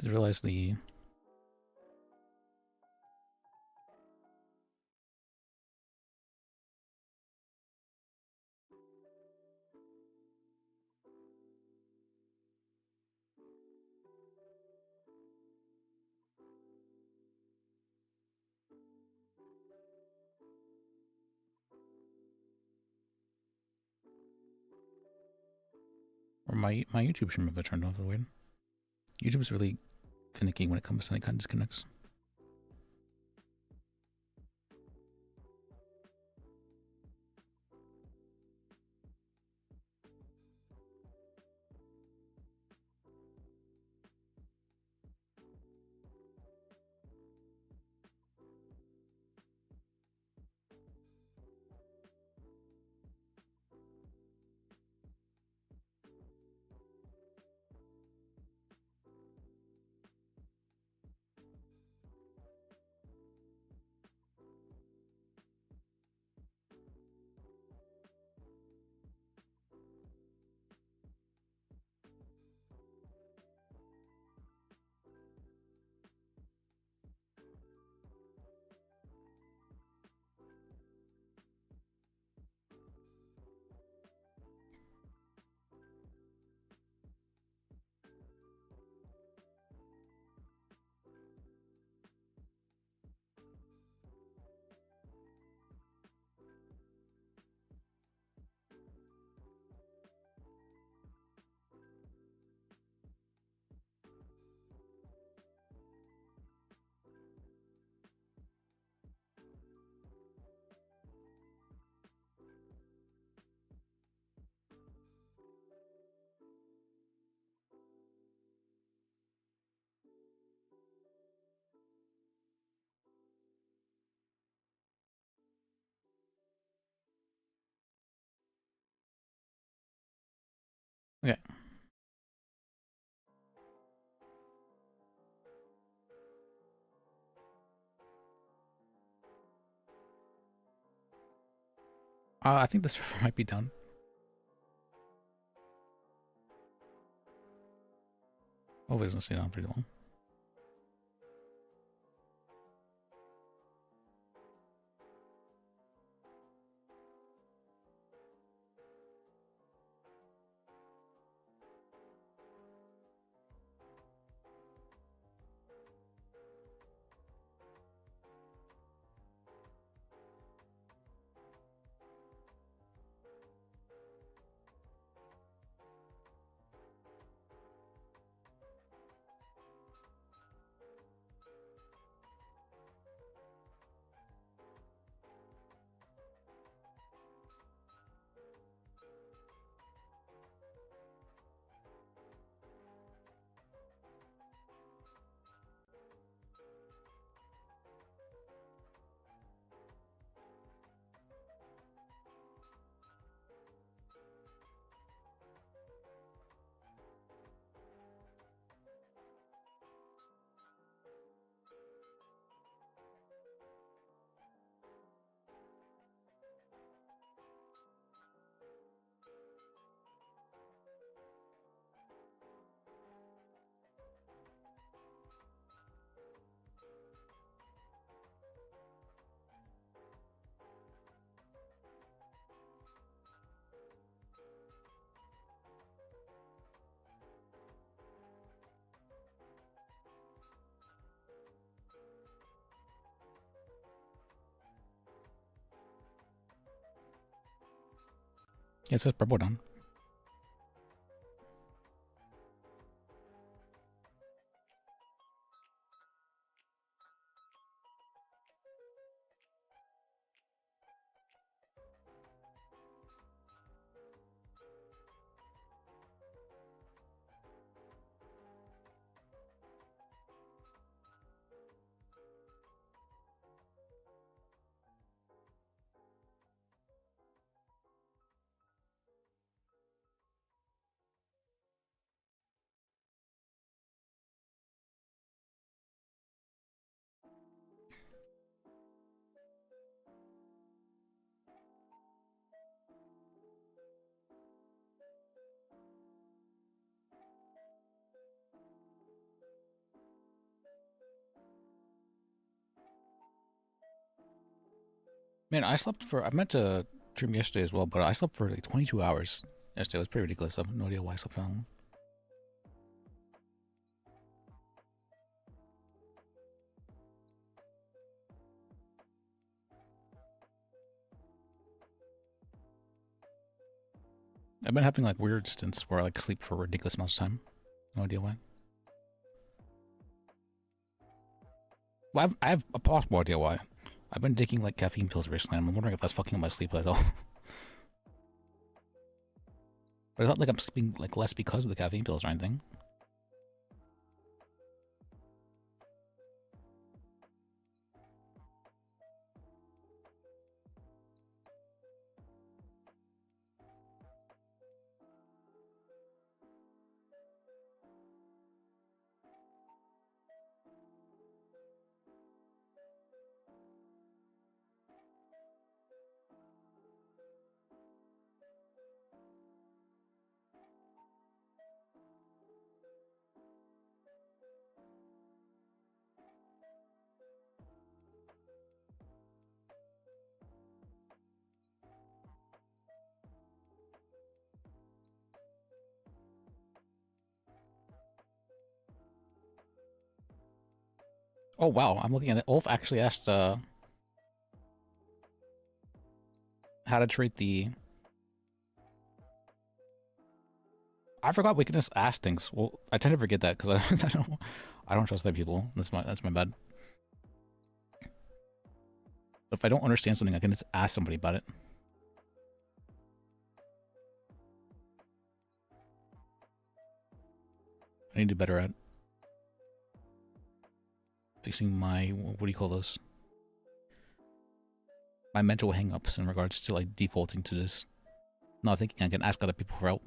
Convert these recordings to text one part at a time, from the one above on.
Didn't realize the... Or my YouTube shouldn't have turned off the weird. YouTube is really finicky when it comes to any kind of disconnects. Okay. I think this might be done. Hopefully it doesn't stay down pretty long. Yeah, it says purple done. Man, I meant to stream yesterday as well, but I slept for like 22 hours yesterday. It was pretty ridiculous. I have no idea why I slept so long. I've been having like weird stints where I like sleep for ridiculous amounts of time. No idea why. Well, I have a possible idea why. I've been taking like caffeine pills recently. I'm wondering if that's fucking up my sleep at all. But it's not like I'm sleeping like less because of the caffeine pills or anything. Oh wow, I'm looking at it. Ulf actually asked how to treat the... I forgot we can just ask things. Well, I tend to forget that because I don't trust other people. That's my bad. But if I don't understand something, I can just ask somebody about it. I need to do better at fixing my, what do you call those? My mental hang-ups in regards to like defaulting to this. Not thinking I can ask other people for help.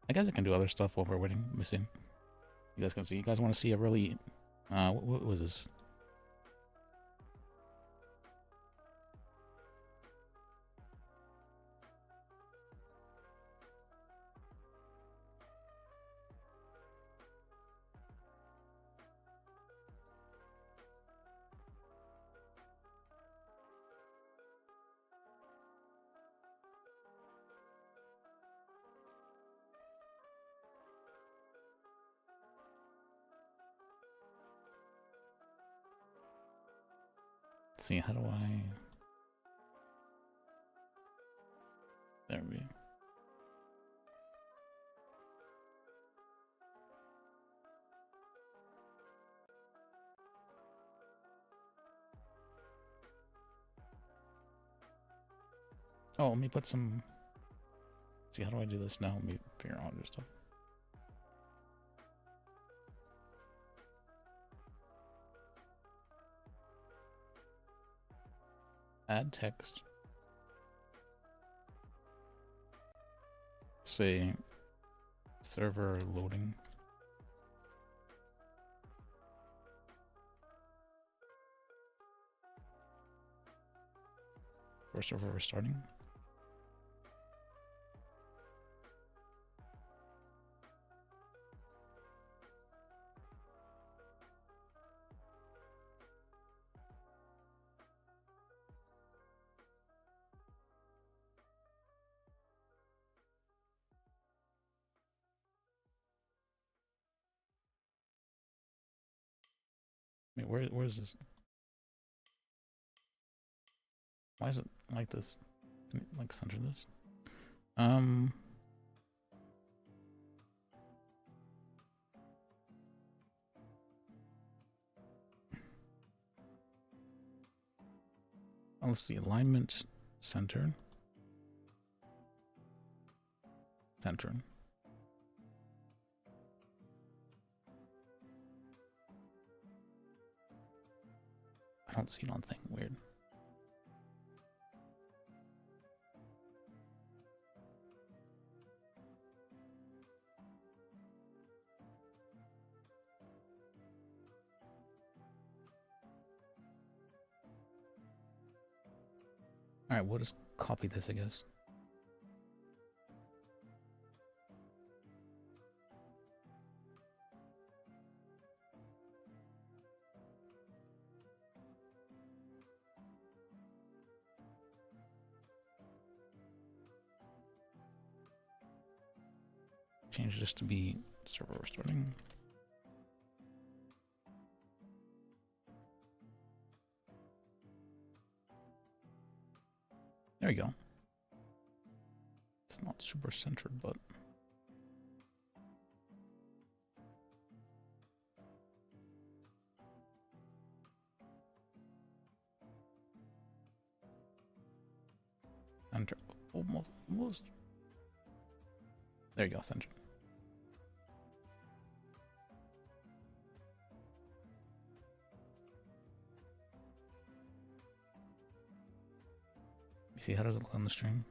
I guess I can do other stuff while we're waiting. Let me see. You guys can see. You guys want to see a really... what was this? Let's see, how do I... There we go. Oh, let me put some... Let's see, how do I do this now? Let me figure out how to do stuff. Add text. Let's say server loading. Or server restarting. Wait, where is this? Why is it like this? Like center this? Let's see, alignment, center. Center. I don't see nothing weird. Alright, we'll just copy this, I guess. Change this to be server restarting. There we go. It's not super centered, but center, almost. There you go, center. See, how does it look on the stream?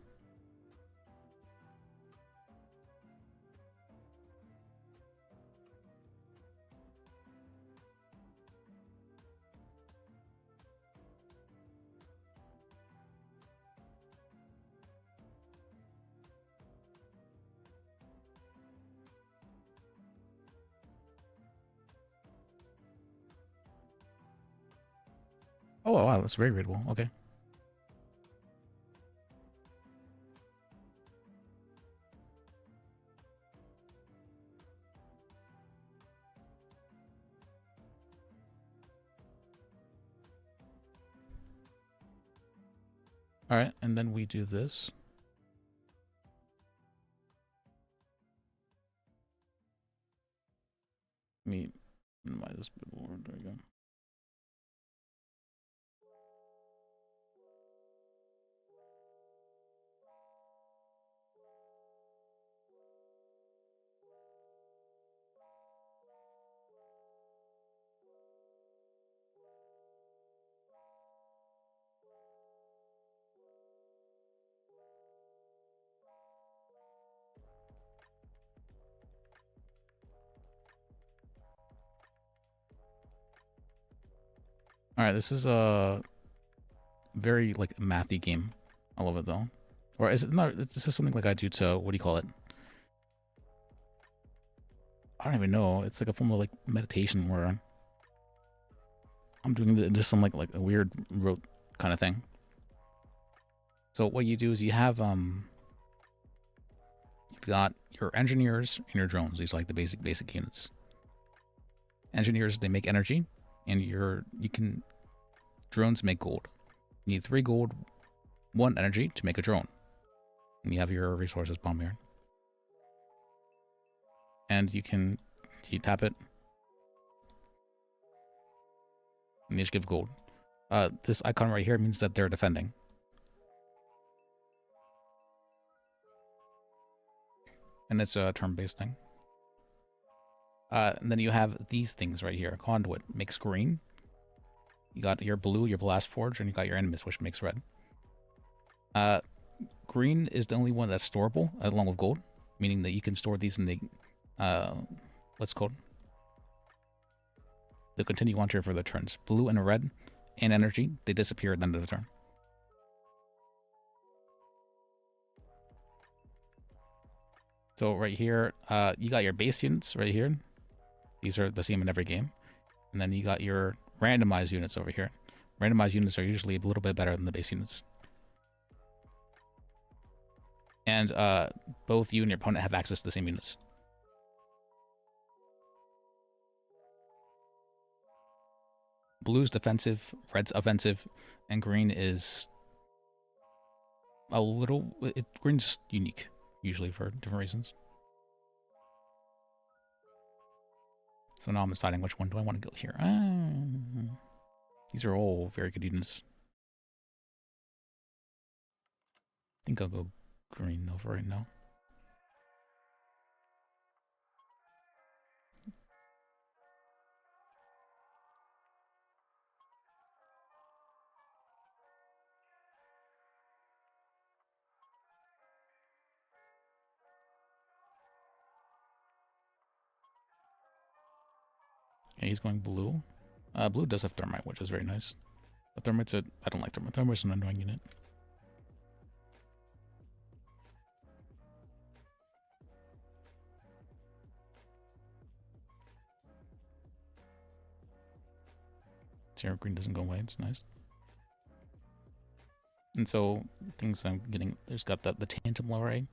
Oh, wow, that's very readable. Okay. All right, and then we do this. Let me minimize this bit more. There we go. All right, this is a very like mathy game. I love it though. Or is it not? This is something like I do to, what do you call it? I don't even know. It's like a form of like meditation where I'm doing just some like a weird rote kind of thing. So what you do is you have you've got your engineers and your drones. These are like the basic units. Engineers, they make energy, and drones make gold. You need 3 gold, 1 energy to make a drone. And you have your resources bomb here. And you tap it. And you just give gold. This icon right here means that they're defending. And it's a turn-based thing. And then you have these things right here. Conduit makes green. You got your blue, your blast forge, and you got your enemies, which makes red. Green is the only one that's storable along with gold, meaning that you can store these in the what's called the continue on turn for the turns. Blue and red and energy, they disappear at the end of the turn. So right here, you got your base units right here. These are the same in every game. And then you got your randomized units over here. Randomized units are usually a little bit better than the base units. And both you and your opponent have access to the same units. blue's defensive, red's offensive, and green is a little. Green's unique usually for different reasons. So now I'm deciding which one do I want to go here. These are all very good units. I think I'll go green though for right now. Okay, he's going blue. Blue does have thermite, which is very nice. But thermite's I don't like thermite. Thermite's an annoying unit. So green doesn't go away. It's nice. And so things I'm getting, there's got the tandem array,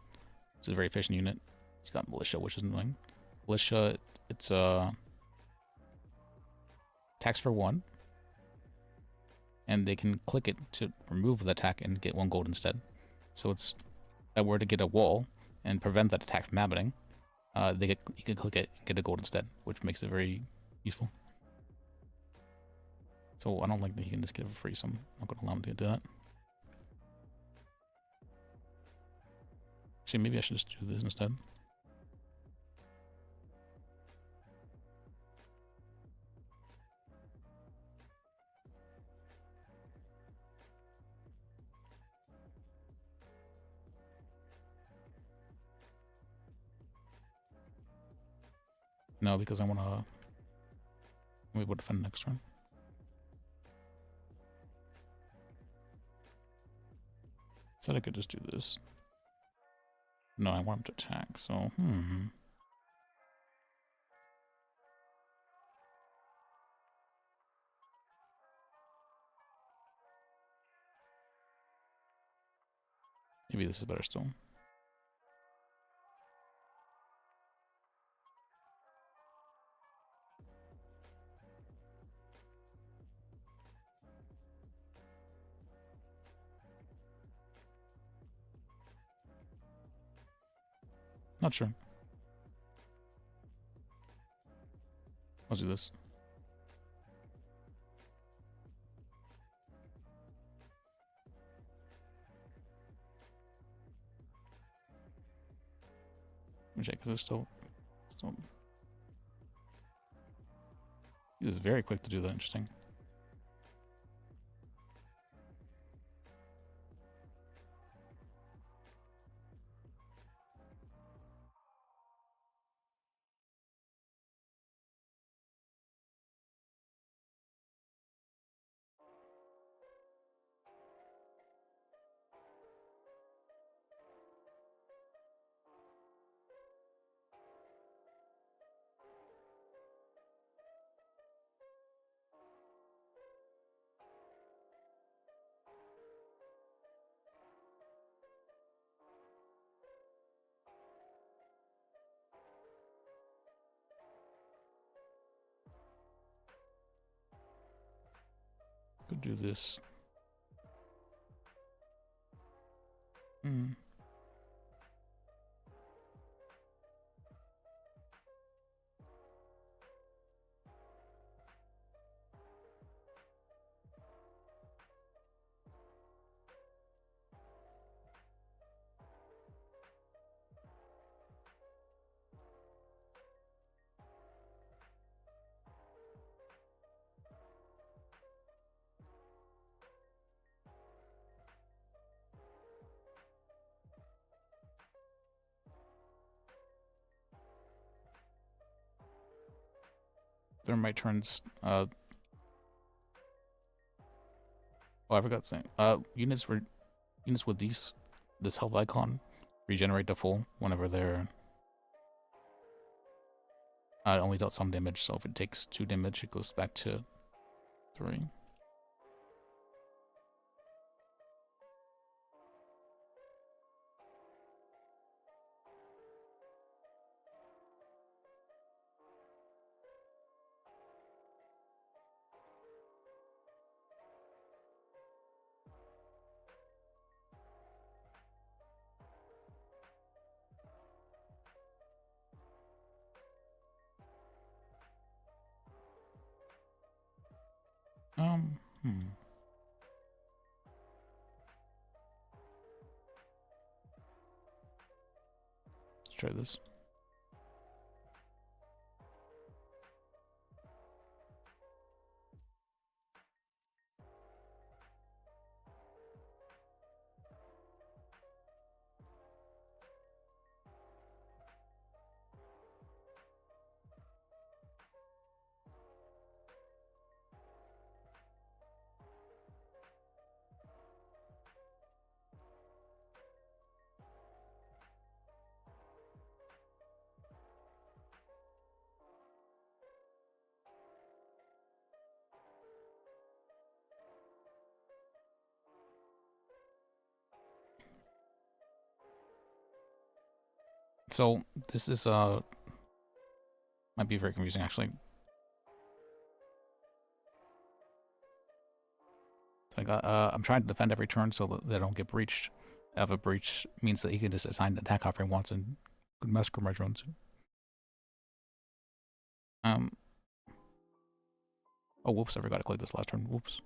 which is a very efficient unit. It's got militia, which is annoying. Militia, it's attacks for 1, and they can click it to remove the attack and get 1 gold instead. So it's if I were to get a wall and prevent that attack from happening, you can click it and get a gold instead, which makes it very useful. So I don't like that he can just get it for free, so I'm not going to allow him to do that. Actually, maybe I should just do this instead. No, because I want to be able to defend next turn. Said I could just do this. No, I want him to attack, so, maybe this is better still. Not sure. Let's do this. Let me check, because it's still... He was very quick to do that, interesting. Could do this. Thermite turns, oh, I forgot saying, units with this health icon regenerate to full whenever they're, only dealt some damage, so if it takes 2 damage, it goes back to 3. Let's try this. So this is might be very confusing actually. So I got I'm trying to defend every turn so that they don't get breached. Have a breach means that he can just assign an attack however he wants and massacre my drones. Oh whoops, I forgot to click this last turn. Whoops.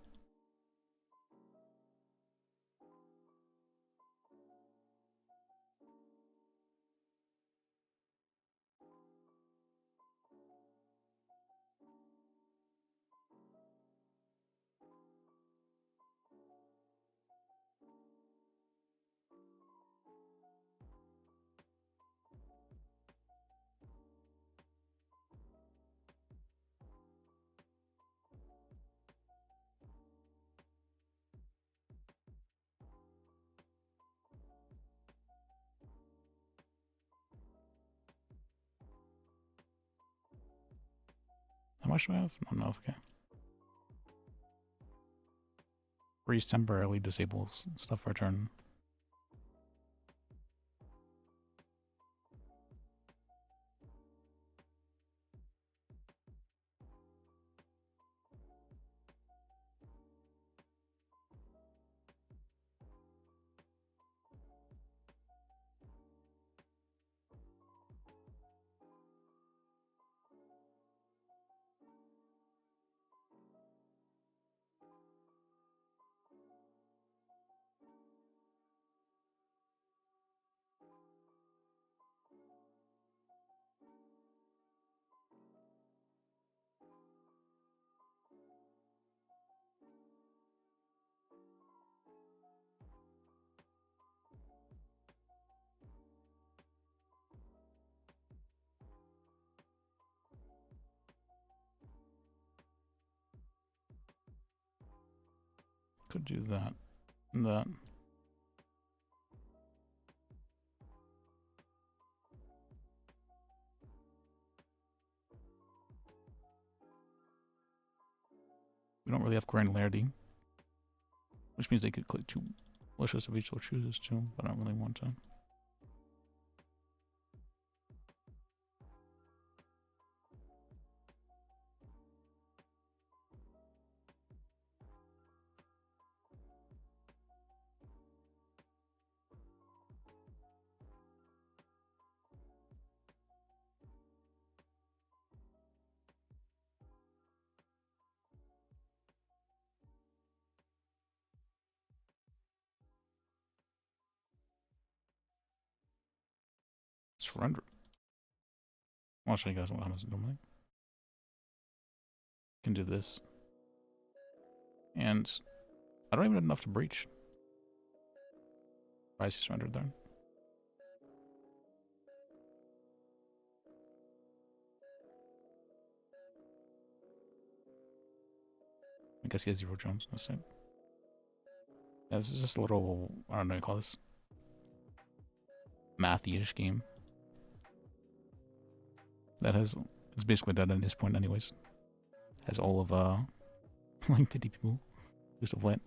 How much do I have? Not enough, okay. Freeze temporarily disables stuff for a turn. Could do that and that. We don't really have granularity, which means they could click 2 wishes if each chooses to, but I don't really want to. Surrender. I'll show you guys what happens normally. Can do this. And I don't even have enough to breach. Why is he surrendered there? I guess he has 0 drones. That's it. Yeah, this is just a little, I don't know what you call this. Mathy-ish game. That has, it's basically dead at this point anyways. Has all of, like 50 people who still play it.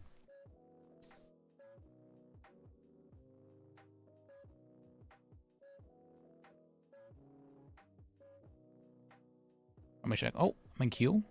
Let me check. Oh, I'm in queue.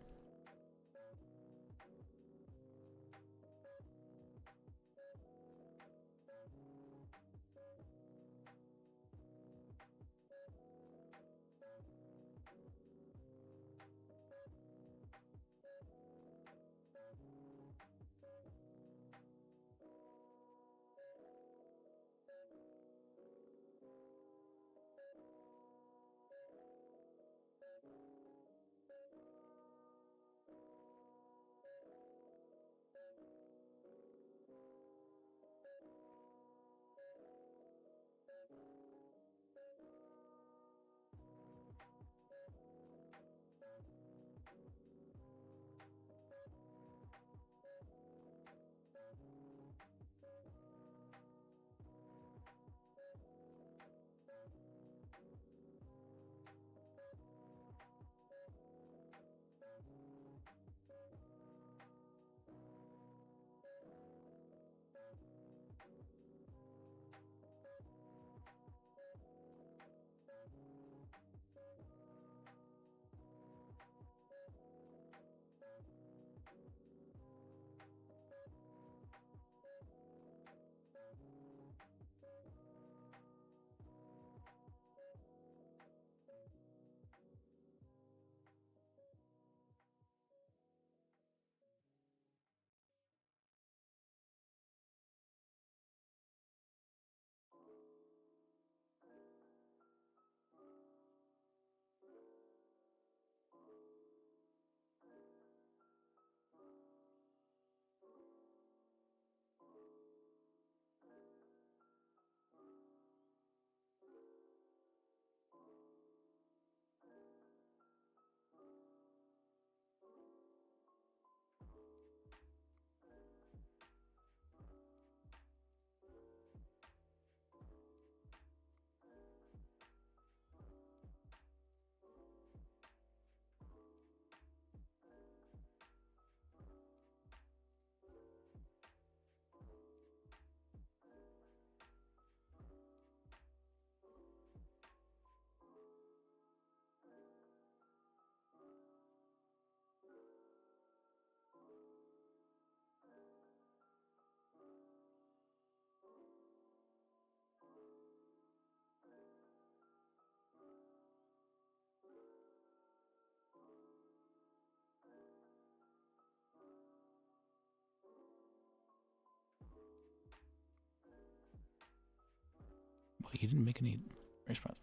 he didn't make any race pass.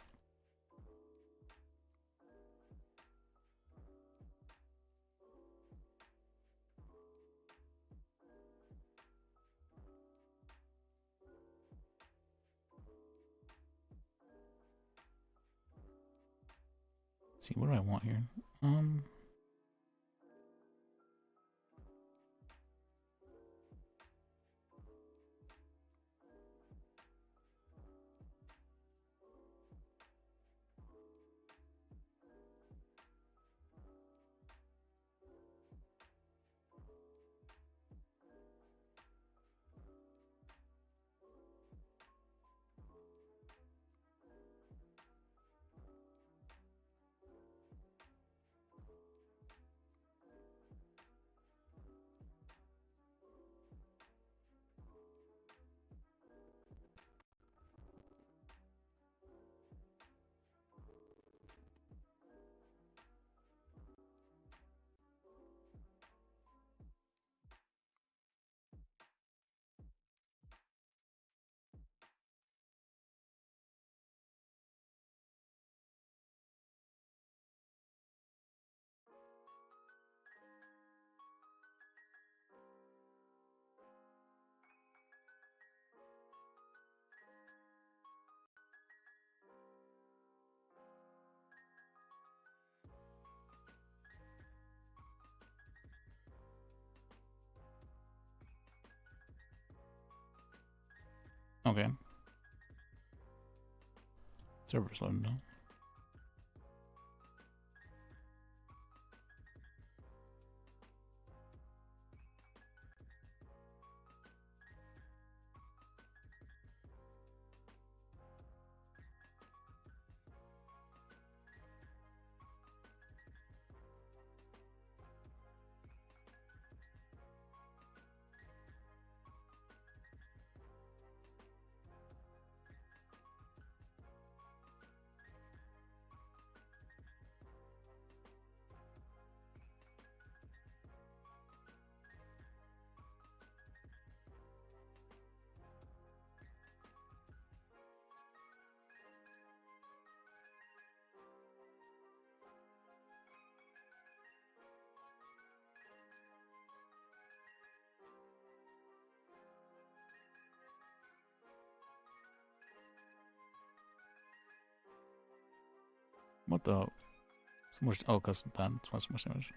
Let's see, what do I want here? Okay. Server's loading now. What the? So much. Oh, because that's what's so much damage.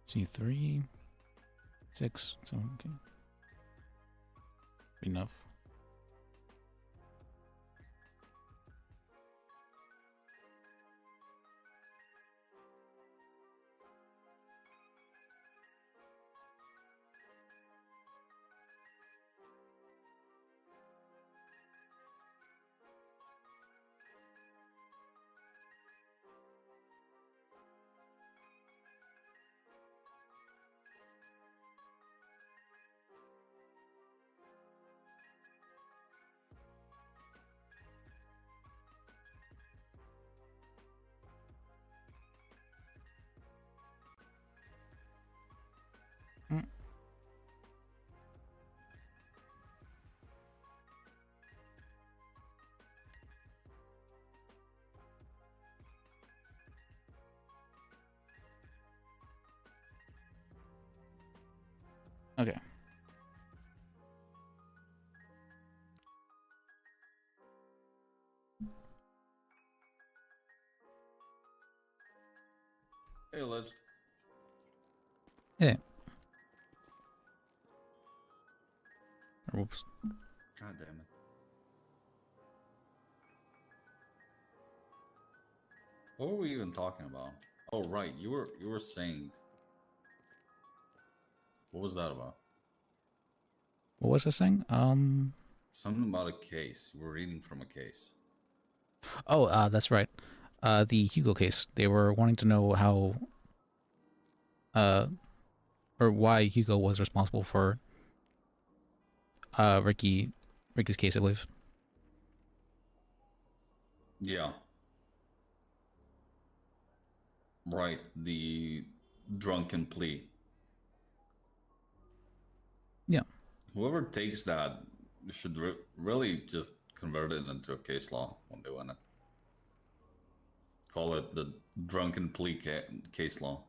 See 3, 6, 7. Okay. Enough. Okay. Hey, Liz. Yeah. Oops. God damn it. What were we even talking about? Oh, right. You were saying. What was that about? What was I saying? Something about a case. You were reading from a case. Oh, that's right. The Hugo case. They were wanting to know how, or why Hugo was responsible for, Ricky's case, I believe. Yeah. Right. The drunken plea. Yeah. Whoever takes that should really just convert it into a case law when they want to. Call it the drunken plea case law.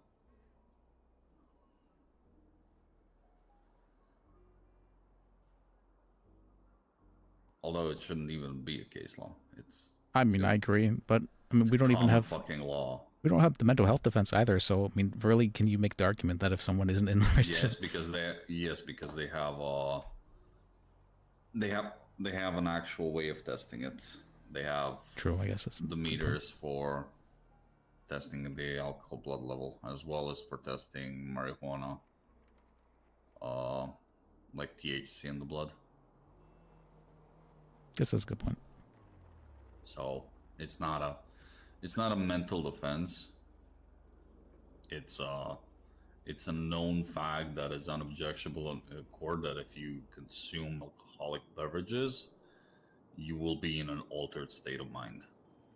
Although it shouldn't even be a case law. I mean, I agree, but I mean, we don't even have fucking law. We don't have the mental health defense either. So, I mean, really, can you make the argument that if someone isn't in the Yes, because they have an actual way of testing it. They have True, I guess that's the meters for testing the alcohol blood level as well as for testing marijuana, like THC in the blood. Guess that's a good point. So it's not a mental defense. It's a known fact that is unobjectionable in court that if you consume alcoholic beverages, you will be in an altered state of mind.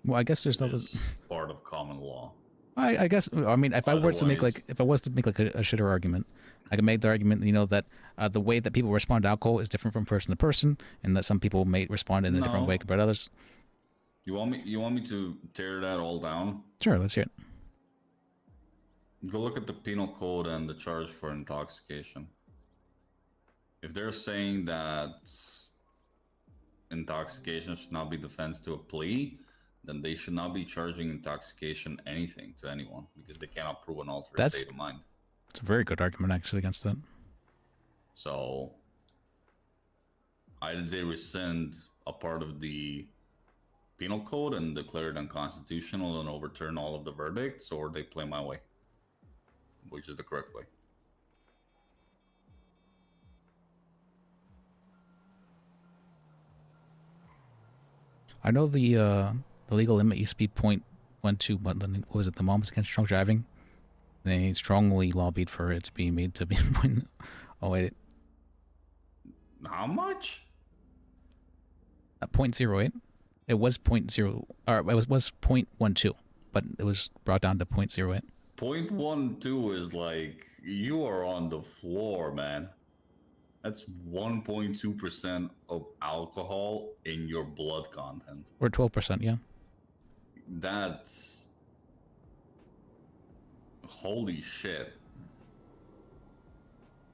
Well, I guess there's nothing part of common law. I guess I mean if I was to make like a shitter argument, I could make the argument that the way that people respond to alcohol is different from person to person, and that some people may respond in a different way compared to others. You want me to tear that all down? Sure, let's hear it. Go look at the penal code and the charge for intoxication. If they're saying that intoxication should not be defense to a plea, then they should not be charging intoxication anything to anyone because they cannot prove an altered state of mind. It's a very good argument actually against that. So either they rescind a part of the penal code and declare it unconstitutional and overturn all of the verdicts, or they play my way, which is the correct way. I know the legal limit used to be 0.12, but then what was it, the Moms Against Drunk Driving? They strongly lobbied for it to be made to be 0.08. How much? 0.08. It was 0.0, or it was 0.12, but it was brought down to 0.08. 0.12 is like, you are on the floor, man. That's 1.2% of alcohol in your blood content. Or 12%, yeah. That's... holy shit.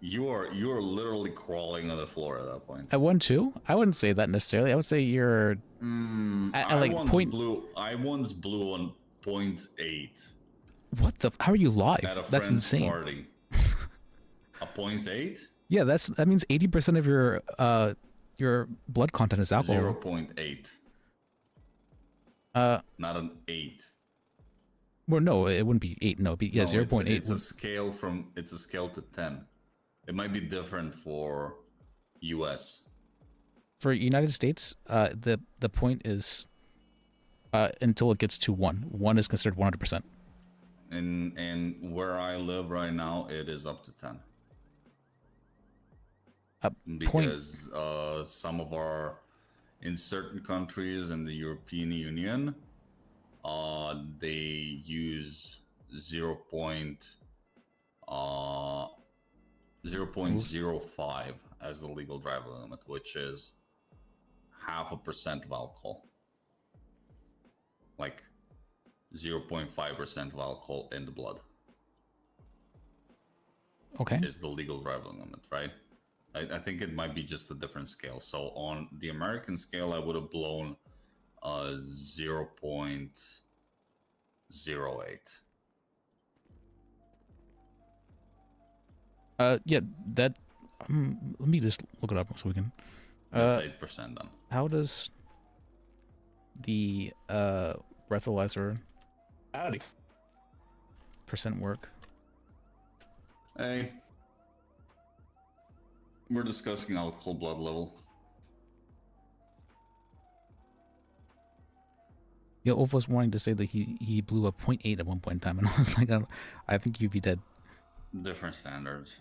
You're literally crawling on the floor at that point. At 1.2? I wouldn't say that necessarily. I would say you're at like I once blew on 0.8. What the? How are you live? That's insane. Party. A 0.8? Yeah, that means 80% of your blood content is alcohol. 0.8. Not an 8. Well, no, it wouldn't be 8. No, it'd be 0.8. It's a scale to 10. It might be different for US. For United States, the point is until it gets to 1. 1 is considered 100%. And where I live right now, it is up to 10. Because some of in certain countries in the European Union, they use 0.05 as the legal driver limit, which is 0.5% of alcohol. Like 0.5% of alcohol in the blood. Okay. is the legal driving limit, right? I think it might be just a different scale. So on the American scale, I would have blown 0.08. Yeah, that. Let me just look it up so we can. That's 8% then. How does the breathalyzer Howdy. percent work? Hey, we're discussing alcohol blood level. Yeah, Ulf was wanting to say that he blew a 0.8 at one point in time, and I was like, I think you'd be dead. Different standards.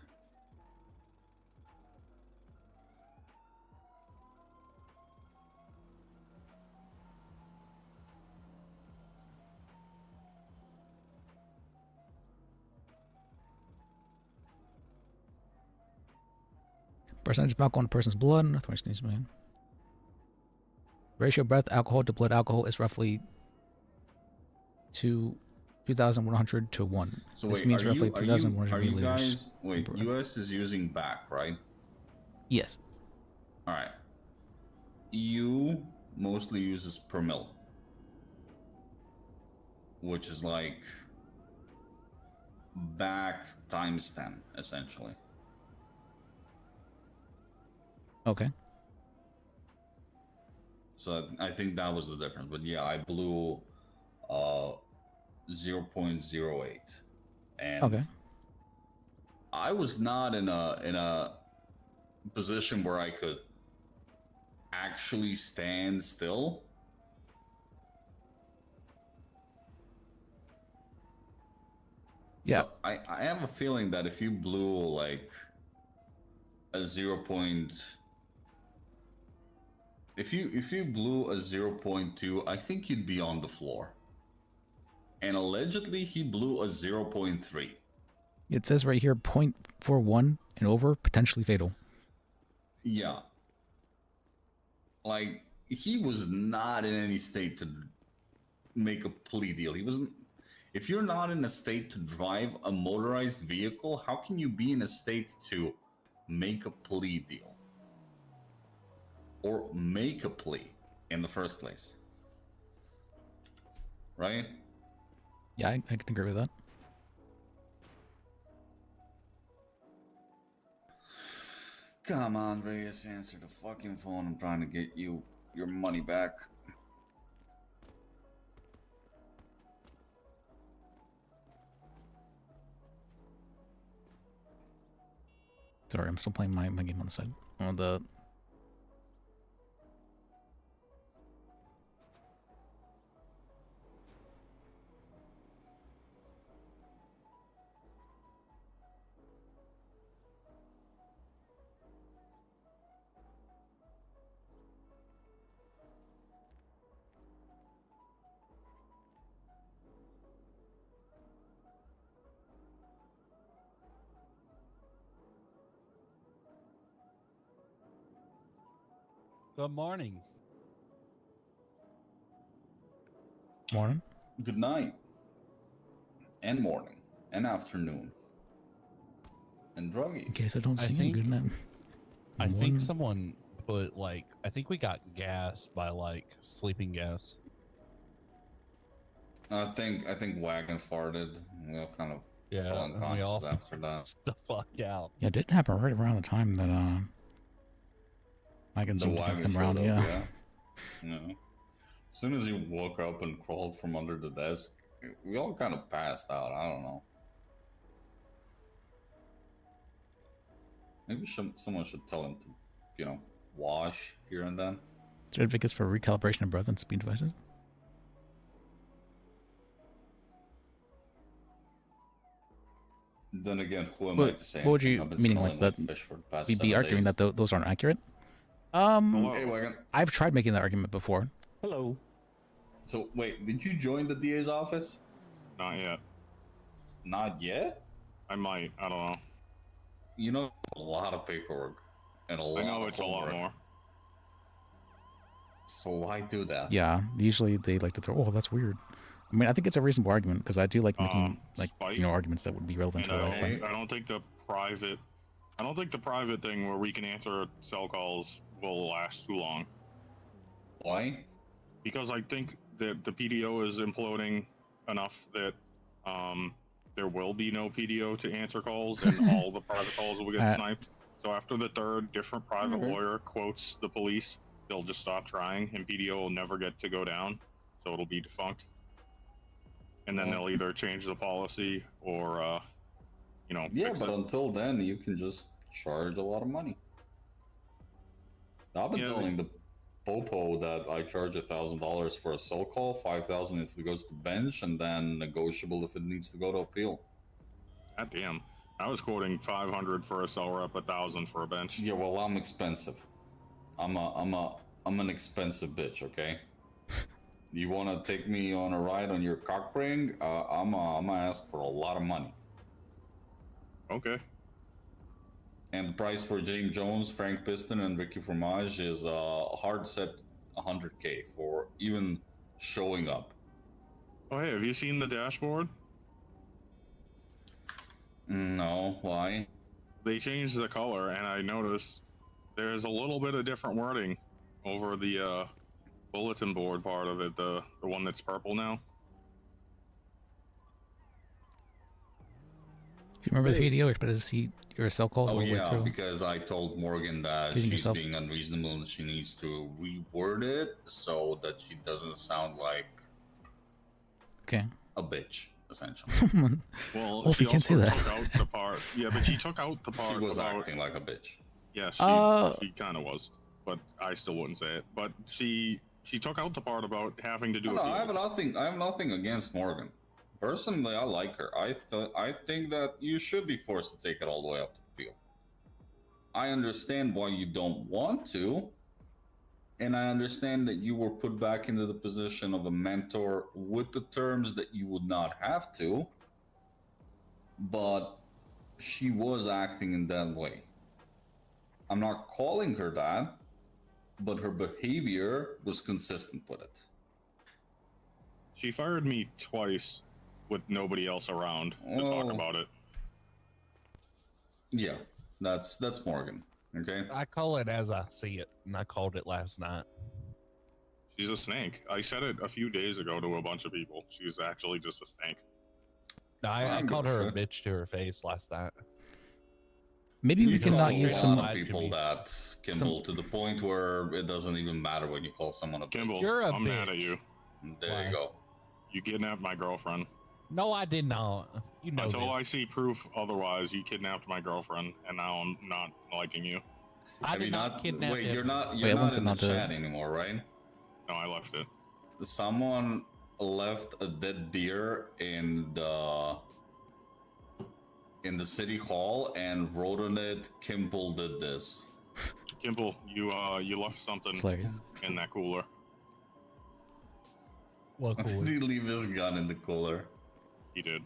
Percentage of alcohol in a person's blood. Ratio of breath alcohol to blood alcohol is roughly 2,100 to 1. So this wait, means are roughly you, 2,100 are you milliliters. guys, wait, US is using back, right? Yes. All right. EU mostly uses per mil, which is like back times 10, essentially. Okay. So I think that was the difference. But yeah, I blew 0.08, and Okay. I was not in a position where I could actually stand still. Yeah. So I have a feeling that if you blew like a 0. If you blew a 0.2, I think you'd be on the floor. And allegedly he blew a 0.3. It says right here 0.41 and over, potentially fatal. Yeah. Like, he was not in any state to make a plea deal. He wasn't. If you're not in a state to drive a motorized vehicle, how can you be in a state to make a plea deal? Or make a plea in the first place? Right? Yeah, I can agree with that. Come on, Reyes, answer the fucking phone. I'm trying to get you your money back. Sorry, I'm still playing my game on the side. On the Good morning. morning. Good night. And morning. And afternoon. And druggies. In case I don't sing a good night. I think someone put like, I think we got gas by like sleeping gas. I think Wagon farted. We all kind of Yeah, fell and we unconscious all after that. the fuck out. Yeah, it did happen right around the time that I can The seem to have wagon come around. showed up, Yeah. Yeah. As soon as he woke up and crawled from under the desk, we all kind of passed out. I don't know. Maybe someone should tell him to, wash here and then. Certificates for recalibration of breath and speed devices. Then again, who am I to say? What would you I've been meaning smelling like that? fish for the past We'd be 7 arguing days. that those aren't accurate. Hey, Wagon. I've tried making that argument before. Hello. So wait, did you join the DA's office? Not yet. Not yet. I might. I don't know. You know, a lot of paperwork and a lot. I know of it's a lot homework. more. So why do that? Yeah, usually they like to throw. Oh, that's weird. I mean, I think it's a reasonable argument because I do like making Spike, arguments that would be relevant and to I a don't, I don't think the private thing where we can answer cell calls will last too long. Why? Because I think that the PDO is imploding enough that there will be no PDO to answer calls, and all the private calls will get sniped. So after the third different private lawyer quotes the police, they'll just stop trying, and PDO will never get to go down, so it'll be defunct. And then they'll either change the policy or, Yeah, fix but it. until then, you can just charge a lot of money. I've been telling the Popo that I charge $1,000 for a cell call, $5,000 if it goes to bench, and then negotiable if it needs to go to appeal. God damn. I was quoting 500 for a cell rep, 1,000 for a bench. Yeah, well, I'm expensive. I'm an expensive bitch. Okay. You want to take me on a ride on your cock ring? I'm gonna ask for a lot of money. Okay. And the price for James Jones, Frank Piston, and Ricky Fromage is hard set $100K for even showing up. Oh, hey, have you seen the dashboard? No, why? They changed the color, and I noticed there's a little bit of different wording over the bulletin board part of it, the one that's purple now. If you remember the PDO, you're supposed to see your cell calls all the way through. Because I told Morgan that she's being unreasonable and she needs to reword it so that she doesn't sound like a bitch, essentially. Well, she can't say that. Took out the part. Yeah, but she took out the part. She was about, acting like a bitch. Yeah, she kind of was, but I still wouldn't say it. But she took out the part about having to do. No, I have nothing against Morgan. Personally, I like her. I think that you should be forced to take it all the way up to appeal. I understand why you don't want to, and I understand that you were put back into the position of a mentor with the terms that you would not have to, but she was acting in that way. I'm not calling her that, but her behavior was consistent with it. She fired me twice with nobody else around to talk about it. Yeah, that's Morgan. Okay. I call it as I see it, and I called it last night. She's a snake. I said it a few days ago to a bunch of people. She's actually just a snake. No, I called her a bitch to her face last night. Maybe we can not use some people that Kimball to the point where it doesn't even matter when you call someone a Kimball. bitch. I'm mad at you. There you go. You kidnapped my girlfriend. No, I did not. You know Until this. I see proof otherwise, you kidnapped my girlfriend, and now I'm not liking you. I did not kidnap Wait, him. you're not in the chat anymore, right? No, I left it. Someone left a dead deer in the city hall and wrote on it, Kimball did this. Kimball, you left something in that cooler. What cooler? Did he leave his gun in the cooler? He did.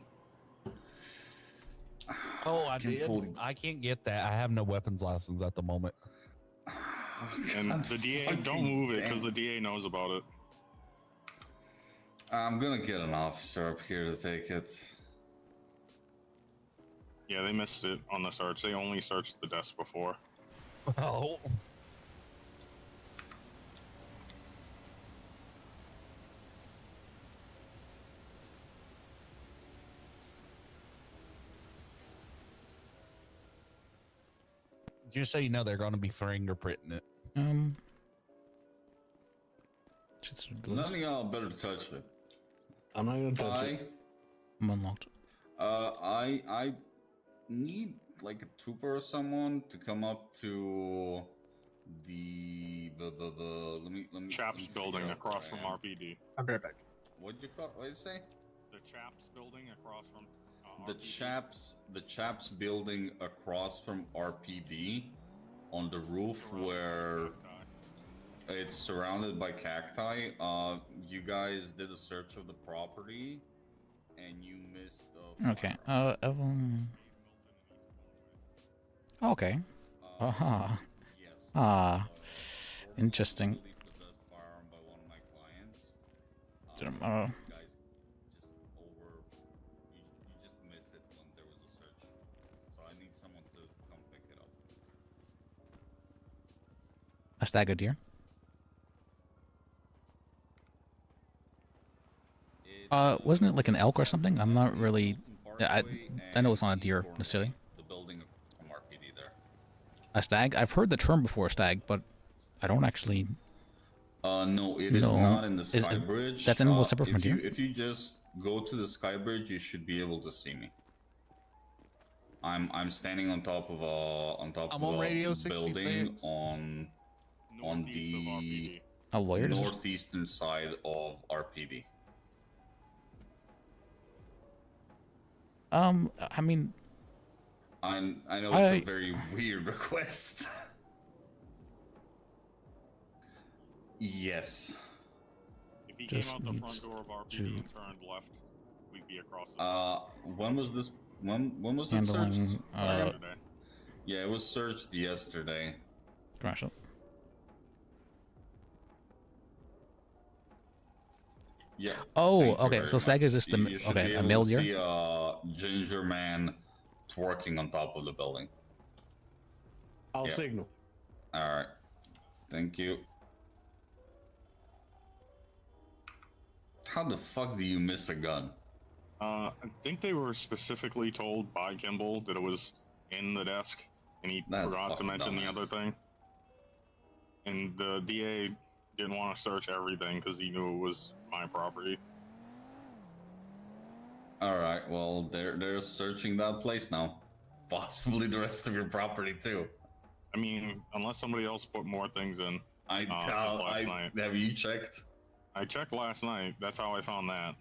Oh, I did. I can't get that. I have no weapons license at the moment. And the DA, don't move it because the DA knows about it. I'm gonna get an officer up here to take it. Yeah, they missed it on the search. They only searched the desk before. Oh. Just so you know, they're going to be fingerprinting it. None of y'all better touch it. I'm not gonna touch it. I'm unlocked. I need like a trooper or someone to come up to the let me Chaps building across from RPD. I'll be right back. What'd you say? The Chaps building across from the Chaps building across from RPD on the roof where it's surrounded by cacti. You guys did a search of the property and you missed Okay. Okay. Yes. Interesting. A stag, a deer. Wasn't it like an elk or something? I'm not really. Yeah, I know it's not a deer necessarily. The building from RPD there. A stag? I've heard the term before, stag, but I don't actually. No, it is No. not in the Sky Bridge. That's animal separate from if you, deer? if you just go to the Sky Bridge, you should be able to see me. I'm standing on top of a radio building 66. on Northeast of the RPD. A lawyer? northeastern side of RPD. I mean, I know it's a very weird request. Yes. If he Just came out the needs front door of RPD to- and turned left, we'd be across the When was this? When was it searched? handling. yesterday. Yeah, it was searched yesterday. Crash up. Yeah. Oh, thank you okay. very So stag much. is just the You should be okay, a able male to deer. see a ginger man twerking on top of the building. I'll Yeah. signal. All right. Thank you. How the fuck do you miss a gun? I think they were specifically told by Kimball that it was in the desk, and he That's forgot to fucking mention the other dumbass. thing. And the DA didn't want to search everything because he knew it was my property. All right. Well, they're searching that place now. Possibly the rest of your property too. I mean, unless somebody else put more things in. Since last night. Have you checked? I checked last night. That's how I found that.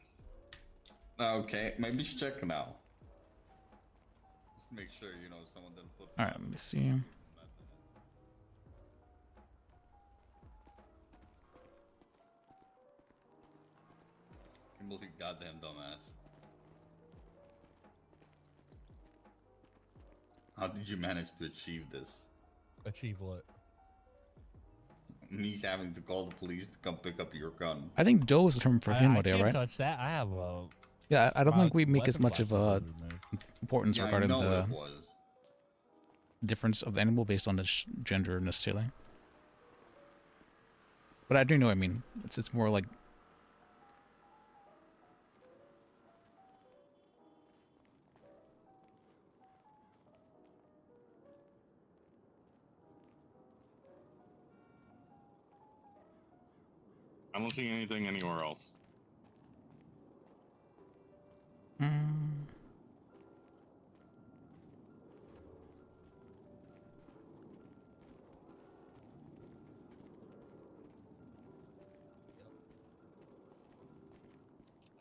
Okay, maybe you should check now. Just make sure someone didn't put. All right, let me see. Kimball, you goddamn dumbass. How did you manage to achieve this? Achieve what? Me having to call the police to come pick up your gun. I think Doe is the term for I female deer, can't right? touch that. I have a. Yeah, I don't think we make as weapons much of a license removed. importance Yeah, I regarding know the it was. difference of the animal based on its gender necessarily. But I do know what I mean. It's more like I don't see anything anywhere else.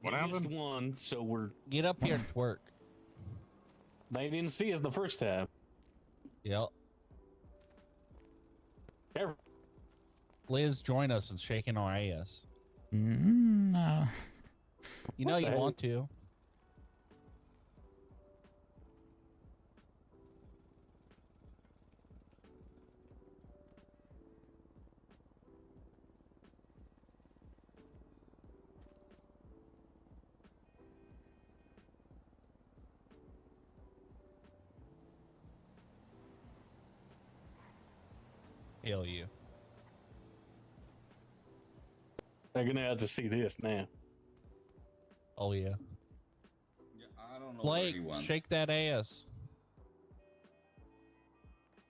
What You happened? missed one, so we're. Get up here and twerk. They didn't see us the first time. Yep. Careful. Liz, join us in shaking our ass. no. You know What you the want to. Hell you. They're gonna have to see this now. Oh yeah. Yeah, I don't know where Blake, he went. shake that ass.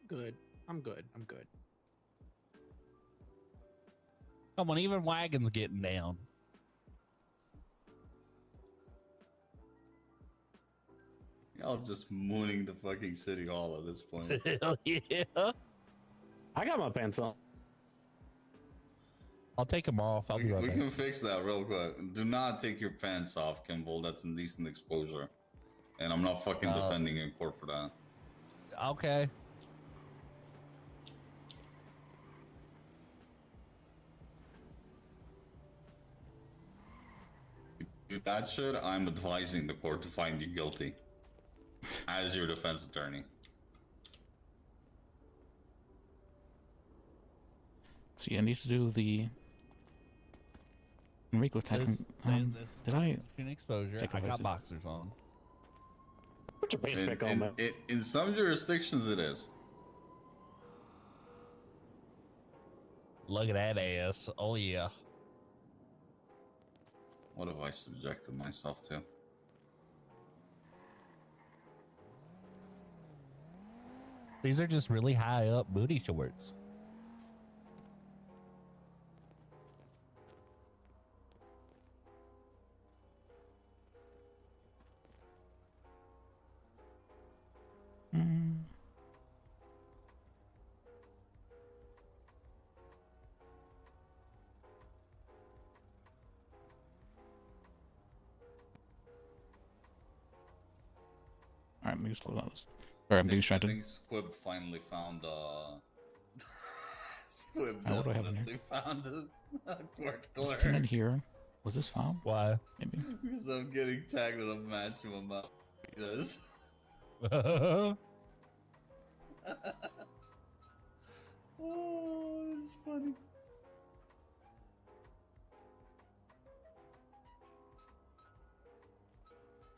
Good. I'm good. I'm good. Come on, even Wagon's getting down. Y'all just mooning the fucking city hall at this point. Hell yeah. I got my pants on. I'll take them off. I'll we be right we back. can fix that real quick. Do not take your pants off, Kimball. That's indecent exposure. And I'm not fucking defending you in court for that. Okay. If that shit, I'm advising the court to find you guilty. As your defense attorney. See, I need to do the Enrico attacking. This Did I? an exposure. Check I if I got did. boxers on. Put your pants back on, man. In some jurisdictions, it is. Look at that ass. Oh yeah. What have I subjected myself to? These are just really high up booty shorts. Mm. All right, let me just close out this. Sorry, I'm being I distracted. think Squib finally found Squib What do I have in definitely found a court Let's clerk. pin it here. Was this found? Why? Maybe. Because I'm getting tagged with a massive amount of penis. Oh, it's funny.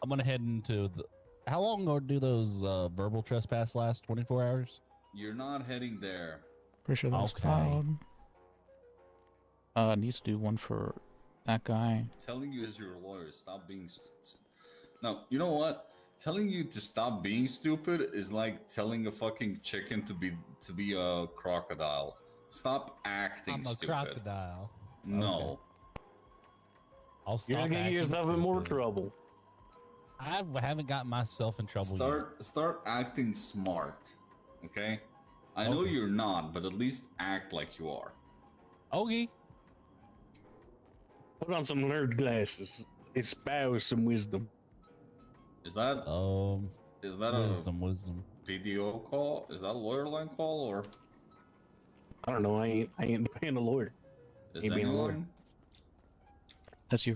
I'm gonna head into the. How long do those verbal trespass last? 24 hours? You're not heading there. Pretty sure that's Okay. found. Needs to do one for that guy. Telling you as your lawyer, stop being. No, you know what? Telling you to stop being stupid is like telling a fucking chicken to be a crocodile. Stop acting I'm a stupid. crocodile. No. Okay. I'll stop. You're gonna get acting yourself in more stupid. trouble. I haven't gotten myself in trouble Start acting smart. Okay? I know Okay. you're not, but at least act like you are. yet. Okay. Put on some nerd glasses. Espouse some wisdom. Is that is that Wisdom. a PDO call? Is that a lawyer line call or I don't know. I ain't paying a lawyer. is Ain't being a lawyer. anyone? That's your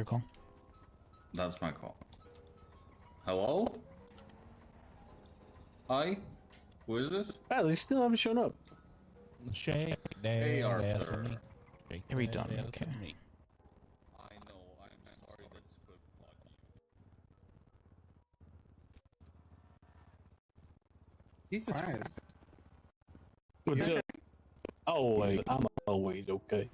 call. That's my call. Hello? Hi? Who is this? Ah, they still haven't shown up. Shake that Hey, ass Arthur. for me. Shake Are we that done? ass Okay. for me. I know, I'm sorry that's good luck. Jesus Christ. What's up? Always, I'm always okay.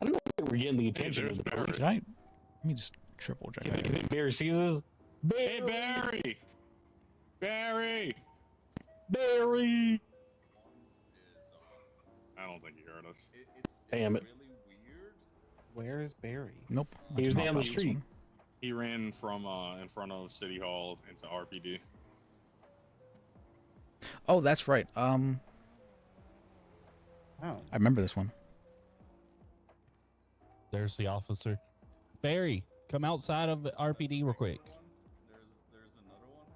I don't know if we're getting the attention there's of the Barry. police. Did I? Let me just triple check. You think Barry sees us? Hey, Barry! Barry! Barry! I don't think he heard us. It's Damn it. really weird. Where is Barry? Nope. I He did was not down the find this street. one. He ran from in front of City Hall into RPD. Oh, that's right. Oh. I remember this one. There's the officer. Barry, come outside of RPD real quick. There's another one.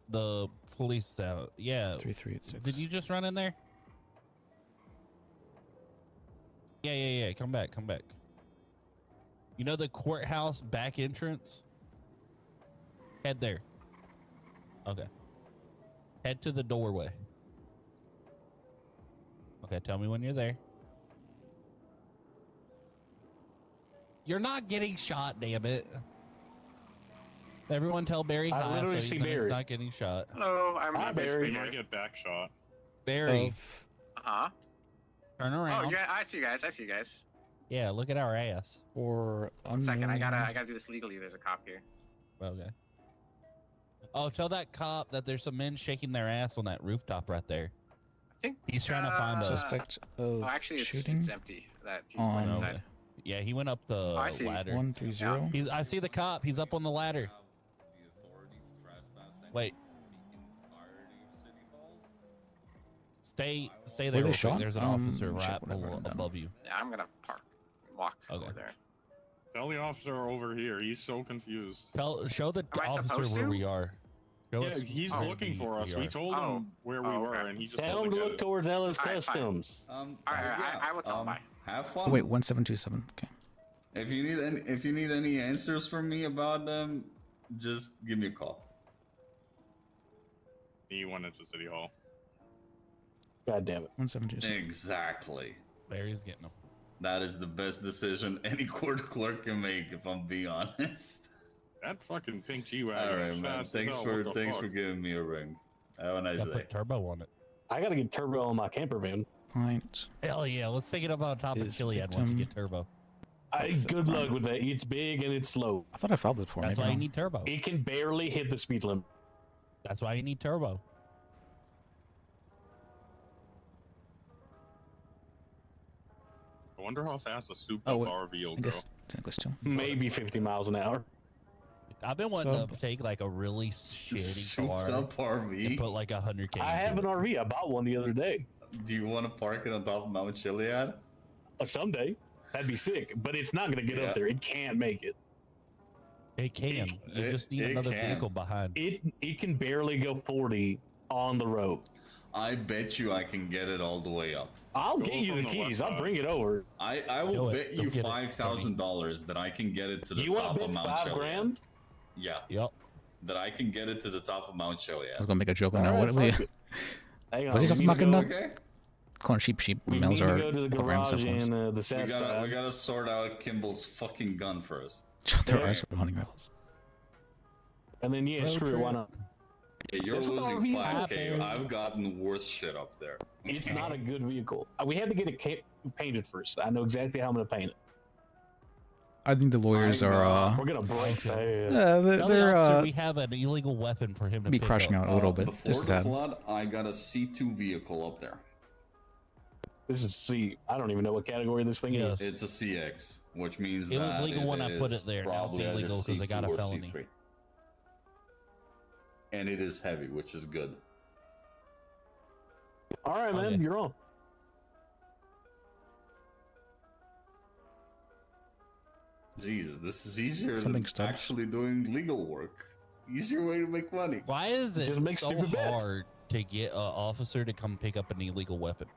The police out. Yeah. 3386. Did you just run in there? Yeah. Come back. You know the courthouse back entrance? Head there. Okay. Head to the doorway. Okay, tell me when you're there. You're not getting shot, damn it. Everyone tell Barry I hi so literally he's see not- he's Barry. not getting shot. Hello, I'm Hi, Miss Barry. He Speaker. might get back shot. Barry, Of Uh-huh. turn Oh, around. yeah, I see you guys. Yeah, look at our ass. or One second, I unknown- gotta do this legally. There's a cop here. Okay. Oh, tell that cop that there's some men shaking their ass on that rooftop right there. I think He's trying to find us. suspect of Oh, actually, shooting. it's empty. That he's on- going Okay. inside. Yeah, he went up the I see. ladder. 130. He's. I see the cop. He's up on the ladder. Have the authority to trespass anyone Wait. in the entirety of City Hall? Stay Were there. they real quick. shot? There's an Um, officer check right what I've below, written down. above you. Yeah, I'm gonna walk Okay. over there. Tell the officer over here. He's so confused. Show the Am I officer supposed where to? we are. Show Yeah, us he's where looking for us. we We are. told him where we Oh, were, okay. and he just Tell doesn't him to get look it. towards Ellis All right, fine. Customs. All right, I will tell him. Bye. Have Oh, fun. wait, 1727. Okay. If you need any answers from me about them, just give me a call. He went into City Hall. God damn it. 1727. Exactly. Barry's getting him. That is the best decision any court clerk can make, if I'm being honest. That fucking pink All G-Wagon right, is man. fast as Thanks hell. for What the fuck? giving me a ring. Have a nice Yeah, day. put turbo on it. I gotta get turbo on my camper van. Point. Hell yeah, let's take it up on top of Is Chiliad once you victim- get turbo. Good luck with that. It's big and it's slow. I thought I filed this before. That's maybe why you wrong. need turbo. It can barely hit the speed limit. That's why you need turbo. I wonder how fast a souped Oh, up wait, RV will I go. guess English too. Maybe 50 miles an hour. I've been wanting So- to take like a really shitty Souped car up and RV. put like 100K. I have an into it. RV. I bought one the other day. Do you want to park it on top of Mount Chiliad? Someday. That'd be sick. But it's not gonna get Yeah. up there. It can't make it. It can. You it- just need it another can. vehicle behind. It can barely go 40 on the road. I bet you I can get it all the way up. I'll Go get you the from the left keys. I'll side. bring it over. I will Do it. bet Go you get it, $5,000 that I can get it to the You want top to of bet Mount Chiliad. $5,000? Yeah, Yep. that I can get it to the top of Mount I was Chiliad. gonna make a joke on All that. right, What are we fuck it. Hang on. Was he we talking need about to getting go- up? Okay, calling sheep We males need to are go to the programs garage sometimes. in the we south gotta side. sort out Kimball's fucking gun first. There Yeah. are some hunting rifles. And then, yeah, Road screw it. Why trip. not? Yeah, you're That's what the losing RV 5K. happens. I've gotten worse shit up there. It's not a good vehicle. We had to get it painted first. I know exactly how I'm going to paint it. I think the lawyers I'm, are We're going to break Okay. that. they're, Tell the they're officer we have an illegal weapon for him to be pick crushing up. out a little bit, Before just a the tad. flood, I got a C2 vehicle up there. This is C. I don't even know what category this thing Yes. is. It's a CX, which means It was that legal when I put is it there. Now it's probably either illegal 'cause I got a C2 or felony. C3. And it is heavy, which is good. All right, man. Okay. You're on. Jesus, this is easier Something than stubs. actually doing legal work. Easier way to make money. Why is it Just make so stupid bets. hard to get an officer to come pick up an illegal weapon?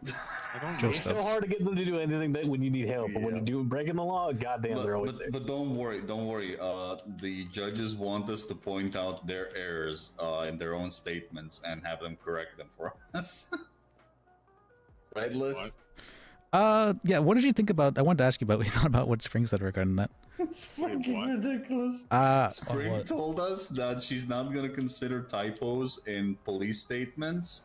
I don't Joe know. It's so Stubbs. hard to get them to do anything that when you need help. But when Yeah. you do breaking the law, goddamn, they're always there. But don't worry, don't worry. The judges want us to point out their errors in their own statements and have them correct them for us. Right, Liz? yeah. What did you think about? I wanted to ask you about what you thought about what Spring said regarding that. It's Wait, fucking what? ridiculous. Spring what? told us that she's not going to consider typos in police statements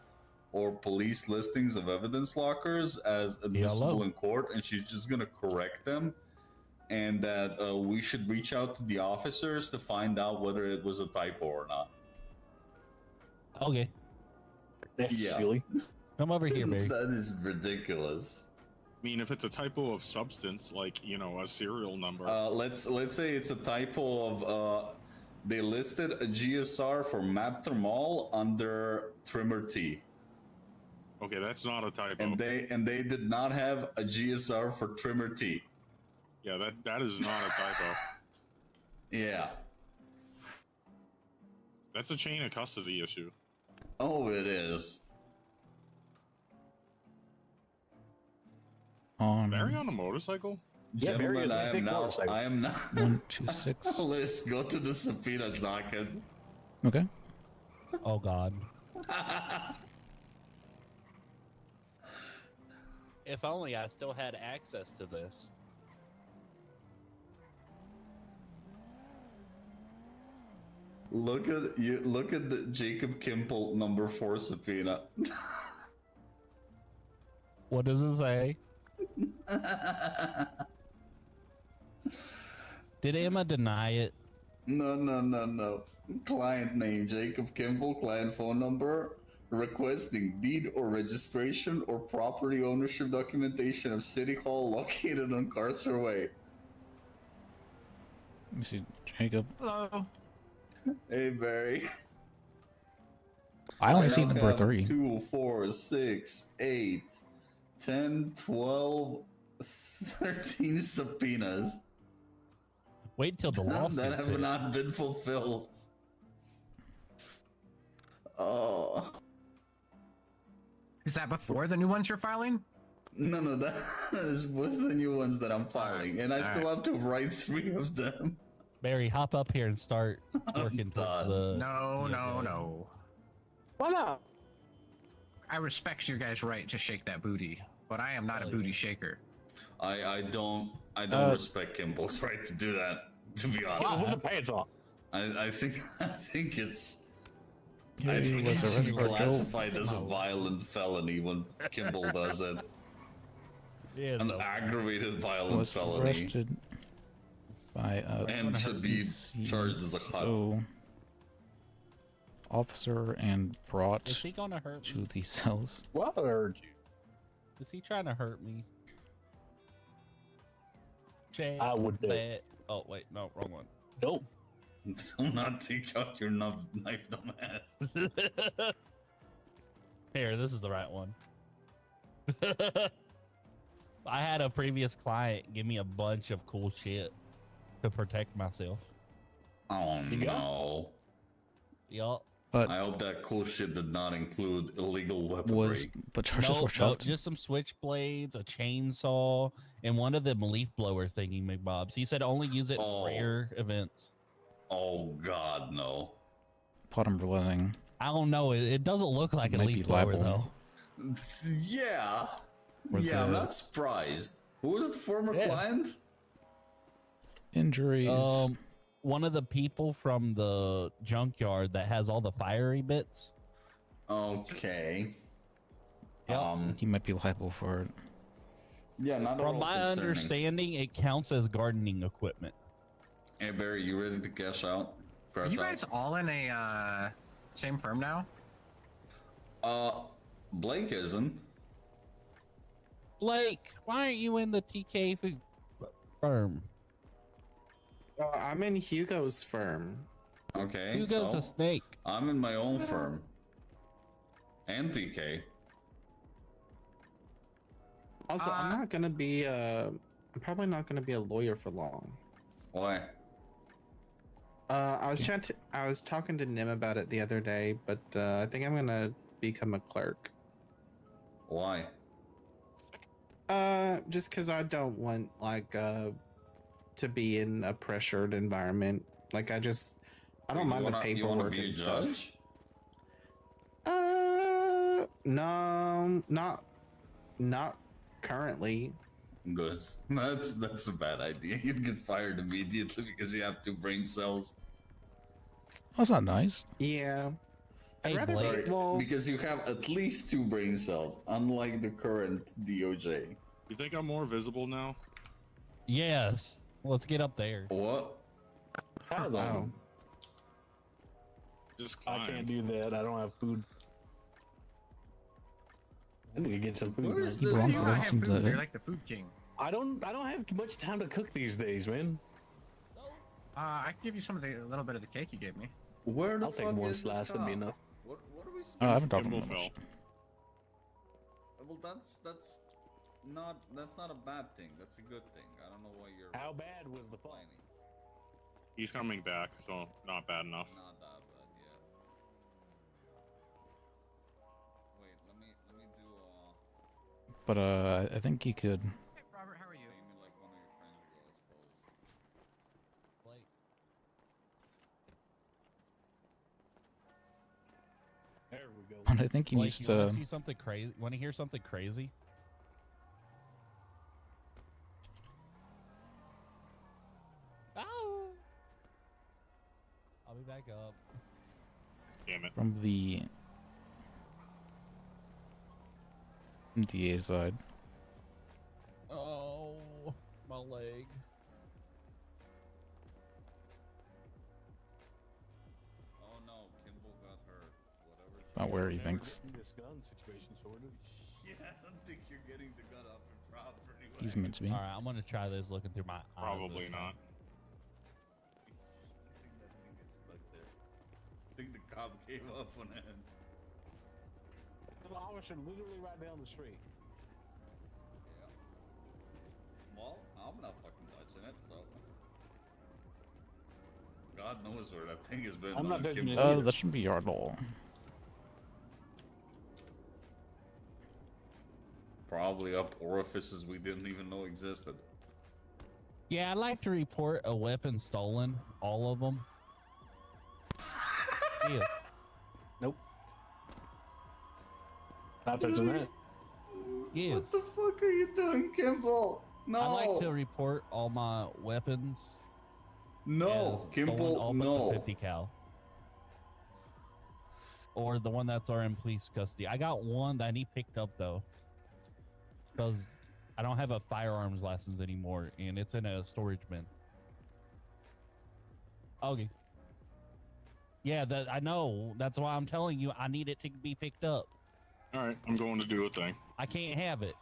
or police listings of evidence lockers as admissible in court, and she's just going to correct them, and that we should reach out to the officers to find out whether it was a typo or not. Okay, That's Yeah. silly. come over here, Barry. That is ridiculous. I mean, if it's a typo of substance, like, you know, a serial number. Let's say it's a typo of they listed a GSR for Mapthermol under Trimmer T. Okay, that's not a typo. And they did not have a GSR for Trimmer T. Yeah, that is not a typo. Yeah. That's a chain of custody issue. Oh, it is. Barry On on a motorcycle? Yeah, Barry Gentlemen, is a sick motorcycle. I am not. 126. Let's go to the subpoenas docket. Okay. Oh God. If only I still had access to this. Look at you. Look at the Jacob Kimple number 4 subpoena. What does it say? Did Emma deny it? No. Client name Jacob Kimball. Client phone number. Requesting deed or registration or property ownership documentation of City Hall located on Carcer Way. Let me see. Jacob. Hello. Hey Barry. I only see now number have 3. 2, 4, 6, 8, 10, 12, 13 subpoenas Wait till the lawsuit. that have not been fulfilled. Oh. Is that before the new ones you're filing? No, that is with the new ones that I'm filing, and I All still have to write 3 of them. Barry, hop up here and start working towards done. the. No, yeah, no, the- no. Why not? I respect your guys' right to shake that booty, but I am not a Hell booty yeah. shaker. I don't Uh, respect Kimball's right to do that. To be Wow, honest, what's the pants on? I think it's. He I think was it should be arrested for classified as a violent felony when Kimball does it. Yeah, An no. aggravated violent was felony. arrested by And should be charged as a cut. so officer and brought Is he gonna hurt to me? the cells. What hurt you? Is he trying to hurt me? Jay, I would do. bet. Oh wait, no, wrong one. Nope. Do not take out your knife, dumbass. Here, this is the right one. I had a previous client give me a bunch of cool shit to protect myself. Oh You go? no. Yup. But I hope that cool shit did not include illegal weaponry. charges were No, dropped. just some switchblades, a chainsaw, and one of them leaf blower thingy McBobs. He said only use it Oh. in rare events. Oh god, no. Upon realizing I don't know. It doesn't look like a Might be leaf blower liable. though. Yeah. Or Yeah, I'm the- not surprised. Who was the former Yeah. client? injuries. One of the people from the junkyard that has all the fiery bits. Okay. Yep. He might be liable for it. Yeah, not From all my concerning. understanding, it counts as gardening equipment. Hey Barry, you ready to cash out? Are Crash you out? guys all in a same firm now? Blake isn't. Blake, why aren't you in the TK firm? I'm in Hugo's firm. Okay. Who goes so a snake? I'm in my own firm. And TK. Also, I'm not gonna be. I'm probably not gonna be a lawyer for long. Why? I was talking to Nim about it the other day, but I think I'm gonna become a clerk. Why? Just because I don't want to be in a pressured environment. Like I don't mind the You wanna paperwork be a and stuff. judge? No, not currently. Good. That's a bad idea. You'd get fired immediately because you have 2 brain cells. That's not nice. Yeah. I'd Hey, rather Blake. be, well, Because you have at least 2 brain cells, unlike the current DOJ. You think I'm more visible now? Yes. Let's get up there. What? oh, Just I climb. can't do that. I don't have food. I need to get some food. Where man. is You this? belong You for don't this have seems food. like You're it. like the food king. I don't have much time to cook these days, man. I can give you some of the little bit of the cake you gave me. Where the I'll take fuck one is slice. this That'd be cop? enough. What are we Oh, I haven't talked Gimbal about fell. much. Well, that's not a bad thing. That's a good thing. I don't know why you're How bad was the fall? complaining. He's coming back, so not bad enough. Not that bad, yeah. Wait, let me do But I think you could. Hey, Robert, how are you? pay me like one of your friends ago, I suppose. Blake. There we go. But I think he Blake, needs you want to. to see something crazy? Want to hear something crazy? Oh. I'll be back up. Damn it. From the DA side. Oh, my leg. Oh no, Kimball got hurt. Whatever. About where he Never thinks getting this gun situation sorted. Yeah, I don't think you're getting the gun up and properly. he's meant to be. All right, I'm gonna try this looking through my eyes. Probably this not. time. I think that thing is stuck there. I think the cop gave up on it. The officer literally right down the street. Yeah. Well, I'm not fucking touching it, so. God knows where that thing has been. I'm not touching it. That shouldn't be your law. Probably up orifices we didn't even know existed. Yeah, I'd like to report a weapon stolen. All of them. Yeah. Not touching that. Yes. What the fuck are you doing, Kimball? No. I'd like to report all my weapons No, as stolen Kimble, all but no. the 50 cal. Or the one that's in police custody. I got one that I need picked up though, because I don't have a firearms license anymore, and it's in a storage bin. Okay. Yeah, that I know. That's why I'm telling you I need it to be picked up. All right, I'm going to do a thing. I can't have it.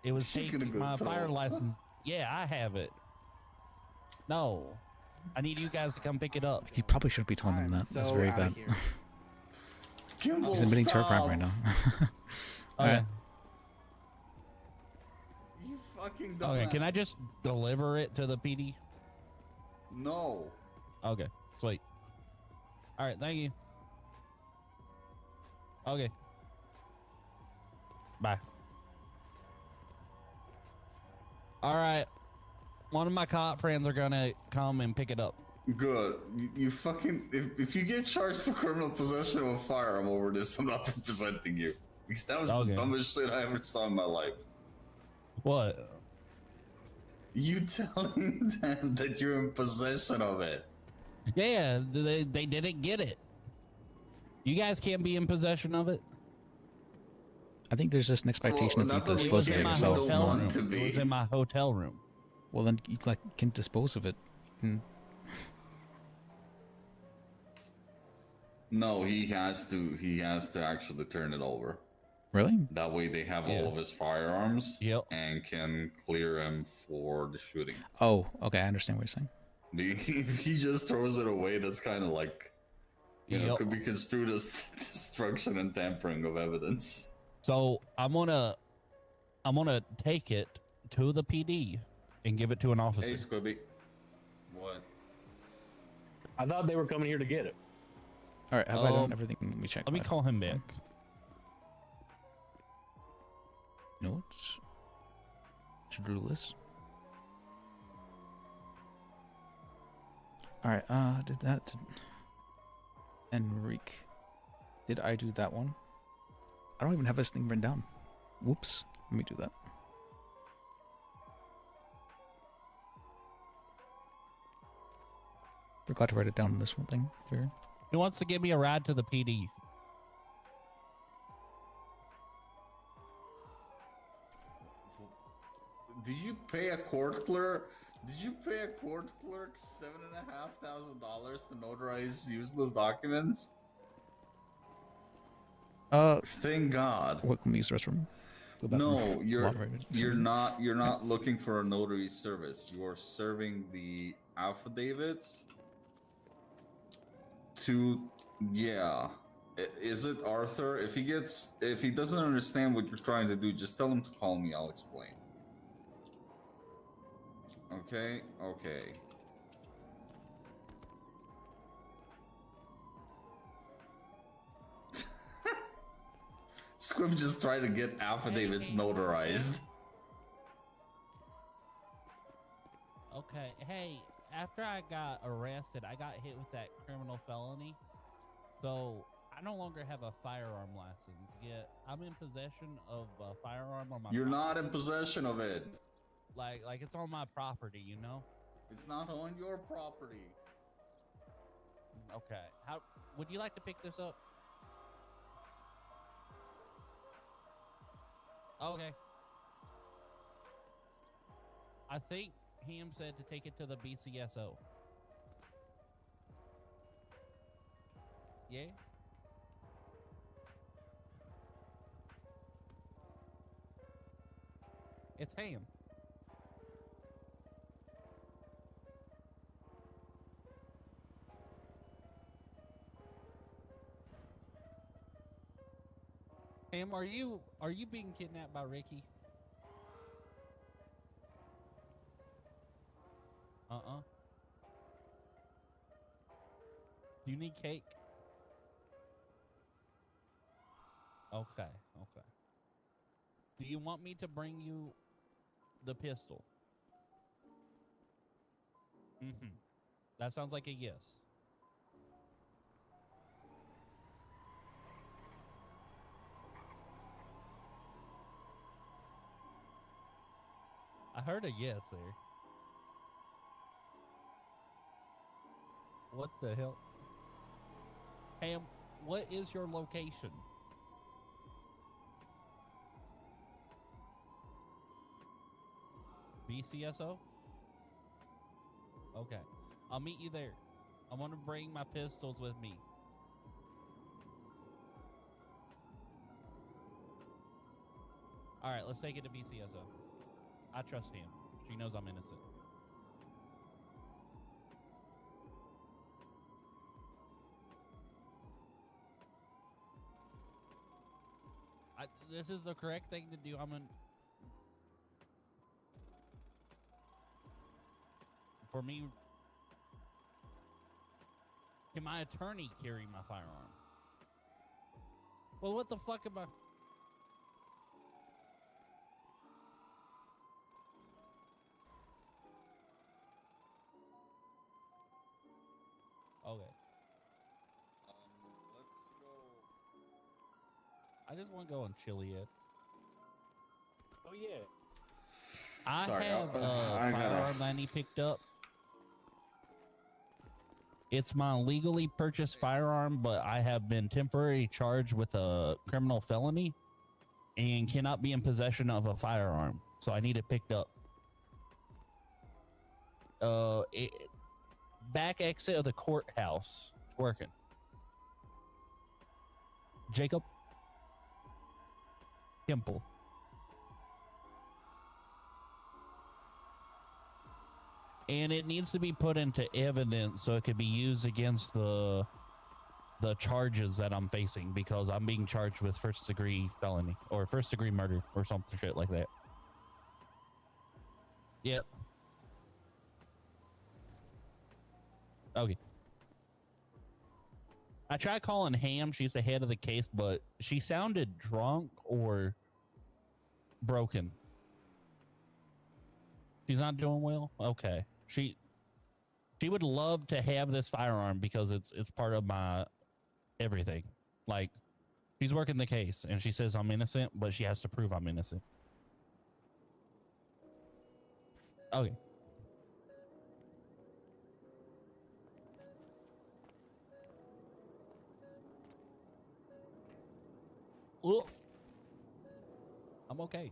It was You're gonna taken. go My throw fire it. license. Yeah, I have it. No, I need you guys to come pick it up. You probably shouldn't be telling them I'm that. That's so very outta bad. here. Kimble, He's admitting to a crime stop. right now. Okay. Alright. You fucking Okay. Can dumbass. I just deliver it to the PD? No. Okay. Sweet. All right. Thank you. Okay. Bye. All right. One of my cop friends are gonna come and pick it up. Good. You fucking. If you get charged for criminal possession of a firearm over this, I'm not representing you. Because that was Okay. the dumbest shit I ever saw in my life. What? You telling them that you're in possession of it. Yeah, they didn't get it. You guys can't be in possession of it. I think there's just an expectation Well, of you not to that It was dispose of in it my yourself. yourself. Don't hotel want room. to be. It was in my hotel room. Well, then you can dispose of it. No, he has to. He has to actually turn it over. Really? That way, they have Yeah. all of his firearms. Yep. And can clear him for the shooting. Oh, okay. I understand what you're saying. If he just throws it away, that's kind of like, you know, Yep. could be construed as destruction and tampering of evidence. So I'm gonna take it to the PD and give it to an officer. Hey, Squibby. What? I thought they were coming here to get it. All right. Have I done everything? Let me check. Let me my- call him back. Notes. To-do list. All right. Did that. Enrique. Did I do that one? I don't even have this thing written down. Whoops. Let me do that. Forgot to write it down in this one thing here. He wants to give me a ride to the PD. Did you pay a court clerk? Did you pay a court clerk $7,500 to notarize useless documents? Thank God. What can we use the restroom? Go back No, and you're moderate it. you're not looking for a notary service. You are serving the affidavits to Is it Arthur? If he doesn't understand what you're trying to do, just tell him to call me. I'll explain. Okay. Squib just tried to get affidavits notarized. Okay. Hey, after I got arrested, I got hit with that criminal felony. So I no longer have a firearm license. Yet I'm in possession of a firearm on my You're not in property. possession of it. Like it's on my property, you know? It's not on your property. Okay. How would you like to pick this up? Okay. I think Ham said to take it to the BCSO. Yeah? It's Ham. Ham, are you being kidnapped by Ricky? Do you need cake? Okay. Do you want me to bring you the pistol? That sounds like a yes. I heard a yes there. What the hell? Ham, what is your location? BCSO? Okay. I'll meet you there. I want to bring my pistols with me. Alright, let's take it to BCSO. I trust him. She knows I'm innocent. This is the correct thing to do. For me, can my attorney carry my firearm? Well, what the fuck am I? Okay. Let's go. I just want to go on Chiliad. Oh yeah. I Sorry, have I a gotta- firearm that he picked up. It's my legally purchased firearm, but I have been temporarily charged with a criminal felony and cannot be in possession of a firearm. So I need it picked up. Back exit of the courthouse. It's working. Jacob Temple. And it needs to be put into evidence so it could be used against the charges that I'm facing, because I'm being charged with first degree felony or first degree murder or something shit like that. Yep. Okay. I tried calling Ham. She's the head of the case, but she sounded drunk or broken. She's not doing well? Okay. She would love to have this firearm because it's part of my everything. Like, she's working the case and she says I'm innocent, but she has to prove I'm innocent. Okay. Ooh. I'm okay.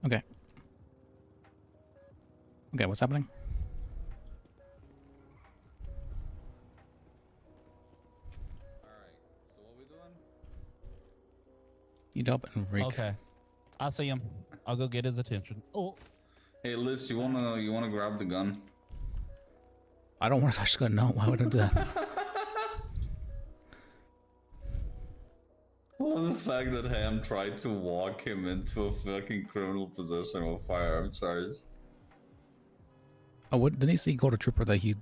Okay. Okay, what's happening? Alright, so what we doing? You up and freak. Okay. I'll see him. I'll go get his attention. Oh. Hey Liz, you wanna grab the gun? I don't want to touch the gun. No, why would I do that? Well, the fact that Ham tried to walk him into a fucking criminal possession of a firearm charge. Oh, what didn't he say? He called a trooper that he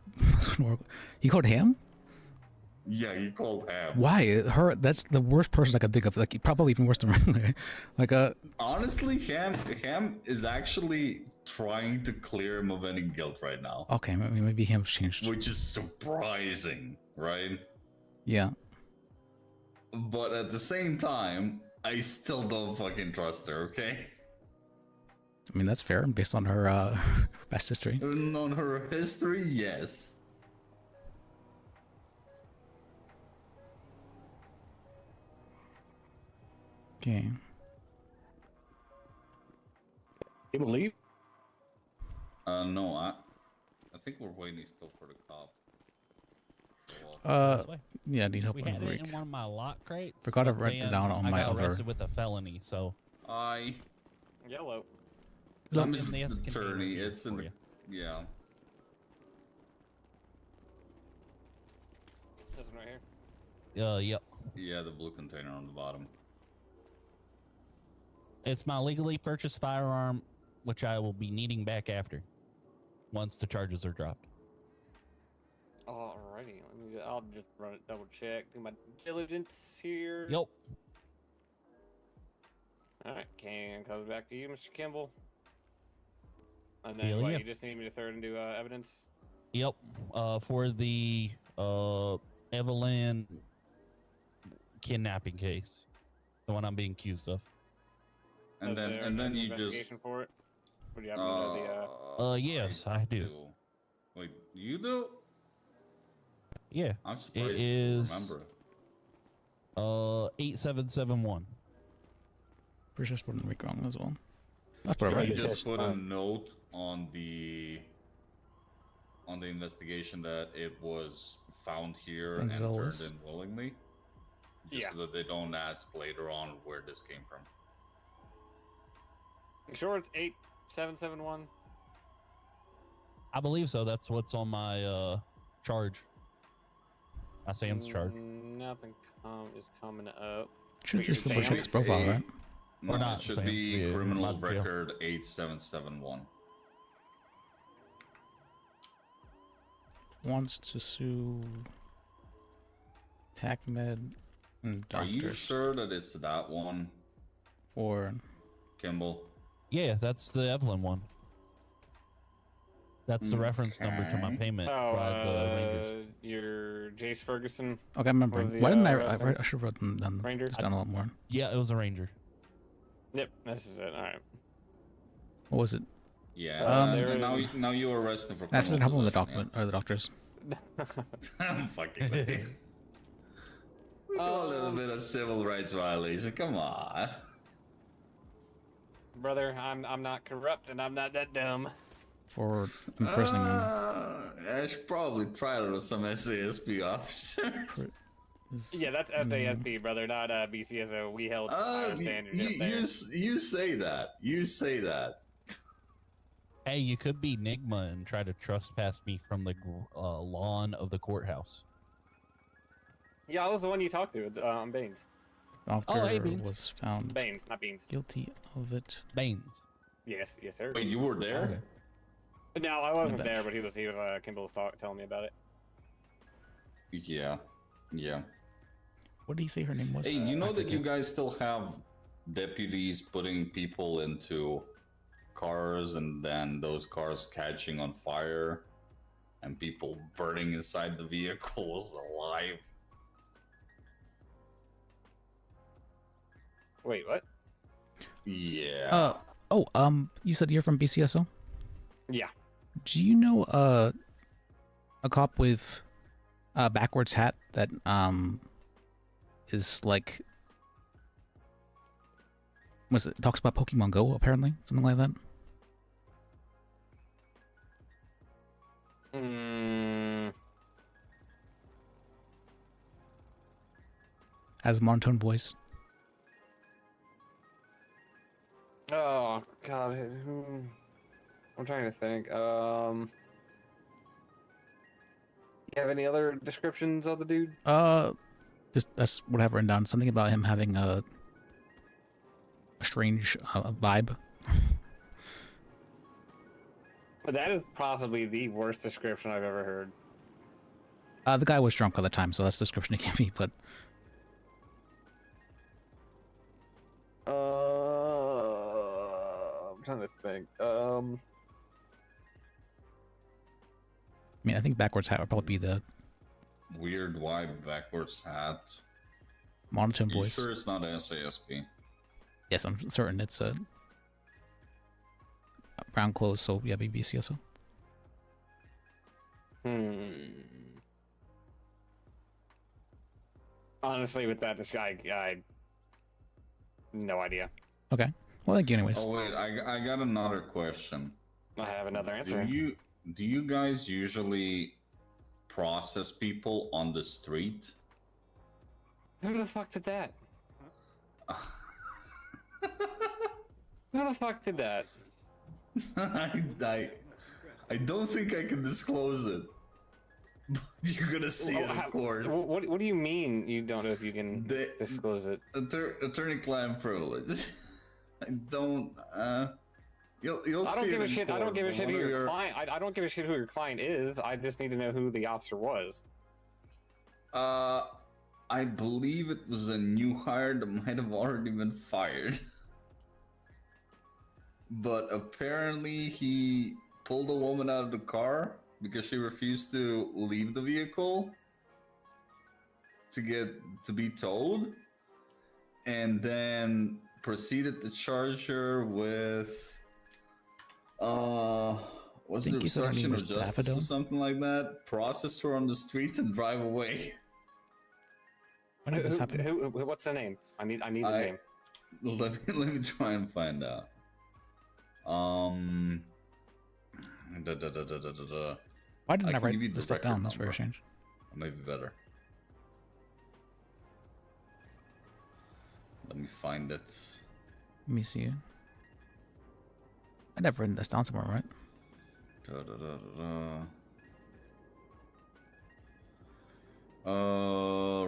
called Ham? Yeah, he called Ham. Why? Her? That's the worst person I could think of. Like, probably even worse than like Honestly, Ham is actually trying to clear him of any guilt right now. Okay, maybe Ham's changed. Which is surprising, right? Yeah. But at the same time, I still don't fucking trust her, okay? I mean, that's fair based on her past history. On her history, yes. Okay. You believe? No, I think we're waiting still for the cop. This way. Yeah, I need help We on had it break. in one of my lock crates. Forgot to but write it then down on I my got other. arrested with a felony, so Yellow. Look, I'm in the his container attorney. here It's in for the... you. Yeah. This one right here. Yep. Yeah, the blue container on the bottom. It's my legally purchased firearm, which I will be needing back after, once the charges are dropped. Alrighty, I'll just run it, double check, do my diligence here. Yep. Alright, comes back to you, Mr. Kimball. And then Hell what, yeah. you just need me to throw it into evidence? Yep. For the Evelyn kidnapping case, the one I'm being accused of. And then you just investigation for it? Or do you happen to know the Yes, I do. Wait, you do? Yeah. I'm surprised It you is remember. 8771. Pretty sure spelled Rick wrong as well. That's Can probably you right. just put a note on the investigation that it was found here and Gonzalez. turned in willingly? Just so that they don't ask later on where this came from. You sure it's 8771? I believe so. That's what's on my charge. My Sam's charge. Nothing is coming up. Should Wait, just you're double check saying his profile, right? No, Or not, it should Sam, be yeah, criminal not jail. record 8771. Wants to sue TACMed and Are you doctors sure that it's that one, for Kimball? Yeah, that's the Evelyn one. That's the reference number to my Okay. payment by the Rangers. Your Jace Ferguson. Okay, I remember. Was the, Why didn't arresting? I should have wrote them down, Ranger? just down a lot more. Yeah, it was a Ranger. Yep, this is it. All right. What was it? Yeah. there and is- now you arrest him for That's the criminal problem with the possession, document or the doctors. yeah? I'm fucking with you. We got a little bit of civil rights violation. Come on. Brother, I'm not corrupt and I'm not that dumb. For impersonating them. I should probably try it with some SASP officers. Yeah, that's FASP, brother, not BCSO. We held higher standards up there. You say that. You say that. Hey, you could be Nigma and try to trespass me from the lawn of the courthouse. Yeah, I was the one you talked to. Baines. Doctor hey, Beans. was found Baines, not Beans. guilty of it. Baines. Yes, sir. Wait, you were there? Okay. No, I wasn't bet. there, but he was. Kimball was telling me about it. Yeah. Yeah. What did he say her name was? Hey, you know I that you forget. guys still have deputies putting people into cars and then those cars catching on fire and people burning inside the vehicles alive? Wait, what? Yeah. You said you're from BCSO? Yeah. Do you know a cop with a backwards hat that is like talks about Pokemon Go apparently? Something like that? Has a monotone voice. Oh God. I'm trying to think. You have any other descriptions of the dude? Just that's what I have written down. Something about him having a strange vibe. That is possibly the worst description I've ever heard. The guy was drunk all the time, so that's the description he gave me. But I'm trying to think. I mean, I think backwards hat would probably be the Weird vibe backwards hat. monotone You voice. sure it's not SASP? Yes, I'm certain it's a brown clothes, so yeah, BCSO. Honestly, with that, this guy, I no idea. Okay. Well, thank you anyways. Oh wait, I got another question. I have another answer. Do you guys usually process people on the street? Who the fuck did that? Who the fuck did that? I don't think I can disclose it. You're gonna see it in court. What do you mean you don't know if you can disclose it? Attorney-client privilege. I don't. You'll I don't see give it a in shit. I court, don't give a but shit who one of your client. I don't give a shit who your client is. I just need to know who the officer was. I believe it was a new hire that might have already been fired. But apparently he pulled a woman out of the car because she refused to leave the vehicle to be towed, and then proceeded to charge her with was it obstruction of justice or something like that? Process her on the street and drive away. When did this happen? What's the name? I need the name. Let me try and find out. Why didn't I write this stuff down? That's very strange. Maybe better. Let me find it. Let me see. I'd have written this down somewhere, right?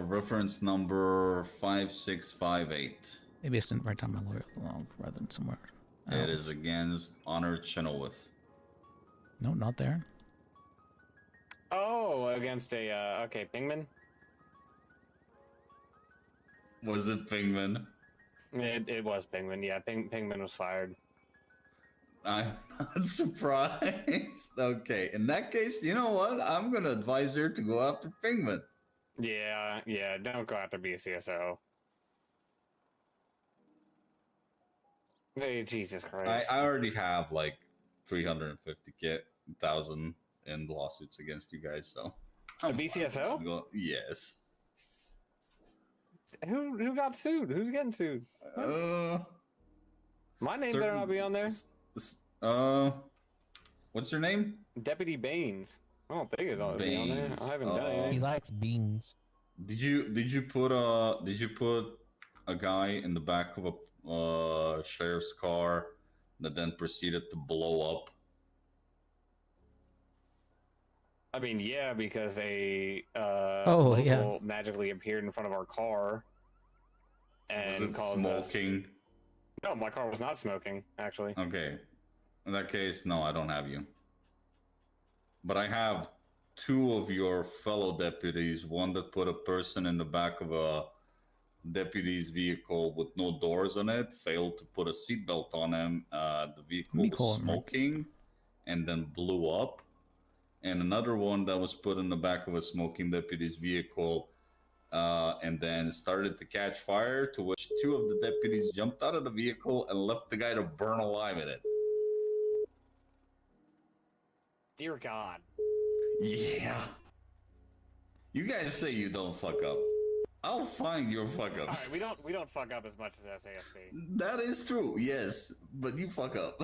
Reference number 5658. Maybe I didn't write down my lawyer rather than somewhere. It is against Honor Chenoweth. No, not there. Oh, against a okay, Pingman. Was it Pingman? It was Pingman. Yeah, Pingman was fired. I'm not surprised. Okay, in that case, you know what? I'm gonna advise her to go after Pingman. Yeah, don't go after BCSO. Hey, Jesus Christ. I already have like 350,000 in lawsuits against you guys, so. A BCSO? Yes. Who got sued? Who's getting sued? My name better not be on there. What's your name? Deputy Baines. I don't think it's on there. I haven't done anything. He likes beans. Did you put a guy in the back of a sheriff's car that then proceeded to blow up? I mean, yeah, because a magically appeared in front of our car and caused smoking? No, my car was not smoking, actually. Okay. In that case, no, I don't have you. But I have two of your fellow deputies, one that put a person in the back of a deputy's vehicle with no doors on it, failed to put a seatbelt on him. The vehicle was smoking and then blew up. And another one that was put in the back of a smoking deputy's vehicle and then started to catch fire, to which two of the deputies jumped out of the vehicle and left the guy to burn alive in it. Dear God. Yeah. You guys say you don't fuck up. I'll find your fuck ups. Alright, we don't fuck up as much as SASB. That is true, yes. But you fuck up.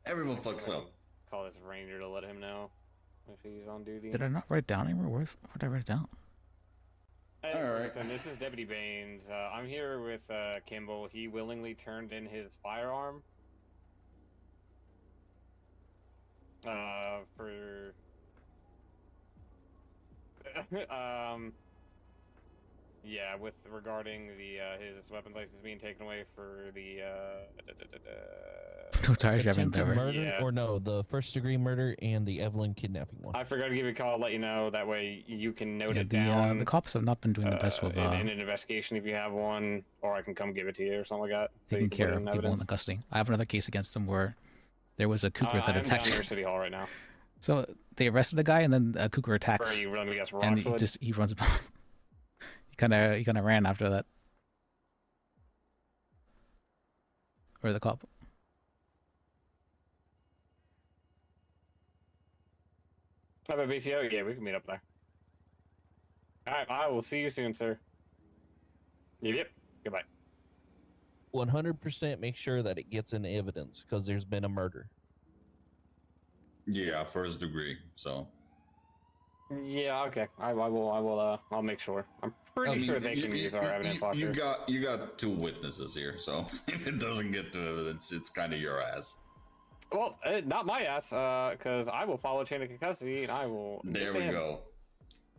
Everyone fucks up. Call this ranger to let him know if he's on duty. Did I not write down anywhere? Where did I write it down? Hey, listen, this is Deputy Baines. I'm here with Kimball. He willingly turned in his firearm. For yeah, with regarding the his weapons license being taken away for the murder, or no, the first-degree murder and the Evelyn kidnapping one. I forgot to give you a call, let you know. That way you can note it down. The cops have not been doing the best with in an investigation if you have one, or I can come give it to you or something like that. Taking care of people in the custody. I have another case against them where there was a cougar that attacked. I'm down near City Hall right now. So they arrested a guy, and then a cougar attacks, and he runs about. he kind of ran after that, or the cop. How about BCO? Yeah, we can meet up there. All right, I will see you soon, sir. Yep. Goodbye. 100% make sure that it gets in evidence because there's been a murder. Yeah, first degree. So. Yeah. Okay. I will. I'll make sure. I'm pretty sure they can use our evidence locker. You got two witnesses here, so if it doesn't get to evidence, it's kind of your ass. Well, not my ass, because I will follow chain of custody and I will. There we go.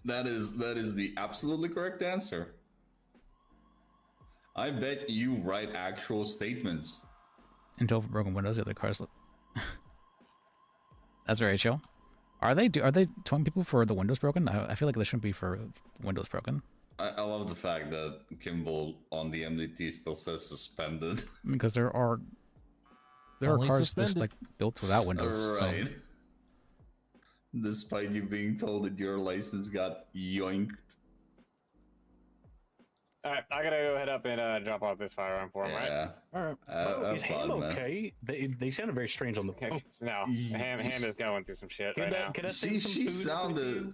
That is the absolutely correct answer. I bet you write actual statements. Into over broken windows, the other cars look. That's very chill. Are they towing people for the windows broken? I feel like they shouldn't be for windows broken. I love the fact that Kimball on the MDT still says suspended. Because there are cars just like built without windows. Right. So. Despite you being told that your license got yoinked. Alright, I gotta go head up and drop off this firearm for him, right? All right. Is Ham okay? They sounded very strange on the phone. No, Ham is going through some shit right now. She sounded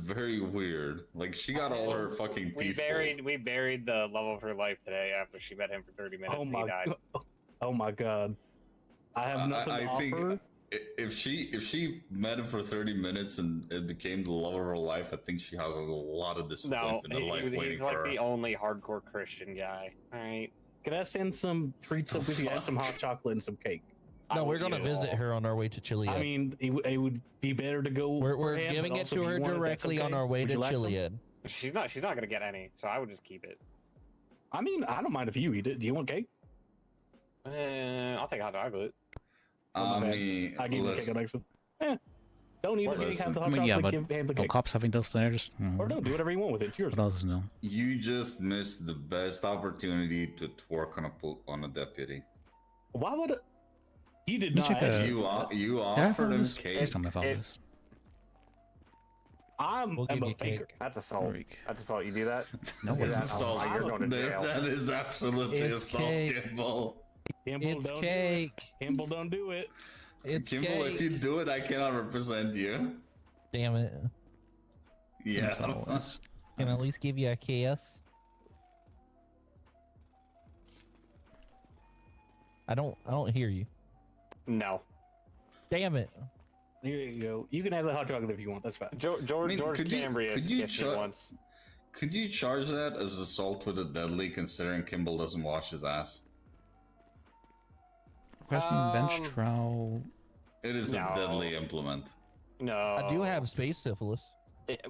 very weird. Like she got all her fucking teeth. We buried the love of her life today after she met him for 30 minutes and he died. Oh my god. I have nothing to offer. If she met him for 30 minutes and it became the love of her life, I think she has a lot of disappointment in life waiting for her. He's like the only hardcore Christian guy. All right. Can I send some treats up with you? Some hot chocolate and some cake. No, we're gonna visit her on our way to Chiliad. I mean, it would be better to go. We're giving it to her directly on our way to Chiliad. She's not gonna get any, so I would just keep it. I mean, I don't mind if you eat it. Do you want cake? I'll take a hot dog with it. I mean, I give you cake next time. Don't eat the cake. Have the hot chocolate. Yeah, but give the no cake. cops having those there. Just or don't do whatever you want with it. It's yours. What else no? You just missed the best opportunity to twerk on a deputy. Why would it? You did not. You offered him cake. I'm a baker. That's assault. That's assault. You do that? No, it's assault. You're going to jail. That is absolutely assault, Kimball. It's cake. Kimball, don't do it. It's Kimball, cake. if you do it, I cannot represent you. Damn it. Yeah. Can I at least give you a kiss? I don't hear you. No. Damn it. Here you go. You can have the hot chocolate if you want. That's fine. George Cambria kissed me once. Could you charge that as assault with a deadly, considering Kimball doesn't wash his ass? Requesting bench trial. It is a deadly implement. No. I do have space syphilis.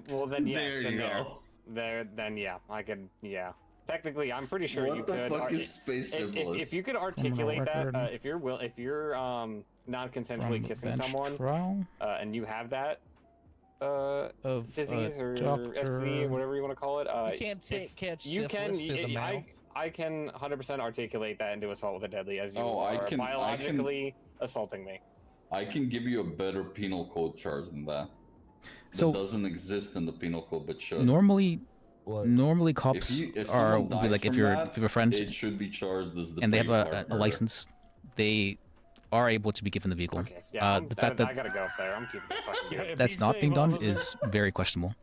Well, then yes. There you go. Then yeah, I could. Yeah. Technically, I'm pretty sure you could. What the fuck is space syphilis? If you could articulate that, if you're non-consensually kissing someone, and you have that disease or STD or whatever you want to call it, you can't catch syphilis to the mouth. I can 100% articulate that into assault with a deadly, as you are biologically assaulting me. I can give you a better penal code charge than that. So that doesn't exist in the penal code, but should. Normally cops would be like if you're friends, it should be charged as the and they have a license, they are able to be given the vehicle. Okay. Yeah, the fact that I gotta go up there. I'm keeping this fucking gear. that's not being done is very questionable.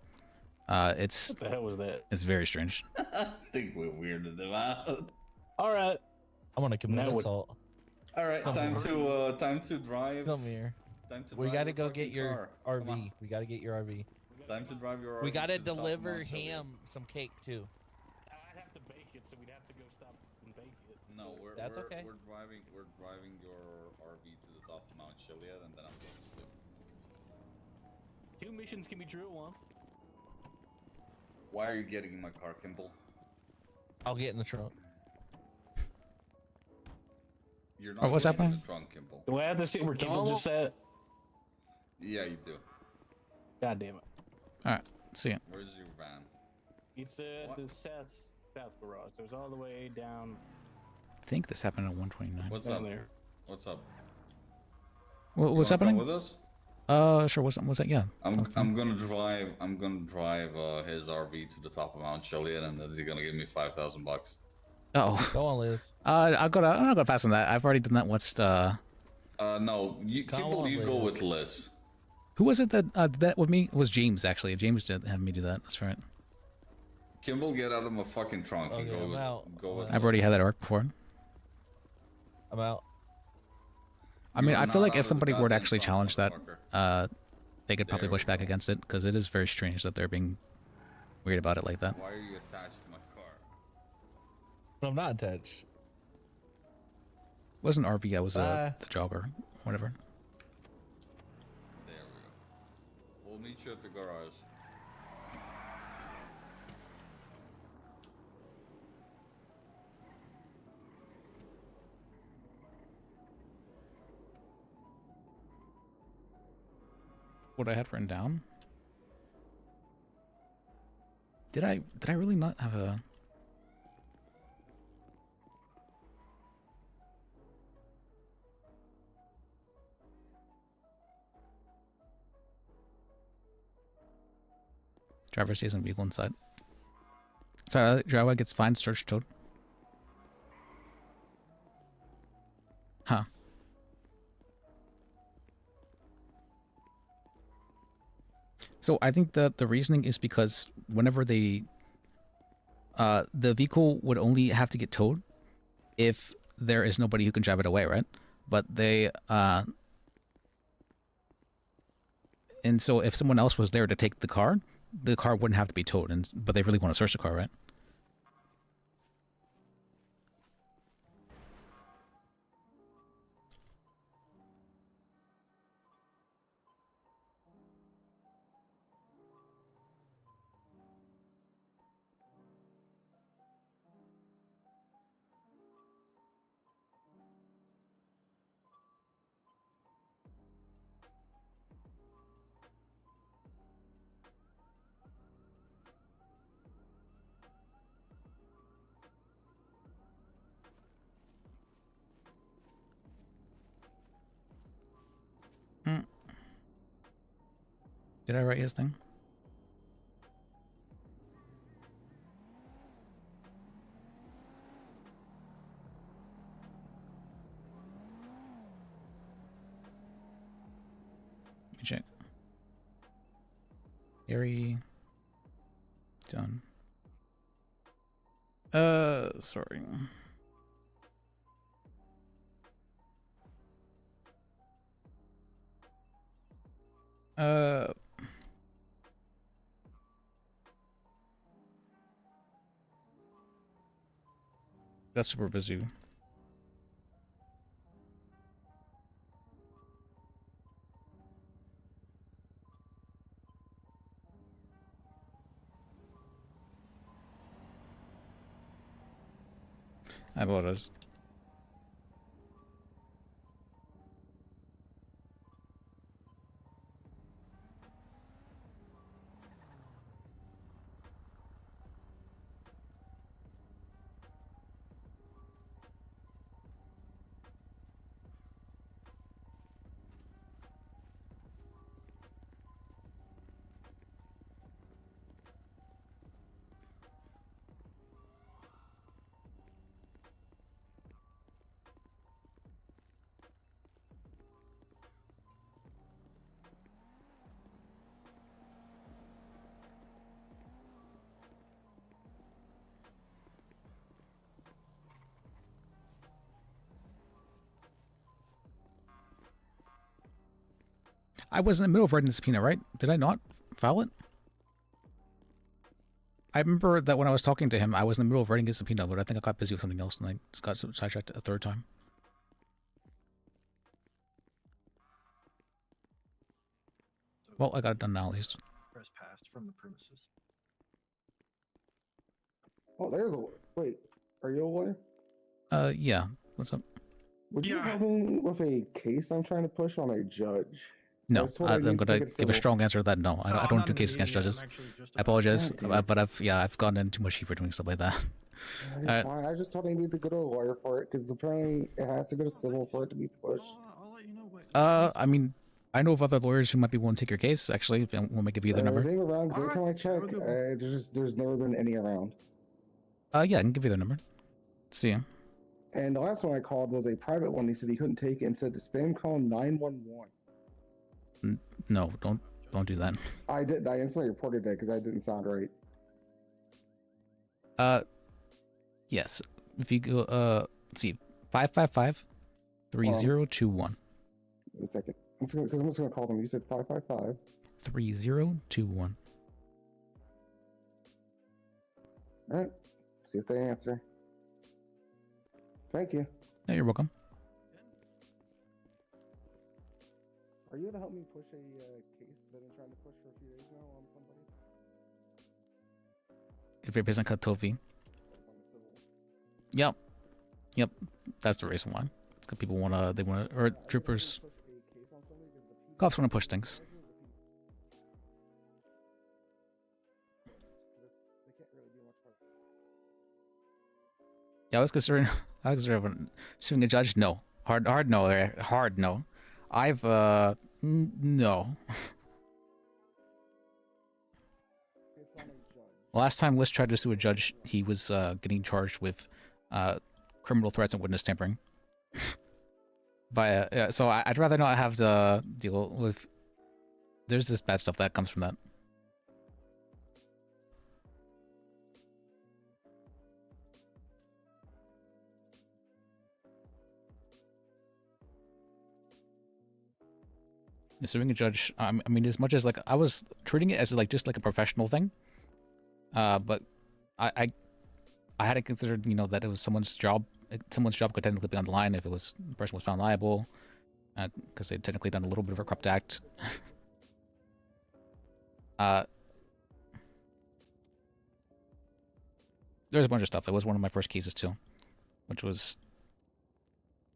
It's what the hell was that? It's very strange. I think we weirded them out. All right, I'm gonna commit assault. All right, time to drive. Come here. We gotta go get your RV. We gotta get your RV. Time to drive your RV. We gotta deliver Ham some cake too. I'd have to bake it, so we'd have to go stop and bake it. No, we're okay. We're driving your RV to the top of Mount Chiliad, and then I'm going to. 2 missions can be true at once. Why are you getting in my car, Kimball? I'll get in the trunk. You're not what's happening? In the trunk, Kimball. Do I have to see where Kimball just said? Yeah, you do. God damn it. Alright, see ya. Where's your van? It's the south garage. So it's all the way down. I think this happened at 129. What's down up? there. What's up? What's happening? With us? Sure. What's that? Yeah. I'm gonna drive his RV to the top of Mount Chiliad, and then he's gonna give me $5,000. Oh. Go on, Liz. I'm not gonna pass on that. I've already done that once. No, Kimball, you go with Liz. Who was it that did that with me? It was James, actually. James did have me do that. That's right. Kimball, get out of my fucking trunk and go with I've already had that arc before. I'm out. I mean, I feel like if somebody were to actually challenge that, they could probably push back against it, because it is very strange that they're being weird about it like that. Why are you attached to my car? I'm not attached. wasn't RV, I was the jogger, whatever. There we go. We'll meet you at the garage. What I had written down? Did I really not have a... Driver stays in vehicle inside. Sorry, driver gets fined, search towed. Huh. So I think that the reasoning is because whenever they... the vehicle would only have to get towed if there is nobody who can drive it away, right? But they... and so if someone else was there to take the car wouldn't have to be towed, but they really want to search the car, right? Did I write his thing? Let me check. Gary. Done. Sorry. That's super busy. I apologize. I was in the middle of writing the subpoena, right? Did I not file it? I remember that when I was talking to him, I was in the middle of writing his subpoena, but I think I got busy with something else and I just got sidetracked a third time. Well, I got it done now at least. Press passed from the premises. Oh, there's a... Wait, are you a lawyer? Yeah. What's up? Would you help me with a case I'm trying to push on a judge? No, I'm going to give a strong answer to that. No, I don't do cases against judges. I apologize, but I've gotten into too much heat for doing stuff like that. Fine. I just told him I need to go to a lawyer for it because apparently it has to go to civil for it to be pushed. I mean, I know of other lawyers who might be willing to take your case. Actually, if you want me to give you their number. Is anyone around? Because every time I check, there's never been any around. Yeah, I can give you their number. See ya. And the last one I called was a private one. He said he couldn't take it and said to spam call 911. No, don't do that. I did. I instantly reported that because I didn't sound right. Yes. If you go, let's see, 555-3021. Wait a second. Because I'm just gonna call them. You said 555. 3021. All right. See if they answer. Thank you. Yeah, you're welcome. Are you gonna help me push a case that I've been trying to push for a few days now on somebody? If you're based on Katovi. On a civil. Yep. Yep. That's the reason why. It's because people wanna or troopers. Push a case on somebody because the PD Cops wanna push things. They can't really do much harm. Yeah, I was considering suing a judge. No, hard no there. Hard no. I've no. It's on a judge. Last time Liz tried to sue a judge, he was getting charged with criminal threats and witness tampering. But so I'd rather not have to deal with. There's this bad stuff that comes from that. Suing a judge, I mean, as much as like I was treating it as like just like a professional thing, but I hadn't considered, you know, that it was someone's job. Someone's job could technically be on the line if it was the person was found liable, because they'd technically done a little bit of a corrupt act. There's a bunch of stuff. It was one of my first cases too, which was,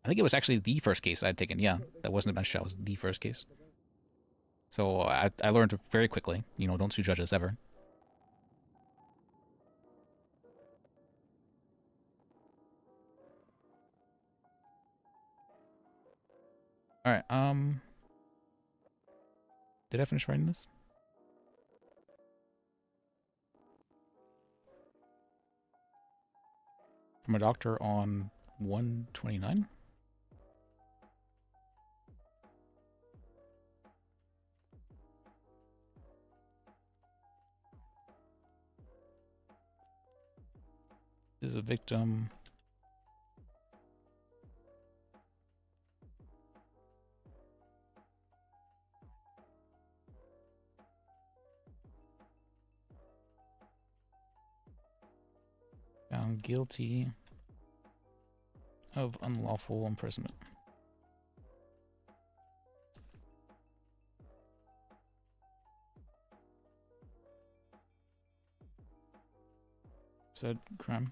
I think it was actually the first case I had taken. Yeah, that wasn't a bench trial. It was the first case. So I learned very quickly, you know, don't sue judges ever. All right. Did I finish writing this? From a doctor on 129. Is a victim. Found guilty of unlawful imprisonment. Said crime.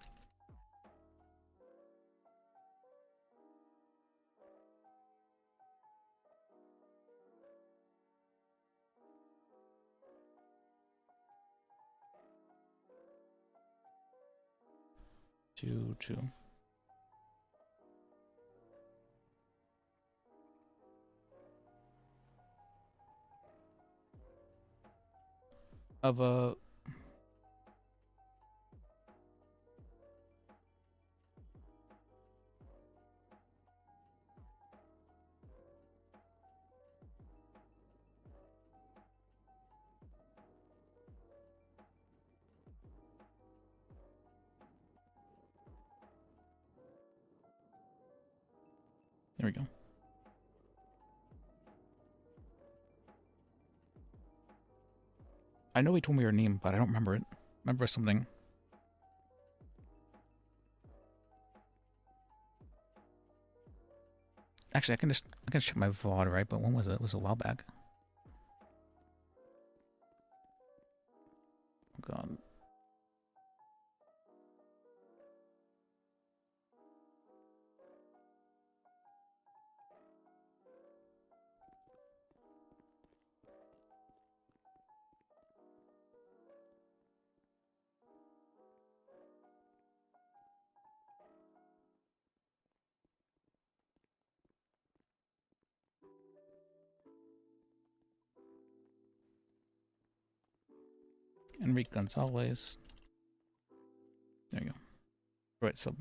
Two. Of a there we go. I know he told me your name, but I don't remember it. Remember something. Actually, I can check my VOD, right? But when was it? It was a while back. Oh God. Enrique Gonzalez. There you go. Right, so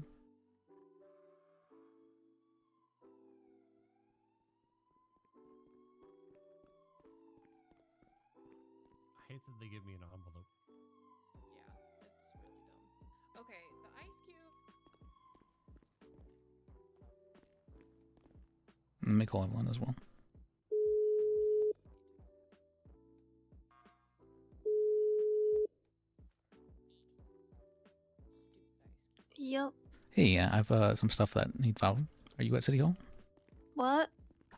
I hate that they give me an envelope. Yeah, it's really dumb. Okay, the ice cube. let me call Evelyn as well. Yep. Hey, I've some stuff that need filed. Are you at City Hall? What?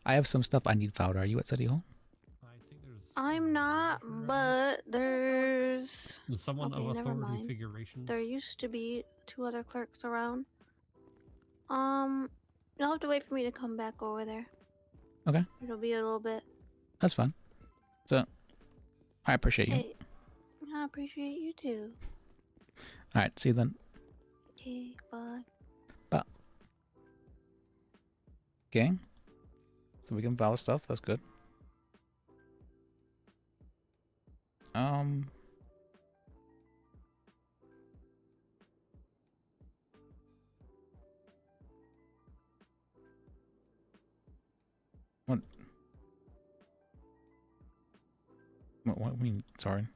I have some stuff I need filed. Are you at City Hall? I'm not, but there's someone okay, of never authority mind. figurations. There used to be 2 other clerks around. You'll have to wait for me to come back over there. Okay. It'll be a little bit. That's fine. So, I appreciate you. Hey, I appreciate you too. All right, see you then. Okay, bye. Bye. Okay. So we can file stuff. That's good. What do you mean? Sorry.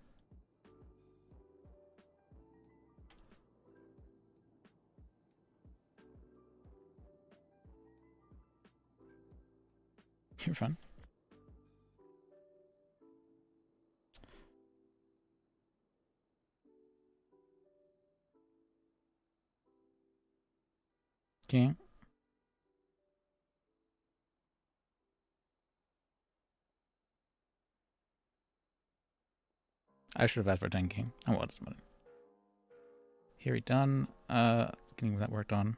You're fine. Okay. I should have asked for 10K. Oh, well, it's matter. Here we done. Getting that worked on.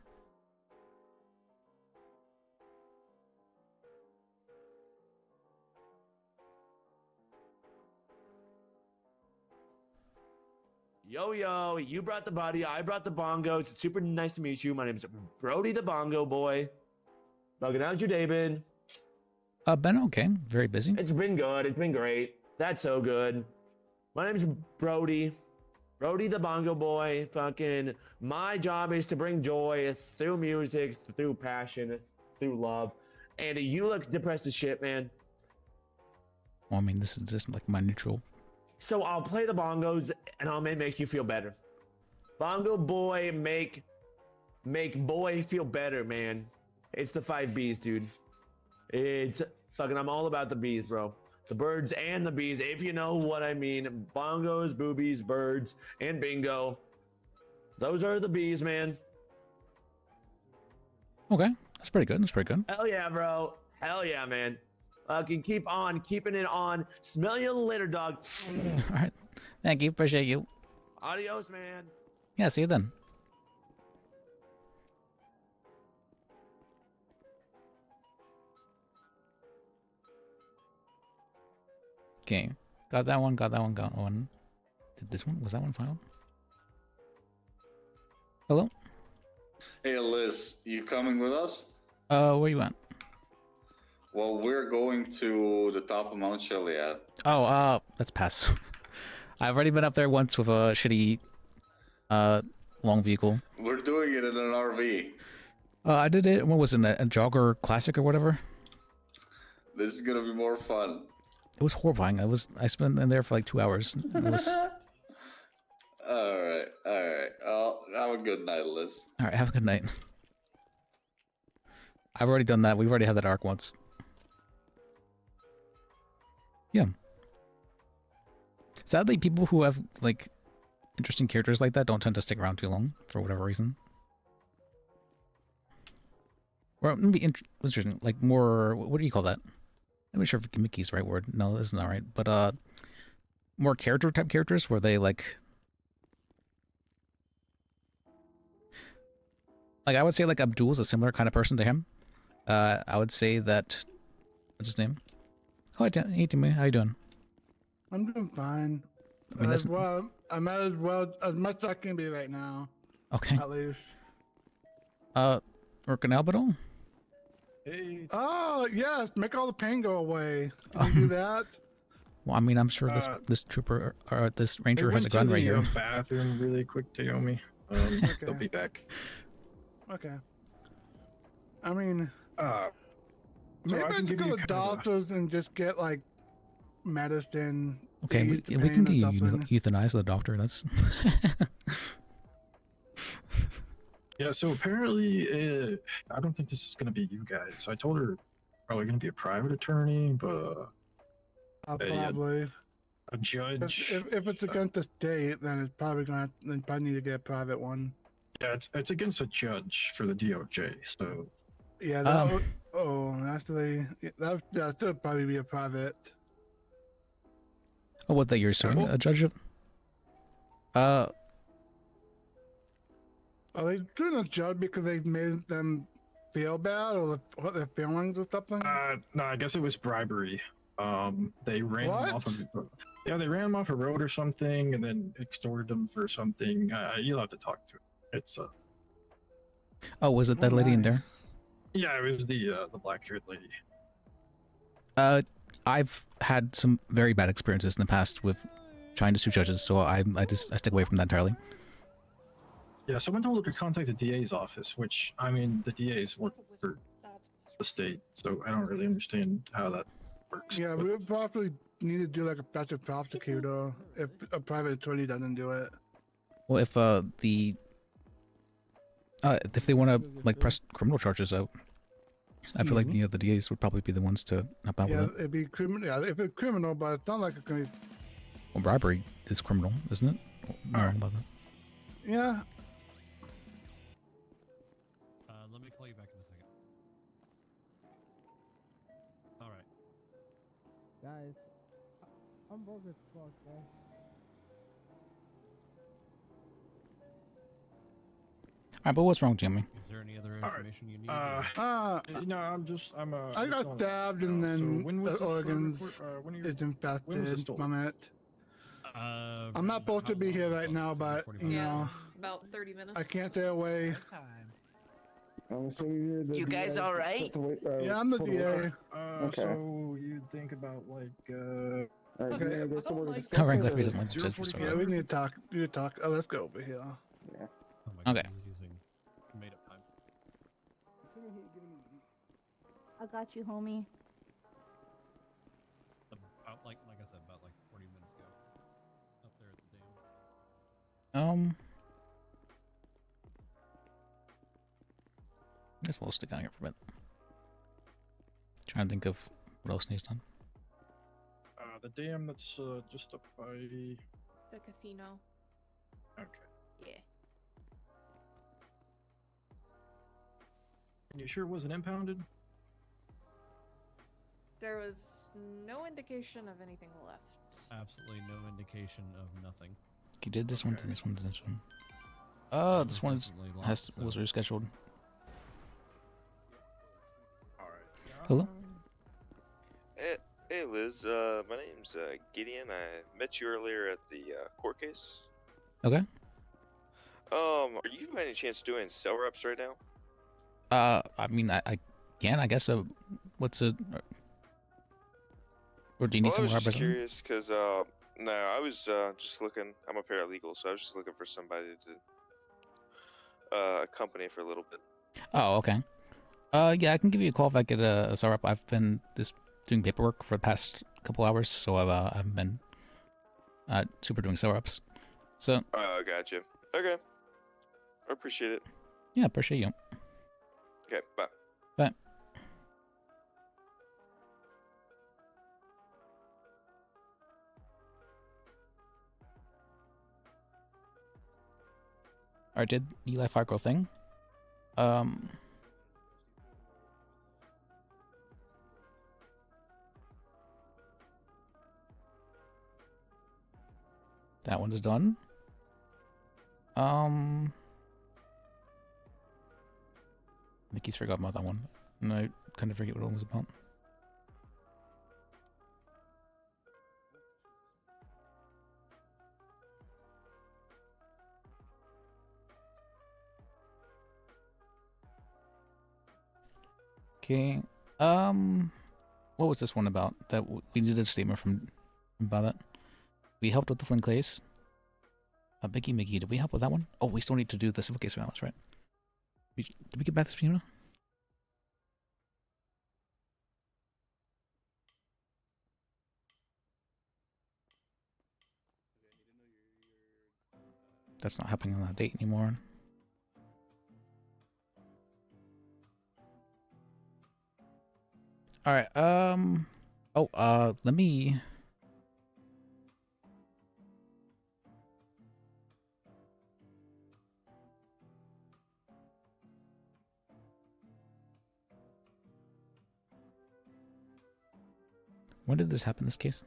Yo, you brought the body, I brought the bongos. It's super nice to meet you. My name's Brody the Bongo Boy. Logan, how's your day been? Been okay. Very busy. It's been good. It's been great. That's so good. My name's Brody. Brody the Bongo Boy. Fucking, my job is to bring joy through music, through passion, through love. And you look depressed as shit, man. Well, I mean, this is just like my neutral. So I'll play the bongos and I'll make you feel better. Bongo Boy, make boy feel better, man. It's the 5 B's, dude. It's fucking, I'm all about the bees, bro. The birds and the bees, if you know what I mean. Bongos, boobies, birds, and bingo. Those are the bees, man. Okay, that's pretty good. That's pretty good. Hell yeah, bro. Hell yeah, man. Can keep on, keeping it on. Smell you later, dog. All right. Thank you. Appreciate you. Adios, man. Yeah, see you then. Okay. Got that one, got that one, got one. Did this one? Was that one filed? Hello? Hey, Liz, you coming with us? Where you at? Well, we're going to the top of Mount Chiliad. Oh, let's pass. I've already been up there once with a shitty, long vehicle. We're doing it in an RV. I did it, what was it, a Jogger Classic or whatever? This is gonna be more fun. It was horrifying. I spent in there for like 2 hours. It was... Alright. Well, have a good night, Liz. Alright, have a good night. I've already done that. We've already had that arc once. Yeah. Sadly, people who have, like, interesting characters like that don't tend to stick around too long, for whatever reason. Or, maybe interesting, like, more, what do you call that? I'm not sure if Mickey's the right word. No, that's not right. But, more character-type characters where they, like, I would say, like, Abdul's a similar kind of person to him. I would say that, what's his name? Oh, hey, Timmy, how you doing? I'm doing fine. I mean, well, I'm as much as I can be right now. Okay. At least. Working out at all? Hey. Oh, yes, make all the pain go away. Can you do that? Well, I mean, I'm sure this trooper or this ranger has a gun right here. Bathroom really quick, Naomi. They'll be back. Okay. I mean, so maybe I I can should give go you to kind of a- doctors and just get like medicine. Okay, to we ease the can pain get or you something. euthanized to the doctor. That's Yeah, so apparently, I don't think this is going to be you guys. So I told her probably going to be a private attorney, but Probably. a judge. If it's against the state, then it's probably gonna. Then probably need to get a private one. Yeah, it's against a judge for the DOJ. So Yeah, Oh, actually, that should probably be a private. Oh, what that you're suing a judge? Are they doing a judge because they made them feel bad or what their feelings or something? No, I guess it was bribery. They ran him off of they ran him off a road or something, and then extorted him for something. You'll have to talk to him. It's Oh, was it that lady in there? Yeah, it was the black-haired lady. I've had some very bad experiences in the past with trying to sue judges, so I stick away from that entirely. Yeah, someone told her to contact the DA's office, which, I mean, the DA's work for the state, so I don't really understand how that works. Yeah, we would probably need to do like a special prosecutor if a private attorney doesn't do it. Well, if they want to like press criminal charges out, I feel like the DAs would probably be the ones to help out Yeah, with it. it'd be criminal. Yeah, if it's criminal, but it's not like it's gonna be. Well, bribery is criminal, isn't it? No, about that. Yeah. Let me call you back in a second. All right. Guys, I'm broke as fuck, guys. Alright, but what's wrong, Jimmy? Is there any other information you need? No, I got stabbed and then when was the this organs report, is when was this infected stolen? from it. I'm not supposed to be here right now, but you know, About 30 minutes. I can't stay away. You guys all right? Yeah, I'm the DA. Okay. So you'd think about like Alright, Okay. there's somewhere to Tom discuss Radcliffe it, or- doesn't like to judge Yeah, we need to talk. We need to talk. Oh, let's go over here. Yeah. Oh my God, Okay. he's using made-up time. I got you, homie. About like I said, about like 40 minutes ago. Up there at the dam. I guess we'll stick out here for a bit. Trying to think of what else needs done. the dam that's just up by. The casino. Okay. Yeah. And you sure it wasn't impounded? There was no indication of anything left. Absolutely no indication of nothing. You did this one, to this one, to this one. This one was rescheduled. Hello? Hey Liz, my name's Gideon. I met you earlier at the court case. Okay. Are you by any chance doing cell reps right now? I mean, I can, I guess. What's a... Or do you need Well, I was someone just representing? curious, because, no, I was just looking, I'm a paralegal, so I was just looking for somebody to accompany for a little bit. Oh, okay. Yeah, I can give you a call if I get a cell rep. I've been just doing paperwork for the past couple hours, so I've been super doing cell reps. So... Oh, gotcha. Okay. I appreciate it. Yeah, appreciate you. Okay, bye. Bye. Alright, did Eli Fargo thing? That one is done. I think he's forgot about that one. And I kind of forget what it was about. Okay. What was this one about? That we did a statement from about it. We helped with the Flynn case. Mickey, did we help with that one? Oh, we still need to do the civil case balance, right? Did we get back to Spina? That's not happening on that date anymore. All right. Let me. When did this happen, this case?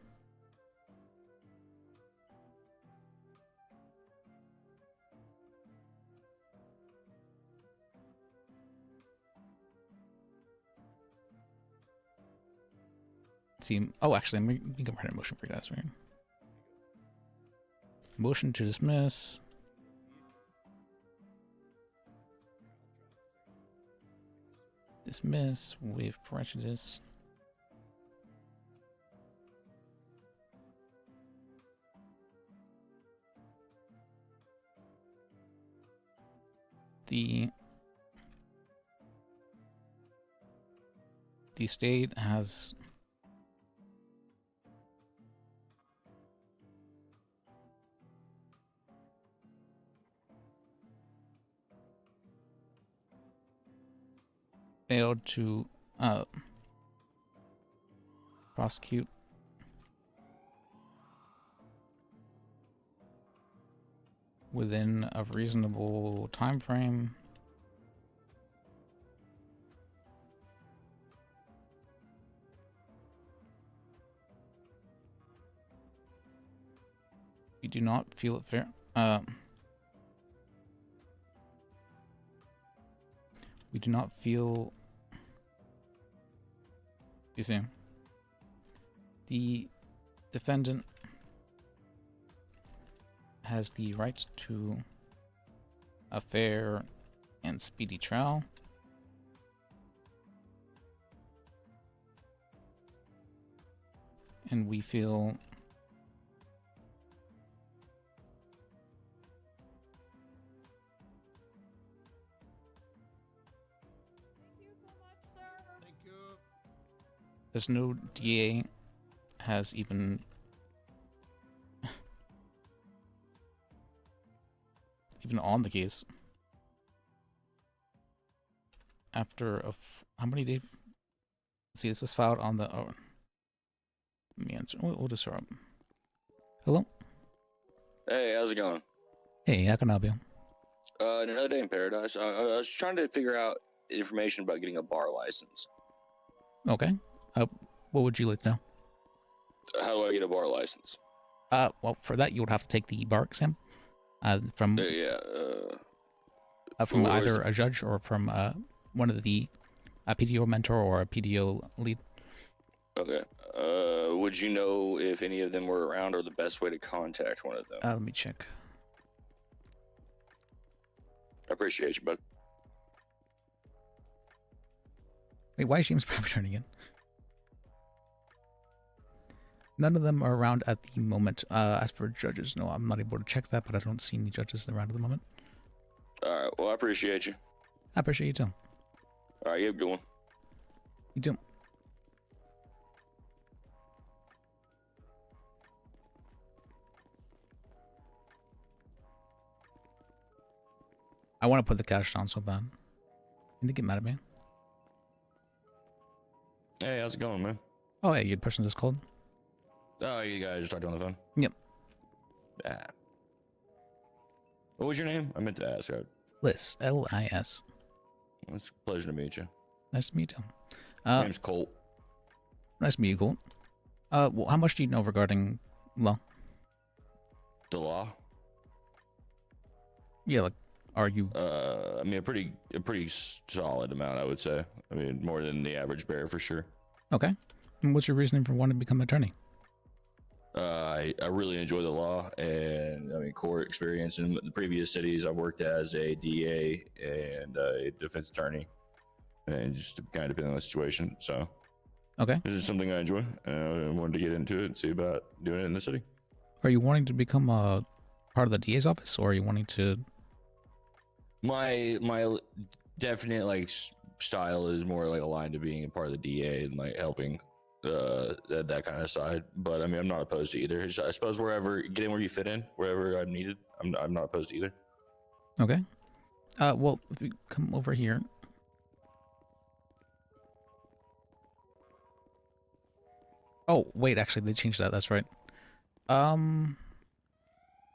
See, oh, actually, we can write a motion for you guys, right? Motion to dismiss. Dismiss with prejudice. The state has failed to prosecute within a reasonable time frame. We do not feel it fair. We do not feel. You see, the defendant has the right to a fair and speedy trial. And we feel there's no DA has even on the case after how many days? See, this was filed on the. Oh, let me answer. We'll just start. Hello. Hey, how's it going? Hey, how can I help you? Another day in paradise. I was trying to figure out information about getting a bar license. Okay. What would you like to know? How do I get a bar license? Well, for that you would have to take the bar exam. From from either a judge or from one of the a PDO mentor or a PDO lead. Okay. Would you know if any of them were around or the best way to contact one of them? Let me check. I appreciate you, bud. Wait, why is James power turning in? None of them are around at the moment. As for judges, no, I'm not able to check that, but I don't see any judges around at the moment. All right. Well, I appreciate you. I appreciate you too. All right. You have a good one. You too. I want to put the cash down so bad. They get mad at me. Hey, how's it going, man? Oh, yeah, you the person just called? Oh, you guys just talked on the phone? Yep. Yeah. What was your name? I meant to ask. Liz. L-I-S. It's a pleasure to meet you. Nice to meet you. My name's Colt. Nice to meet you, Colt. Well, how much do you know regarding law? The law? Yeah, like, are you? I mean, a pretty solid amount, I would say. I mean, more than the average bear for sure. Okay. And what's your reasoning for wanting to become an attorney? I really enjoy the law, and I mean, court experience in the previous cities. I've worked as a DA and a defense attorney, and just kind of depending on the situation. So, okay, this is something I enjoy. I wanted to get into it and see about doing it in the city. Are you wanting to become a part of the DA's office, or are you wanting to? My definite like style is more like aligned to being a part of the DA and like helping that kind of side. But I mean, I'm not opposed to either. I suppose wherever getting where you fit in, wherever I'm needed, I'm not opposed to either. Okay. Well, if you come over here. Oh, wait, actually, they changed that. That's right.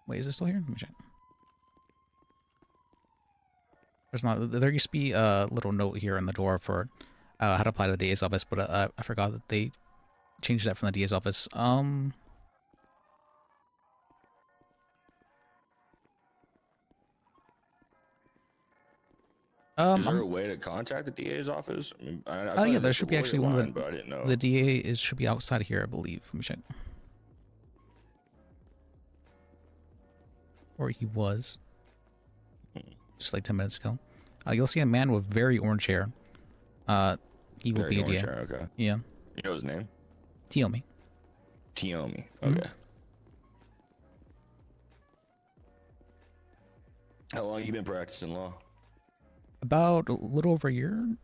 Wait, is it still here? Let me check. There's not. There used to be a little note here on the door for how to apply to the DA's office, but I forgot that they changed that from the DA's office. Is there a way to contact the DA's office? I mean, I Oh thought yeah, it there was should the be lawyer actually one line, of but I didn't know. the DA is should be outside of here, I believe. Let me check. Or he was, just like 10 minutes ago. You'll see a man with very orange hair. He will Very be a orange DA. hair, okay. Yeah. You know his name? Tiomi. Tiomi. Mhm. Okay. How long you been practicing law? About a little over a year.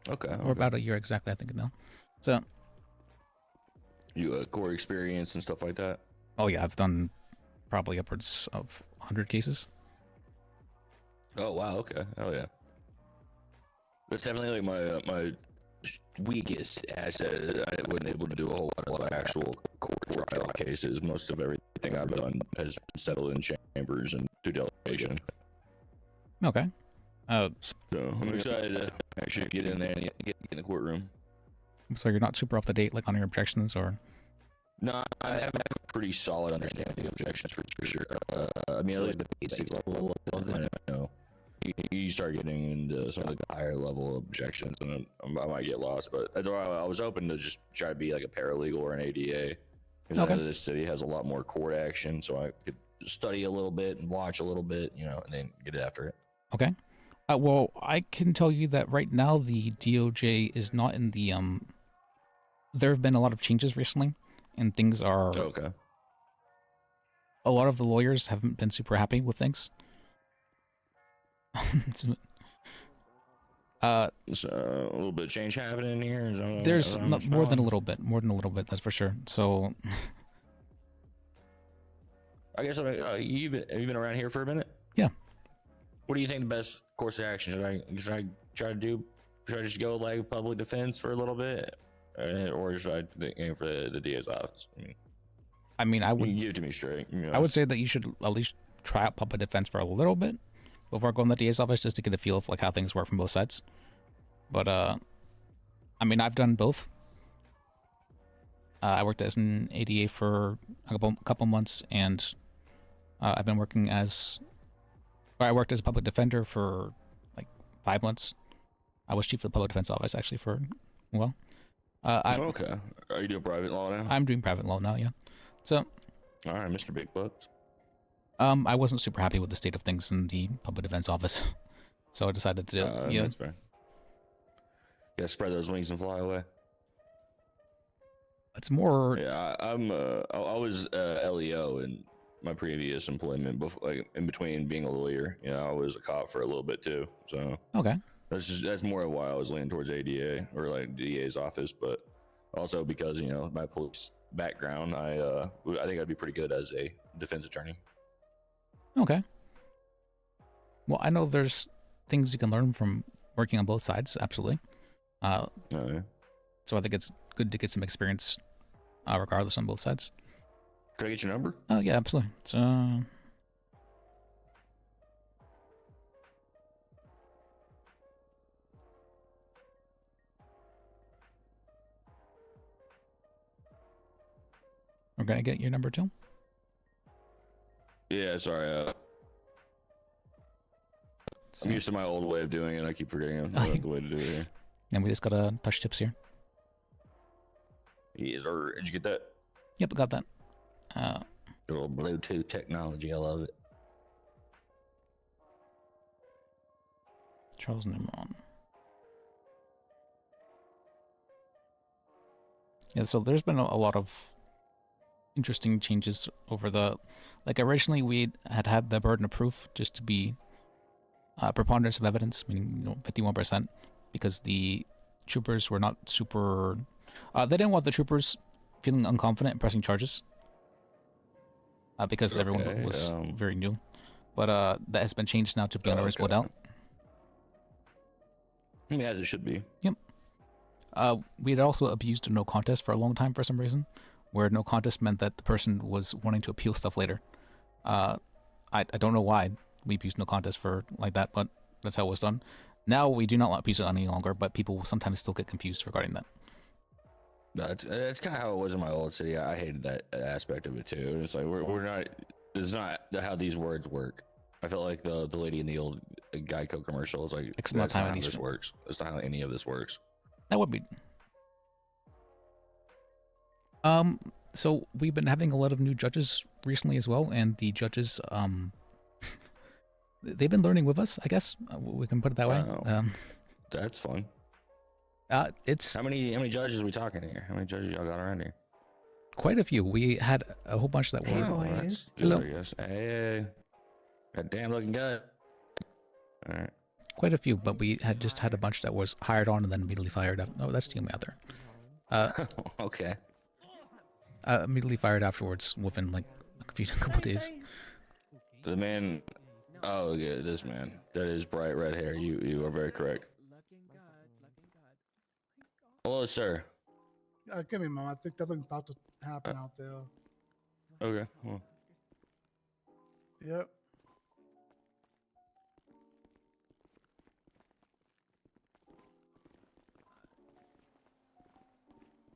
Okay. Or about a year exactly, I think now. So. You core experience and stuff like that? Oh yeah, I've done probably upwards of 100 cases. Oh wow, okay. Hell yeah. That's definitely like my weakest asset. I wasn't able to do a whole lot of actual court trial cases. Most of everything I've done has been settled in chambers and through delegation. Okay. So I'm excited to actually get in there and get in the courtroom. So you're not super up to date like on your objections, or? No, I have a pretty solid understanding of objections for sure. I mean, at least the basic level of them, I know. You start getting into some of the higher level objections, and I might get lost. But that's why I was hoping to just try to be like a paralegal or an ADA, because I know this city has a lot more court action, so I could study a little bit and watch a little bit, you know, and then get after it. Okay. Well, I can tell you that right now the DOJ is not in the There have been a lot of changes recently, and things are okay. A lot of the lawyers haven't been super happy with things. So a little bit of change happening here. There's more than a little bit. More than a little bit, that's for sure. So, I guess have you been around here for a minute? Yeah. What do you think the best course of action? Should I try to do? Should I just go like public defense for a little bit, or should I aim for the DA's office? I mean, I would you give it to me straight. I would say that you should at least try out public defense for a little bit before going to the DA's office, just to get a feel of like how things work from both sides. But I mean, I've done both. I worked as an ADA for a couple months, and I've been working as, or I worked as a public defender for like 5 months. I was chief of the public defense office actually for, well. Okay. Are you doing private law now? I'm doing private law now, yeah. So. All right, Mr. Big Bucks. I wasn't super happy with the state of things in the public defense office, so I decided to. Yeah, that's fair. Yeah, spread those wings and fly away. It's more. Yeah, I was LEO in my previous employment, before, like in between being a lawyer. You know, I was a cop for a little bit too. So okay, that's more of why I was leaning towards ADA or like DA's office, but also because my police background, I think I'd be pretty good as a defense attorney. Okay. Well, I know there's things you can learn from working on both sides. Absolutely. Yeah. So I think it's good to get some experience, regardless on both sides. Can I get your number? Oh yeah, absolutely. It's We're gonna get your number too. Yeah, sorry. I'm used to my old way of doing it. I keep forgetting the way to do it here. And we just gotta touch tips here. Yes, or did you get that? Yep, I got that. Good old Bluetooth technology. I love it. Charles Nimron. Yeah, so there's been a lot of interesting changes over the, like originally we had the burden of proof just to be preponderance of evidence, meaning 51%, because the troopers were not super, they didn't want the troopers feeling unconfident in pressing charges, because everyone was very new, but that has been changed now to be on a risk doubt. Yeah, as it should be. Yep. We had also abused a no contest for a long time for some reason, where no contest meant that the person was wanting to appeal stuff later. I don't know why we abused no contest for like that, but that's how it was done. Now we do not abuse it any longer, but people will sometimes still get confused regarding that. That's kind of how it was in my old city. I hated that aspect of it too. It's like we're not. It's not how these words work. I felt like the lady in the old Geico commercial is like, X that's amount of time not on how each this one. works. That's not how any of this works. That would be. So we've been having a lot of new judges recently as well, and the judges, they've been learning with us, I guess. We can put it that way. Wow. That's fun. It's how many judges are we talking here? How many judges y'all got around here? quite a few. We had a whole bunch that were. Oh, that's good, Hello. I guess. Hey, got damn looking good. All right. Quite a few, but we had just had a bunch that was hired on and then immediately fired up. Oh, that's team out there. Okay. Immediately fired afterwards within like a couple days. The man. Oh, yeah, this man. That is bright red hair. You are very correct. Hello, sir. Give me a moment. I think something's about to happen out there. Okay. Well. Yep.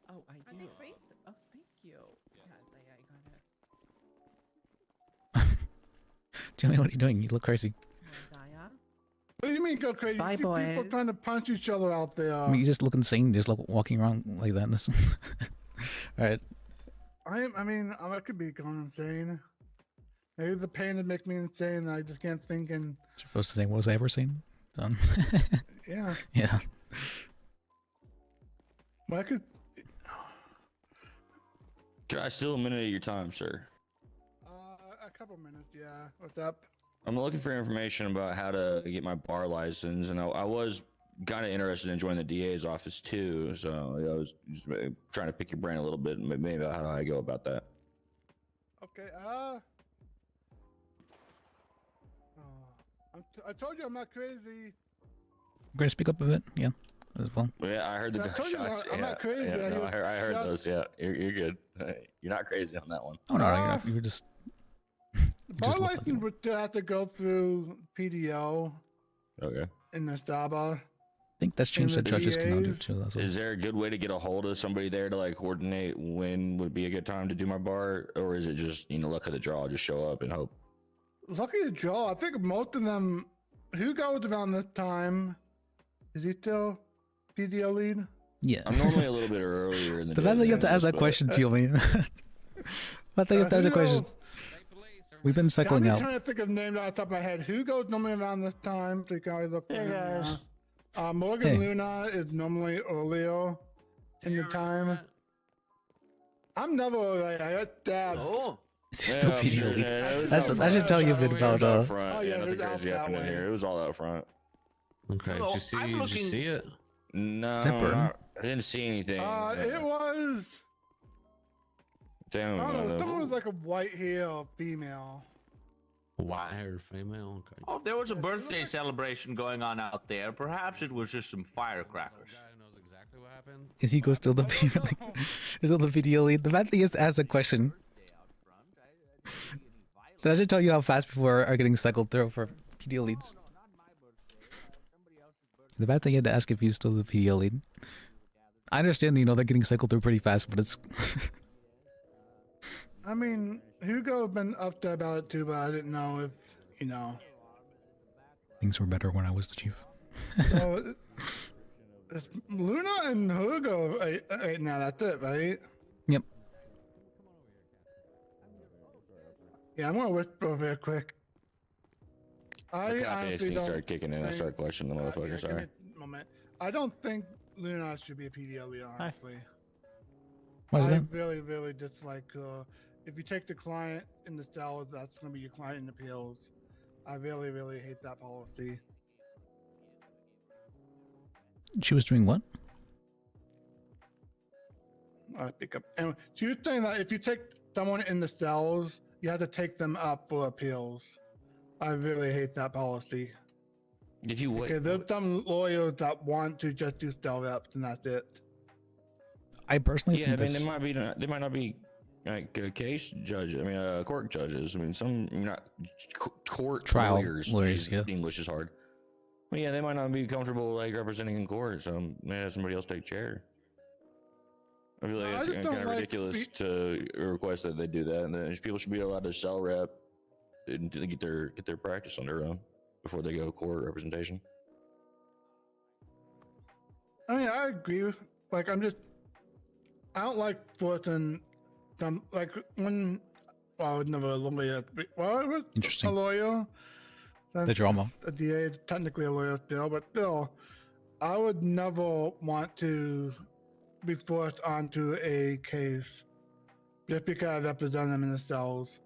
Oh, I do. Oh, thank you. Tell me what you're doing. You look crazy. What do you mean go crazy? Bye, You see people boys. trying to punch each other out there. I mean, you just look insane. Just like walking around like that. All right. I mean, I could be going insane. Maybe the pain would make me insane. And I just can't think and. Supposed to say, what was I ever saying? Done. Yeah. Yeah. Well, I could. Can I steal a minute of your time, sir? A couple minutes. Yeah. What's up? I'm looking for information about how to get my bar license, and I was kind of interested in joining the DA's office too. So I was just trying to pick your brain a little bit, maybe about how I go about that. Okay. I told you I'm not crazy. Gonna speak up a bit, yeah, as well. Yeah, I heard the I told you gunshots. I'm not crazy. Yeah, no, I heard Shut- those. Yeah, you're good. You're not crazy on that one. Oh no, you were just. Bar just look like license would have to go through PDO Okay. in the Staba. I think that's changed. the That judges can now do DAs. too. That's what. Is there a good way to get a hold of somebody there to like coordinate when would be a good time to do my bar, or is it just luck of the draw, just show up and hope? Lucky to draw. I think most of them. Who goes around this time? Is he still PDO lead? Yeah. I'm normally a little bit earlier in the The day. fact that you have to than ask that this, question but- to me. But you have to ask a question. We've been cycling I'm out. trying to think of names off the top of my head. Who goes normally around this time? So you can always look for Hey, him, guys. Morgan Hey. Luna is normally earlier in the time. I'm never like I got dabbed. Oh. He's still Yeah, I'm PDO sure, lead. yeah, it was That's out that should front. tell you a It bit was about. out front. Oh, yeah, yeah, nothing it was out crazy that happened in way. here. It was all out front. Okay, Oh, did you see? I'm Did you looking- see it? No, Is that burn? I didn't see anything. It was. Damn. I don't know. the- Someone was like a white hair female. White-haired female. Okay. Oh, there was a birthday celebration going on out there. Perhaps it was just some firecrackers. Exactly what happened. Is he go still the PDO lead? Is still the PDO lead? The bad thing is to ask a question. So that should tell you how fast people are getting cycled through for PDO leads. The bad thing you had to ask if he's still the PDO lead. I understand, they're getting cycled through pretty fast, but it's. I mean, Hugo been up there about it too, but I didn't know if Things were better when I was the chief. So it's Luna and Hugo right now. That's it, right? Yep. Yeah, I'm gonna whisper real quick. The I copy honestly instinct don't started kicking in. I think- started questioning the motherfucker. give Sorry. me a moment. I don't think Luna should be a PDL leader, honestly. Why is I that? really, really dislike. If you take the client in the cells, that's gonna be your client in appeals. I really, really hate that policy. She was doing what? I pick up. And she was saying that if you take someone in the cells, you have to take them up for appeals. I really hate that policy. If you wait, Okay, there's some lawyers that want to just do cell reps and that's it. I personally Yeah, I think mean, this. they might not be like case judges. I mean, court judges. I mean, some not court Trial lawyers. lawyers, yeah. English is hard. Well, yeah, they might not be comfortable like representing in court, so may have somebody else take chair. I feel like I it's just kind don't of like ridiculous to request that they do that, and then people should be allowed to sell rep and to get their practice on their own before they go to court representation. I mean, I agree with, like, I don't like forcing them, like, when, well, I would never a lawyer, well, I was Interesting. a lawyer. The drama. A DA, technically a lawyer still, but still, I would never want to be forced onto a case just because I represent them in the cells.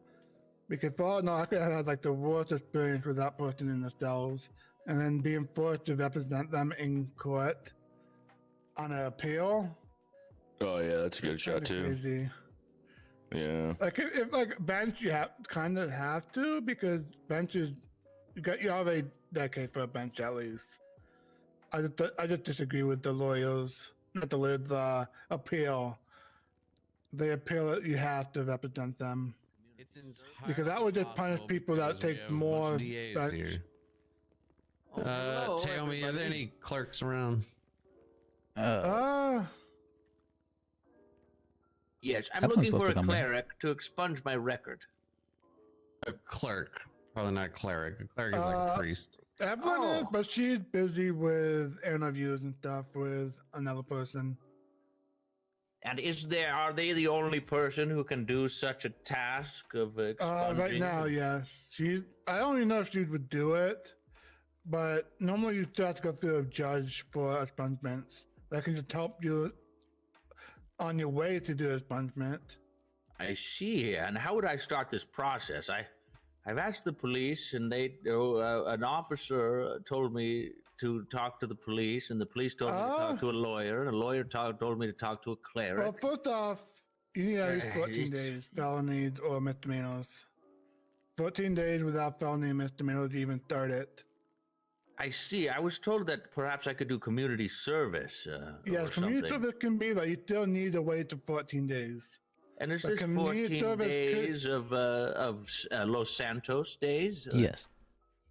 Because for all I know, I could have had like the worst experience with that person in the cells, and then being forced to represent them in court on an appeal. Oh yeah, that's a good shot too. Crazy. Yeah. Like if like bench, you kind of have to, because benches, you have a decade for a bench at least. I just disagree with the lawyers, not the lawyers, the appeal. The appeal that you have to represent them. It's because that would just punish people that take more. DAs here. hello, Tell me, are there any clerks around? Yes, I'm That's looking not for a supposed to be cleric to expunge my record. A clerk, probably not a cleric. A cleric is like a priest. Evelyn is, but she's busy with interviews and stuff with another person. And are they the only person who can do such a task of expunging? Right now, yes. I don't even know if she would do it, but normally you still have to go through a judge for expungements. That can just help you on your way to do expungement. I see. And how would I start this process? I've asked the police, and an officer told me to talk to the police, and the police told me to talk to a lawyer, and a lawyer told me to talk to a cleric. Well, first off, you need at least 14 days, felonies or misdemeanors. 14 days without felony and misdemeanors to even start it. I see. I was told that perhaps I could do community service. Yes, community service can be, but you still need to wait to 14 days. And is But this community 14 service days of Los Santos days? Yes.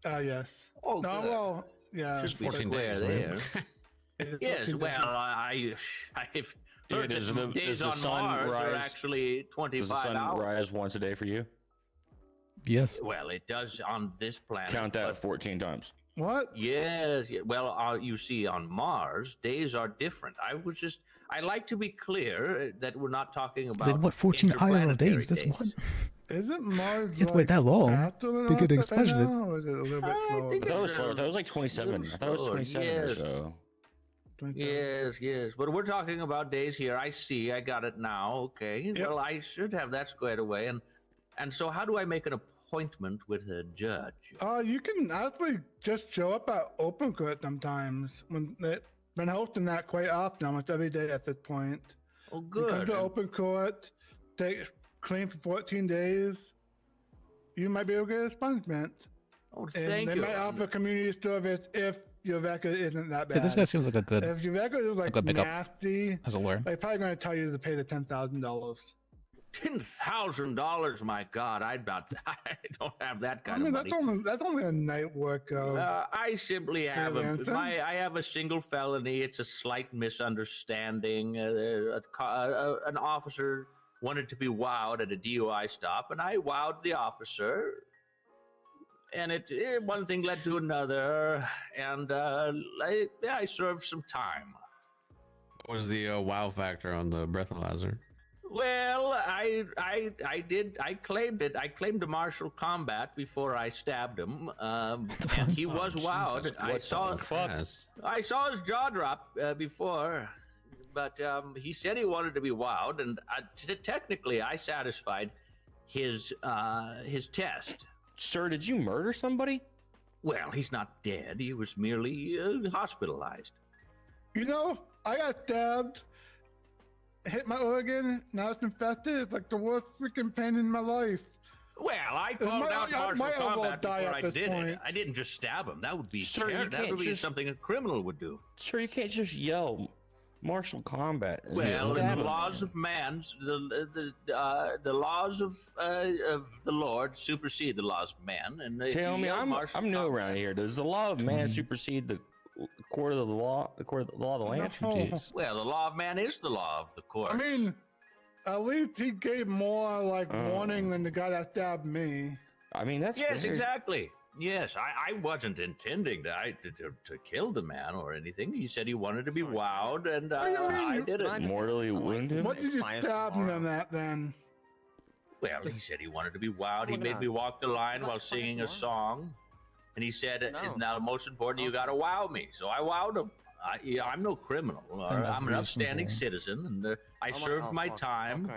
Yes. Oh, no, good. well, yeah. Just 14 days there. Yes, well, I've heard does that days the on sun Mars are rise- actually 25 Does the sun hours. rise once a day for you? Yes. Well, it does on this planet. Count that but- 14 times. What? Yes. Well, you see, on Mars, days are different. I like to be clear that we're not talking about. Then what 14 IRL days? That's what? Isn't Mars You have to wait that long faster than to get Earth right expunged. now, or is it a little bit slower? I thought it was slower. I thought it was like 27. I thought it was slower, 27 or yes. so. Yes. But we're talking about days here. I see. I got it now. Okay. Yep. Well, I should have that squared away. And so, how do I make an appointment with a judge? You can actually just show up at open court sometimes. When they've been hosting that quite often, almost every day at this point. Oh, You good. come to open court, clean for 14 days. You might be able to get expungement. Oh, And thank they you. might offer community service if your record isn't that bad. Yeah, this guy seems like a good. If your record is like good pickup nasty, as a lawyer. they're probably going to tell you to pay the $10,000. $10,000, my God! I don't have that I kind mean, of money. that's only a night work. I simply have freelancing. I have a single felony. It's a slight misunderstanding. An officer wanted to be wowed at a DUI stop, and I wowed the officer. And one thing led to another, and I served some time. What was the wow factor on the breathalyzer? Well, I claimed it. I claimed a martial combat before I stabbed him, and he was wowed. Jesus, I saw his jaw drop before, but he said he wanted to be wowed, and technically I satisfied his test. Sir, did you murder somebody? Well, he's not dead. He was merely hospitalized. You know, I got stabbed, hit my organ, now it's infested. It's like the worst freaking pain in my life. Well, I called out martial combat before I did it. I didn't just stab him. That would be Sir, you that can't would be just- something a criminal would do. Sir, you can't just yell martial combat. and Well, stab in the him. laws of man, the laws of the Lord supersede the laws of man. And if Tell you me, yell I'm martial new combat- around here. Does the law of man supersede the court of the law, the court of the law of the land. No. Jeez. Well, the law of man is the law of the court. I mean, at least he gave more like warning than the guy that stabbed me. I mean, that's yes, fair. exactly. Yes, I wasn't intending to kill the man or anything. He said he wanted to be wowed, and I did it. Mortally wound him. What did you stab him at then? Well, he said he wanted to be wowed. He made me walk the line while singing a song, and he said, "Now, most important, you got to wow me." So I wowed him. I'm no criminal. I'm an upstanding citizen, and I served my time.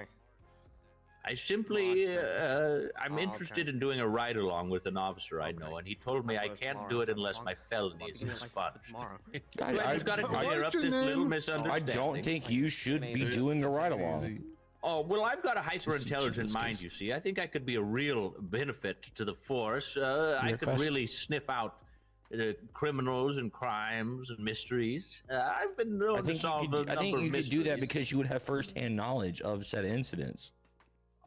I simply, I'm interested in doing a ride-along with an officer I know, and he told me I can't do it unless my felony is expunged. I just got to clear up this little misunderstanding. I don't think you should be doing a ride-along. Oh, well, I've got a hyper-intelligent mind, you see. I think I could be a real benefit to the force. I could really sniff out criminals and crimes and mysteries. I've been known to solve a number of mysteries. I think you could do that because you would have first-hand knowledge of said incidents.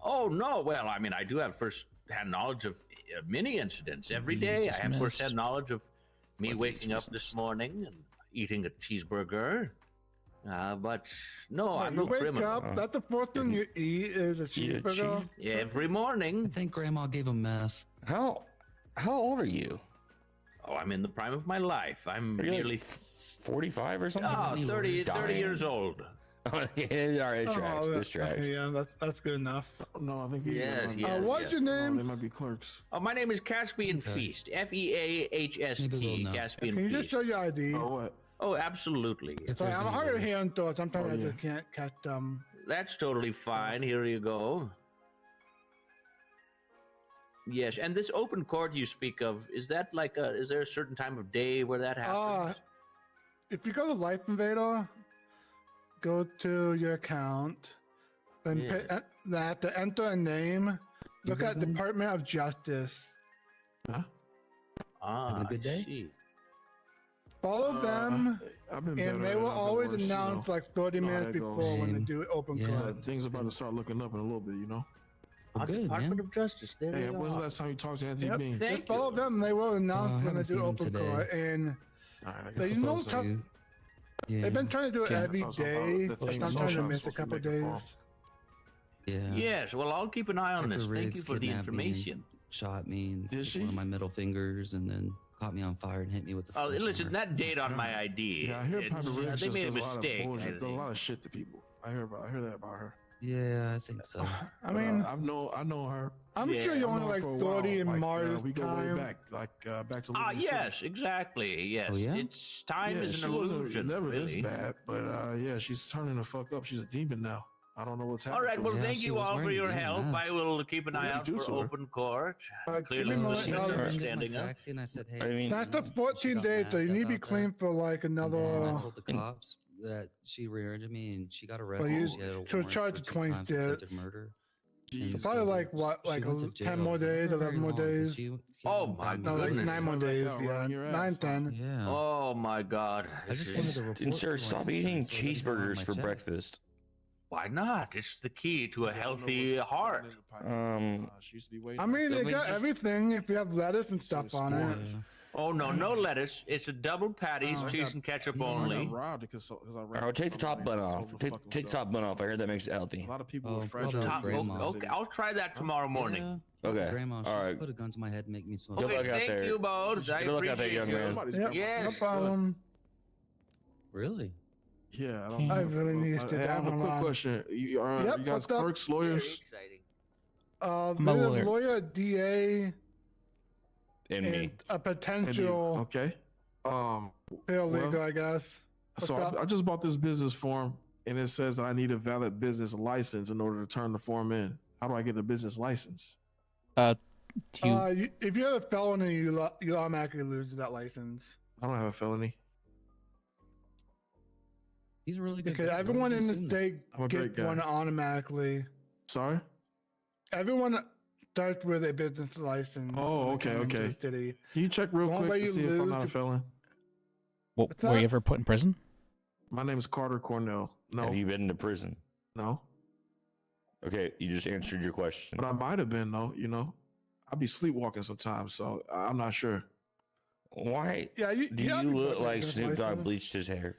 Oh, no. Well, I mean, I do have first-hand knowledge of many incidents every day. I have first-hand knowledge of me waking up this morning and eating a cheeseburger. But no, I'm no criminal. You wake up, that's the first thing you eat is a cheeseburger? Every morning. I think Grandma gave him meth. How old are you? Oh, I'm in the prime of my life. I'm nearly 45 or something? Oh, 30 years old. Yeah, all right, tracks. This tracks. Okay, yeah, that's good enough. No, I think he's what's your name? They might be clerks. Oh, my name is Caspian Feast. Feahst. Caspian Can you Feast. just show your ID? Oh, what? Oh, absolutely. Sorry, I'm hard of hearing, so sometimes I just can't catch them. That's totally fine. Here you go. Yes, and this open court you speak of, is that like is there a certain time of day where that happens? If you go to Life Invader, go to your account, then to enter a name, look at Department of Justice. Huh? Having a good day? Follow them, and they will always announce like 30 minutes before when they do open court. Things about to start looking up in a little bit, you know? Department of Justice. There Hey, we when's are. the last time you talked to Anthony Bean? Just follow them, they will announce when they do open court. And they've been trying to do it every day, but sometimes I missed a couple days. Yeah. Yes, well, I'll keep an eye on this. Thank you for the information. Shot me and took one of my middle fingers and then caught me on fire and hit me with the sledgehammer. Listen, that date on my ID. Yeah, I hear they made a mistake. Does a lot of shit to people. I hear that about her. Yeah, I think so. I mean, I know her. I'm sure you're only like 30 in Mars we go time. way back, back to. Yes, exactly. Yes, it's time is an illusion. Never really. this bad, but yeah, she's turning the fuck up. She's a demon now. I don't know what's happening. All right, well, thank you all for your help. I will keep an eye out for open court. Clearly, she standing up. And I said, hey, That's the 14 days, so you need to be clean for like another. And I told the cops that she rear-ended me and she got arrested. She had a warrant charged for 20 times attempted murder. Probably like what, like 10 more days, 11 more days. Oh my god! No, like 9 more days. Yeah, 9, 10. Yeah. Oh my god! I just wanted to report. And sir, stop eating cheeseburgers for breakfast. Why not? It's the key to a healthy heart. I mean, they got everything if you have lettuce and stuff on it. Oh no lettuce. It's a double patties, cheese and ketchup only. I'll take the top bun off. Take the top bun off. I heard that makes it healthy. A lot of people are fresh. Okay, I'll try that tomorrow morning. Okay. Grandma, all right. Put a gun to my head and make me smoke. Okay, Good luck out thank there. you both. I Good luck out there, young man. Yes. No problem. Really? Yeah, I really need to I have a quick question. You guys clerks, lawyers? There's a lawyer, DA, and me. A potential. Okay. Paralegal, I guess. So I just bought this business form, and it says that I need a valid business license in order to turn the form in. How do I get a business license? If you have a felony, you automatically lose that license. I don't have a felony. He's a really good because everyone in the state gets one automatically. Sorry? Everyone starts with a business license. Oh, okay. Can you check real quick to see if I'm not a felon? Well, were you ever put in prison? My name is Carter Cornell. No. Have you been to prison? No. Okay, you just answered your question. But I might have been, though, you know. I'll be sleepwalking sometimes, so I'm not sure. Why Yeah, do have you your look like business Snoop Dogg license. bleached his hair?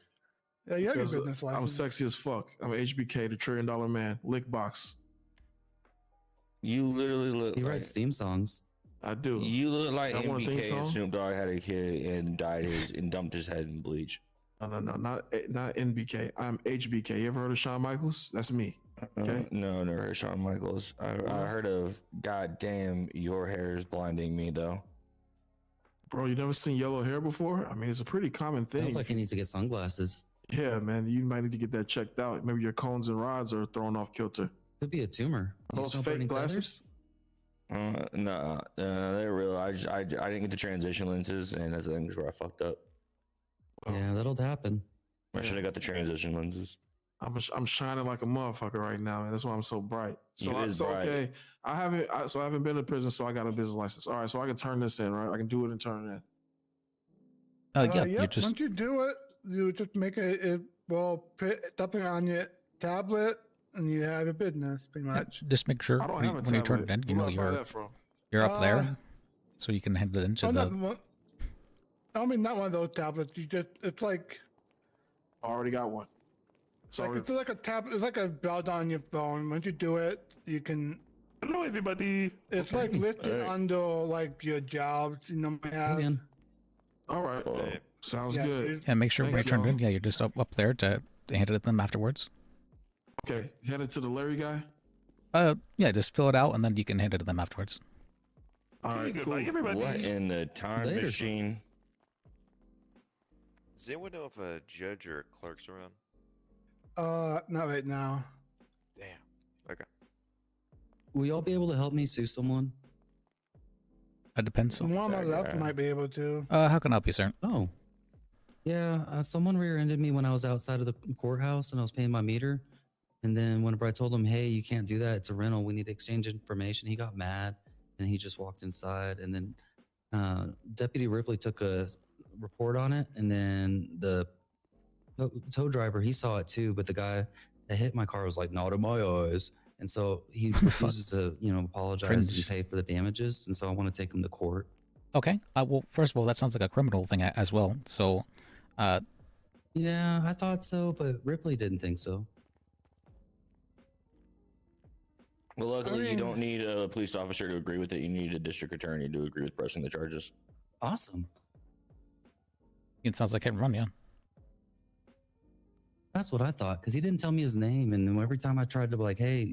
Yeah, you have your Because business I'm license. sexy as fuck. I'm HBK, the $1 trillion man. Lick box. You literally look. He like, writes theme songs. I do. You look like I want a theme MBK and song? Snoop Dogg had a kid and dyed his and dumped his head in bleach. No, not NBK. I'm HBK. You ever heard of Shawn Michaels? That's me. Okay. No, never heard of Shawn Michaels. I heard of "Goddamn, your hair is blinding me," though. Bro, you never seen yellow hair before? I mean, it's a pretty common thing. Sounds like he needs to get sunglasses. Yeah, man, you might need to get that checked out. Maybe your cones and rods are thrown off kilter. Could be a tumor. Are those fake glasses? No, they're real. I didn't get the transition lenses, and that's the things where I fucked up. Yeah, that'll happen. I should have got the transition lenses. I'm shining like a motherfucker right now, man. That's why I'm so bright. So You is so bright. okay. I haven't been to prison, so I got a business license. All right, so I can turn this in, right? I can do it and turn it in. Yeah, Yep, you just once you do it, you just make it will put something on your tablet, and you have a business pretty much. just make sure I don't when, have a when you turn it tablet. in, you Where know do I buy that from? you're up there, so you can hand it into the. I mean, not one of those tablets. It's like. I already got one. Like, it's like a tablet. It's like a browser on your phone. Once you do it, you can. Hello, everybody. It's like listed under like your jobs. You know, might have. All right. Sounds Yeah, good. dude. Yeah, make sure when you Thanks, turn it y'all. in, yeah, you're just up there to hand it to them afterwards. Okay, headed to the Larry guy. Yeah, just fill it out and then you can hand it to them afterwards. All right, cool. What in the time Later. machine? Does anyone know if a judge or a clerk's around? Not right now. Damn. Okay. Will y'all be able to help me sue someone? It depends. One on my left might be able to. How can I help you, sir? Oh. Yeah, someone rear-ended me when I was outside of the courthouse and I was paying my meter. And then whenever I told him, hey, you can't do that, it's a rental, we need to exchange information, he got mad and he just walked inside. And then Deputy Ripley took a report on it. And then the tow driver, he saw it too, but the guy that hit my car was like, not in my eyes. And so he refuses to, apologize Cringe. and pay for the damages. And so I want to take him to court. Okay. Well, first of all, that sounds like a criminal thing as well. So, yeah, I thought so, but Ripley didn't think so. Well, luckily, you don't need a police officer to agree with it. You need a district attorney to agree with pressing the charges. Awesome. it sounds like hit and run, yeah. That's what I thought, because he didn't tell me his name, and then every time I tried to be like, "Hey,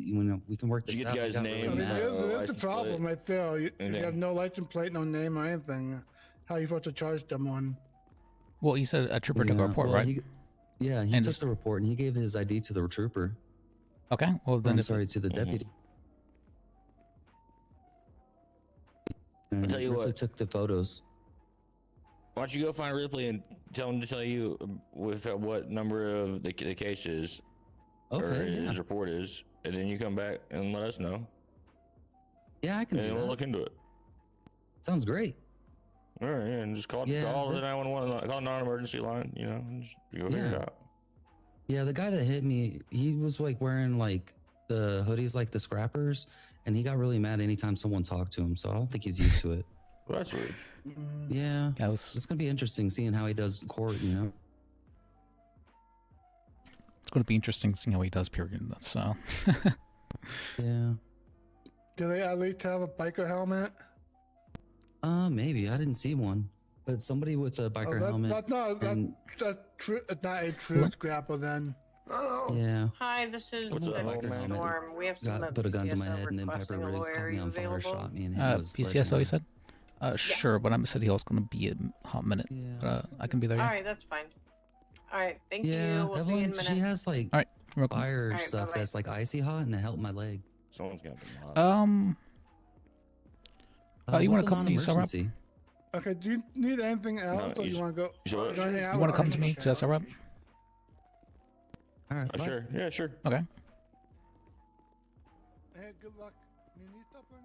we can work this Did you out," get the he guy's got name? really mad. That's the problem right there. You have no license plate, no name or anything. How are you supposed to charge someone? Well, you said a trooper took a report, well, right? He And took just- the report, and he gave his ID to the trooper. Okay, well then I'm if- sorry, to the deputy. And tell you Ripley what. took the photos. Why don't you go find Ripley and tell him to tell you with what number of the case is, or Okay, his yeah. report is, and then you come back and let us know. Yeah, I can and do we'll that. look into it. Sounds great. All right, yeah, and just call Yeah, the this- 911, call the non-emergency line. And just go figure it Yeah. out. Yeah, the guy that hit me, he was like wearing like the hoodies like the scrappers, and he got really mad anytime someone talked to him. So I don't think he's used to it. Well, that's weird. Yeah, it's gonna be interesting seeing how he does court. It's going to be interesting seeing how he does. Period. That's Yeah. Do they at least have a biker helmet? Maybe I didn't see one, but somebody with a biker helmet. That's not and- it's not a true scrapper then. Yeah. Hi, this is What's up, Deputy biker helmet? Storm. We have some Got put a gun to my PCSO head, and then Pepper requesting a Rose lawyer. caught Are me you on fire, available? shot me, and hit me with a PCSO, sledgehammer. you said? Sure, but I said he was going to be a hot minute. But I can be there. All Yeah. right, that's fine. All right, thank Yeah, you. We'll see you in a Evelyn, minute. she has like All right, you're welcome. fire All right, stuff bye-bye. that's like icy hot, and it helped my leg. Someone's got you want what's to a come to me, Sarah? non-emergency? Okay, do you need anything else, or you want to go? you wanna hang out You want with to come me? to me to Sarah? All right. Sure. Yeah, sure. Okay. Hey, good luck. You need something?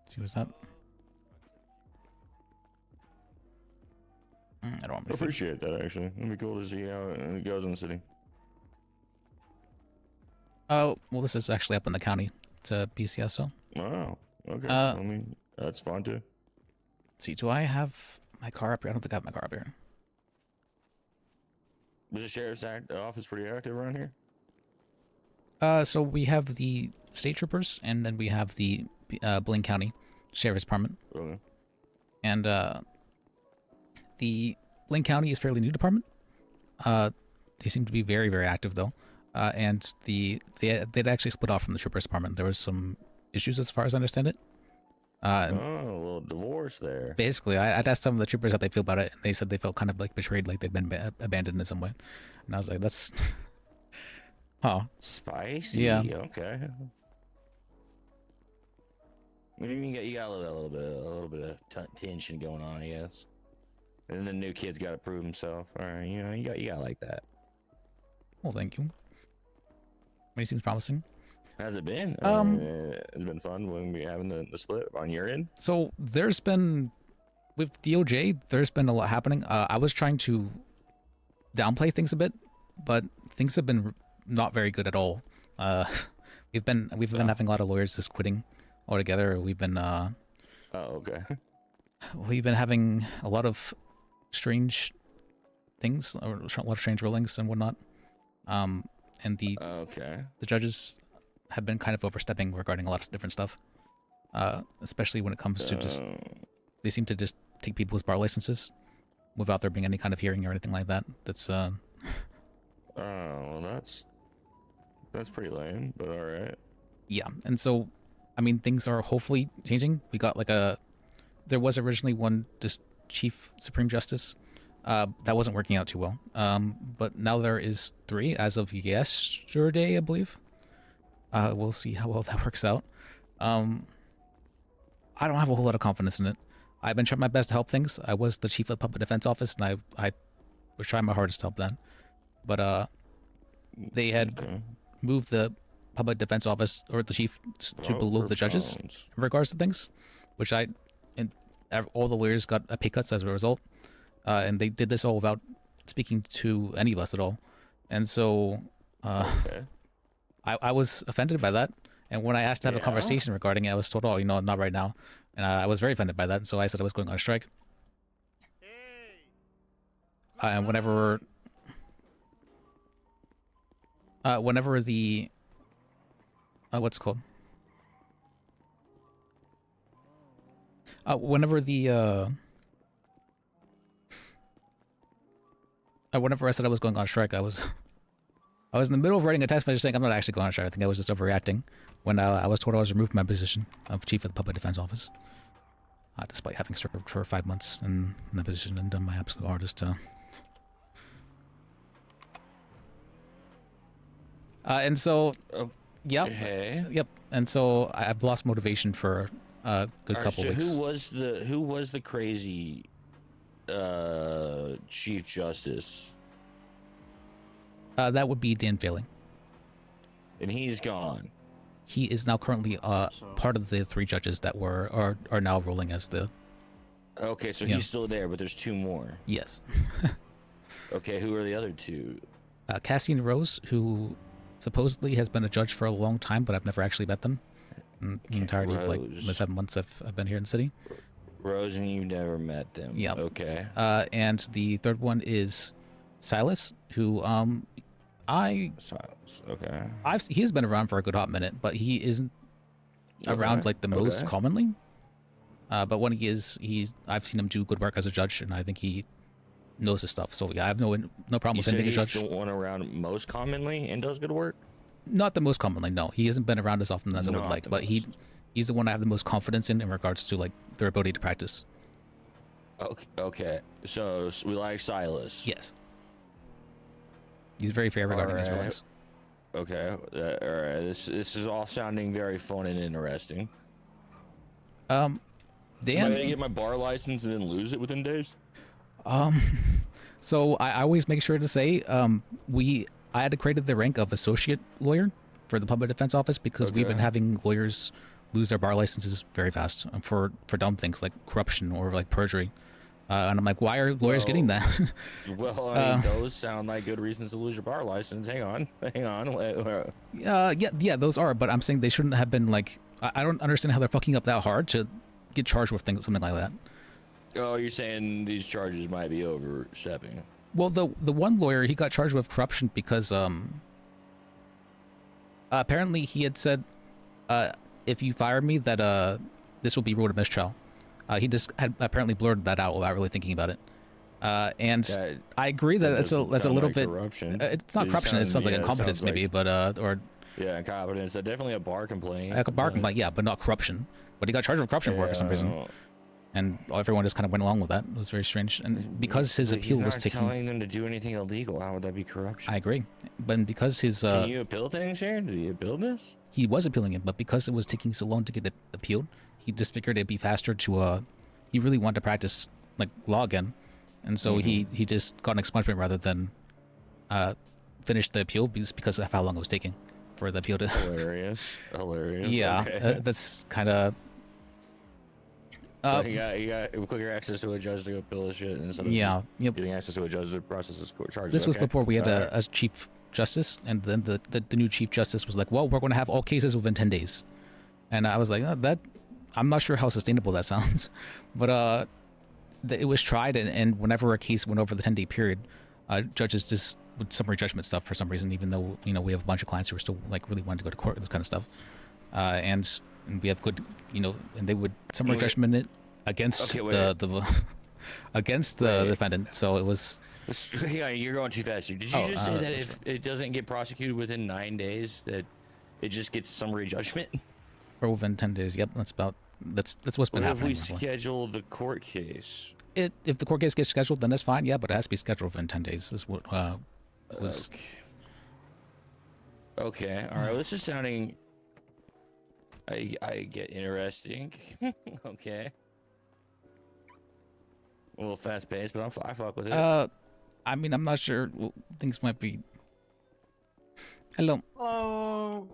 See what's up. I don't want I appreciate that, actually. It'd be cool to see how it goes in the city. Oh, well, this is actually up in the county. It's a PCSO. Oh, okay. Uh, I mean, that's fine too. Let's see, do I have My car up here. I don't think I have my car up here. Was the sheriff's office pretty active around here? So we have the state troopers, and then we have the Blaine County Sheriff's Department. Okay. And the Blaine County is a fairly new department. They seem to be very, very active though. And they'd actually split off from the troopers department. There was some issues as far as I understand it. Oh, a little divorce there. Basically, I'd asked some of the troopers how they feel about it, and they said they felt kind of like betrayed, like they'd been abandoned in some way. And I was like, that's... Huh. Spicy? Yeah. Okay. I mean, you got a little bit of tension going on, I guess. And then the new kid's got to prove himself. All right, you know, you got like that. Well, thank you. It seems promising. How's it been? It's been fun when we having the split on your end. So there's been, with DOJ, there's been a lot happening. I was trying to downplay things a bit, but things have been not very good at all. We've been having a lot of lawyers just quitting altogether. We've been okay. We've been having a lot of strange things, or a lot of strange rulings and whatnot. And the judges have been kind of overstepping regarding a lot of different stuff, especially when it comes to just, they seem to just take people's bar licenses without there being any kind of hearing or anything like that. That's oh, that's pretty lame, but all right. Yeah, and so, I mean, things are hopefully changing. We got like there was originally one just Chief Supreme Justice that wasn't working out too well. But now there is 3 as of yesterday, I believe. We'll see how well that works out. I don't have a whole lot of confidence in it. I've been trying my best to help things. I was the chief of the public defense office, and I was trying my hardest to help then. But they had moved the public defense office, or the chief, to below the judges in regards to things, which all the lawyers got pay cuts as a result. And they did this all without speaking to any of us at all. And so I was offended by that. And when I asked to have a conversation regarding it, I was told, oh, you know, not right now. And I was very offended by that. And so I said I was going on a strike. And whenever the what's it called? Whenever I said I was going on strike, I was in the middle of writing a text message saying I'm not actually going on strike. I think I was just overreacting when I was told I was removed from my position of chief of the public defense office, despite having served for 5 months in that position and done my absolute hardest to. And so, yep. And so I've lost motivation for a good couple weeks. So who was the crazy Chief Justice? That would be Dan Failing. And he's gone. He is now currently part of the 3 judges that are now ruling as the. Okay, so he's still there, but there's 2 more. Yes. Okay, who are the other 2? Cassian Rose, who supposedly has been a judge for a long time, but I've never actually met them in the entirety of like the 7 months I've been here in the city. Rose, and you've never met them. Yeah. Okay. And the 3rd one is Silas, who Silas. Okay. He has been around for a good hot minute, but he isn't around like the most commonly. But when I've seen him do good work as a judge, and I think he knows his stuff. So yeah, I have no problem with him being a judge. He's the one around most commonly and does good work? Not the most commonly, no. He hasn't been around as often as I would like, but he's the one I have the most confidence in regards to like their ability to practice. Okay. So we like Silas. Yes. He's very fair regarding his rulings. Okay. All right. This is all sounding very fun and interesting. Dan, am I gonna get my bar license and then lose it within days? So I always make sure to say, I had created the rank of associate lawyer for the public defense office because we've been having lawyers lose their bar licenses very fast for dumb things like corruption or like perjury. And I'm like, why are lawyers getting that? Well, I mean, those sound like good reasons to lose your bar license. Hang on. Yeah, those are, but I'm saying they shouldn't have been like, I don't understand how they're fucking up that hard to get charged with something like that. Oh, you're saying these charges might be overstepping? Well, the one lawyer, he got charged with corruption because apparently he had said, if you fire me, that this will be ruled a mistrial. He just had apparently blurred that out without really thinking about it. And I agree that that's a little bit corruption. It's not corruption. It sounds like incompetence, maybe, but or yeah, incompetence. Definitely a bar complaint. A bar complaint, yeah, but not corruption. But he got charged with corruption for some reason, and everyone just kind of went along with that. It was very strange, and because his appeal was taking. Telling them to do anything illegal. How would that be corruption? I agree, but because his. Can you appeal things here? Did he appeal this? He was appealing it, but because it was taking so long to get it appealed, he just figured it'd be faster to. He really wanted to practice like law again, and so he just got an expungement rather than finish the appeal because of how long it was taking for the appeal to. Hilarious. Yeah, okay. that's kind of. So you got quicker access to a judge to appeal this shit instead of getting access to a judge to process this court charges. This was before we had a chief justice, and then the new chief justice was like, "Well, we're going to have all cases within 10 days," and I was like, "That." I'm not sure how sustainable that sounds, but it was tried, and whenever a case went over the 10-day period, judges just would summary judgment stuff for some reason, even though we have a bunch of clients who are still like really wanting to go to court and this kind of stuff, and we have good and they would summary judgment it against the against the defendant. So it was. Yeah, you're going too fast. Did you just say that if it doesn't get prosecuted within 9 days, that it just gets summary judgment? Or within 10 days. Yep, that's what's been happening. If we schedule the court case, if the court case gets scheduled, then that's fine. Yeah, but it has to be scheduled within 10 days. Is what was. Okay. All right. Well, this is sounding. I get interesting. Okay. A little fast paced, but I fuck with it. I mean, I'm not sure. Well, things might be. Hello. Hello.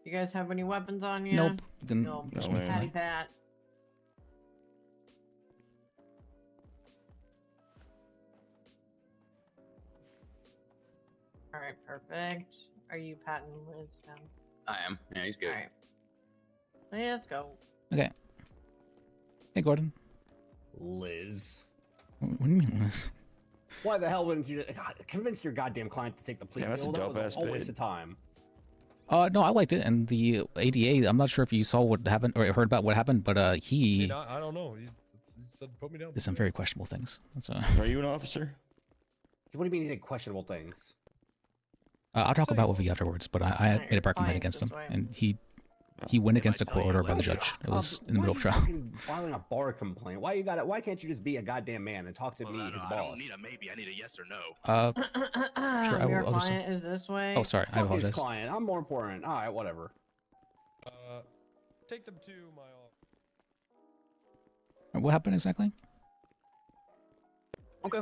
You guys have any weapons on you? Nope. No. Patty Pat. All right, perfect. Are you patting Liz down? I am. Yeah, he's good. All right. Let's go. Okay. Hey, Gordon. Liz. What do you mean, Liz? Why the hell wouldn't you convince your goddamn client to take the plea? Yeah, that's a deal? That was dope-ass a waste bid. of time. No, I liked it, and the ADA. I'm not sure if you saw what happened or heard about what happened, but he. I don't know. He said put me down. Did some very questionable things. That's Are you an officer? What do you mean he did questionable things? I'll talk about with you afterwards, but I made a bar complaint against him, and he went against a court order by the judge. It was in the middle of trial. Filing a bar complaint. Why you got it? Why can't you just be a goddamn man and talk to me, his boss? I don't need a maybe. I need a yes or no. Sure. Your I'll just. client is this way. Oh, sorry. I Fuck his apologize. client. I'm more important. All right, whatever. Take them to my office. What happened exactly? Okay.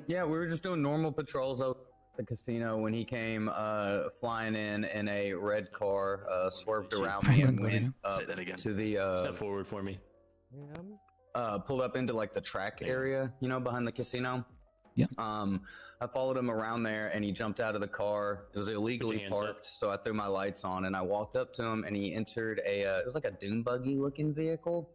Yeah, we were just doing normal patrols out at the casino when he came flying in a red car, swerved around me and went up to the Step forward for me. pulled up into like the track area, behind the casino. Yeah. I followed him around there and he jumped out of the car. It was illegally parked, so I threw my lights on and I walked up to him and he entered it was like a dune buggy looking vehicle.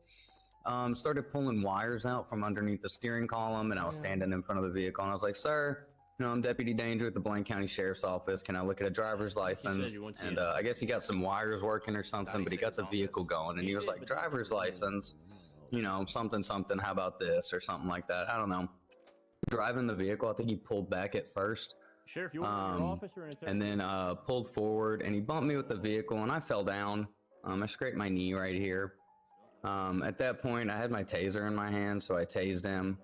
Started pulling wires out from underneath the steering column, and I was standing in front of the vehicle and I was like, "Sir, I'm Deputy Danger at the Blaine County Sheriff's Office. Can I look at a driver's license?" And I guess he got some wires working or something, but he got the vehicle going and he was like, "Driver's license, something, how about this?" or something like that. I don't know. Driving the vehicle, I think he pulled back at first. Sheriff, you want to your office or and then pulled forward and he bumped me with the vehicle and I fell down. I scraped my knee right here. At that point, I had my taser in my hand, so I tased him.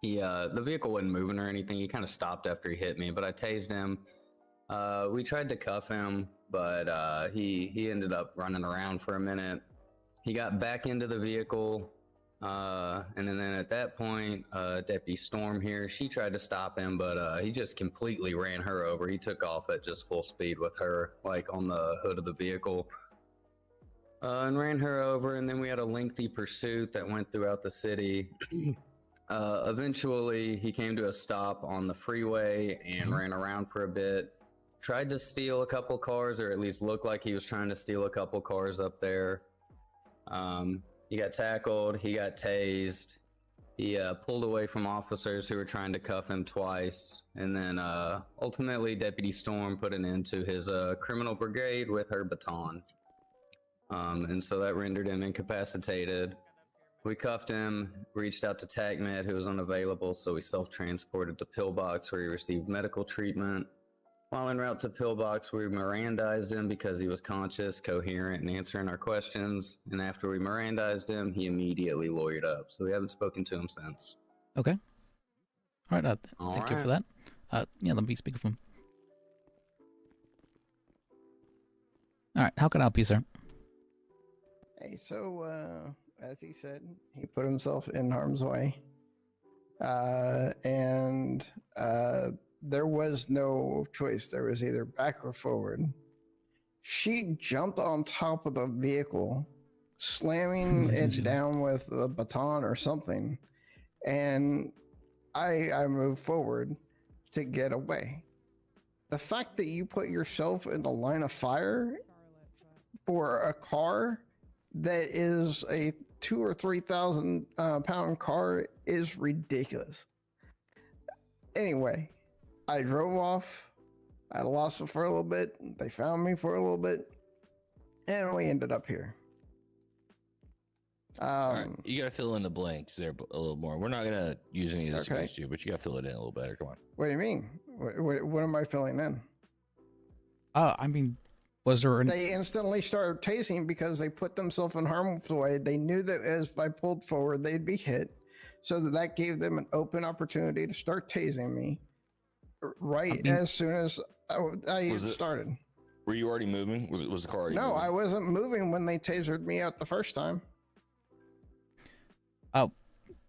The vehicle wasn't moving or anything. He kind of stopped after he hit me, but I tased him. We tried to cuff him, but he ended up running around for a minute. He got back into the vehicle, and then at that point, Deputy Storm here, she tried to stop him, but he just completely ran her over. He took off at just full speed with her, like on the hood of the vehicle. And ran her over, and then we had a lengthy pursuit that went throughout the city. Eventually, he came to a stop on the freeway and ran around for a bit. Tried to steal a couple cars, or at least looked like he was trying to steal a couple cars up there. He got tackled. He got tased. He pulled away from officers who were trying to cuff him twice. And then ultimately, Deputy Storm put an end to his criminal brigade with her baton. And so that rendered him incapacitated. We cuffed him, reached out to TACMED, who was unavailable, so we self-transported to Pillbox, where he received medical treatment. While en route to Pillbox, we Mirandized him because he was conscious, coherent, and answering our questions. And after we Mirandized him, he immediately lawyered up, so we haven't spoken to him since. Okay. All right. Thank you for that. Yeah, let me speak with him. All right. How can I help you, sir? Hey, so as he said, he put himself in harm's way, and there was no choice. There was either back or forward. She jumped on top of the vehicle, slamming it down with a baton or something, and I moved forward to get away. The fact that you put yourself in the line of fire for a car that is a 2,000 or 3,000 pound car is ridiculous. Anyway, I drove off. I lost it for a little bit. They found me for a little bit, and we ended up here. All right, you gotta fill in the blanks there a little more.'re not gonna use any of this against you, but you gotta fill it in a little better. Come on. What do you mean? What am I filling in? I mean, was there? They instantly started tasing because they put themselves in harm's way. They knew that as if I pulled forward, they'd be hit, so that gave them an open opportunity to start tasing me. As soon as I started. Were you already moving? Was the car already No, moving? I wasn't moving when they tasered me out the first time.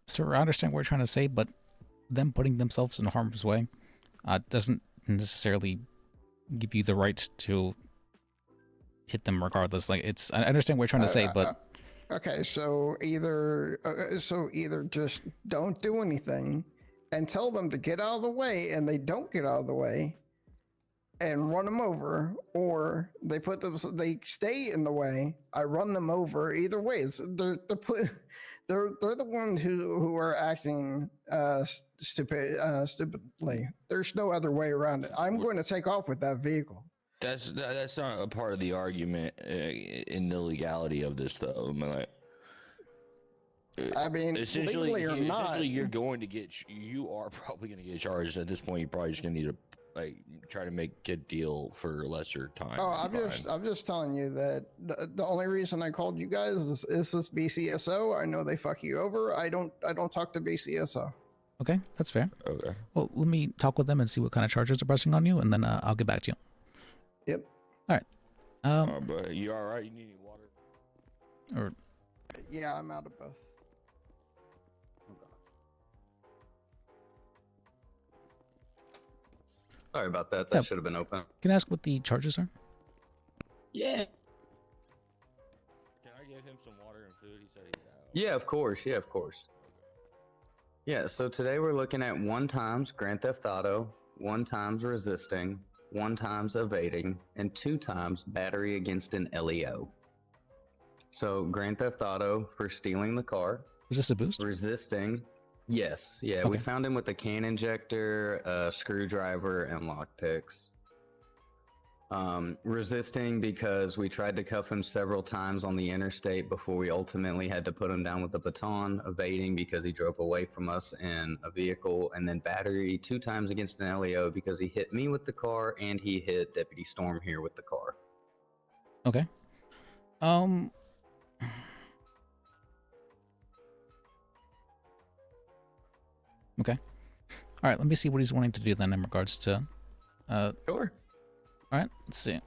Sir, I understand what you're trying to say, but them putting themselves in harm's way doesn't necessarily give you the right to hit them regardless. Like, I understand what you're trying to say, but okay, so either just don't do anything and tell them to get out of the way, and they don't get out of the way, and run them over, or they stay in the way. I run them over. Either way, they're the ones who are acting stupidly. There's no other way around it. I'm going to take off with that vehicle. That's not a part of the argument in the legality of this, though. I mean, legally or not, essentially, you are probably going to get charged. At this point, you're probably just going to need to try to make a deal for lesser time. Oh, I'm just telling you that the only reason I called you guys is this BCSO. I know they fuck you over. I don't talk to BCSO. okay, that's fair. Okay. Well, let me talk with them and see what kind of charges are pressing on you, and then I'll get back to you. Yep. All right. But you all right? You need any water? Or yeah, I'm out of both. Sorry about that. That should have been open. can I ask what the charges are? Yeah. Can I give him some water and food? He said he's out. Yeah, of course. Yeah, of course. Yeah, so today we're looking at 1 times Grand Theft Auto, 1 times resisting, 1 times evading, and 2 times battery against an LEO. So Grand Theft Auto for stealing the car. Was this a boost? Resisting. Yes. Yeah, Okay. we found him with a can injector, a screwdriver, and lockpicks. Resisting because we tried to cuff him several times on the interstate before we ultimately had to put him down with a baton. Evading because he drove away from us in a vehicle. And then battery 2 times against an LEO because he hit me with the car and he hit Deputy Storm here with the car. Okay. Okay. All right, let me see what he's wanting to do then in regards to Sure. All right, let's see.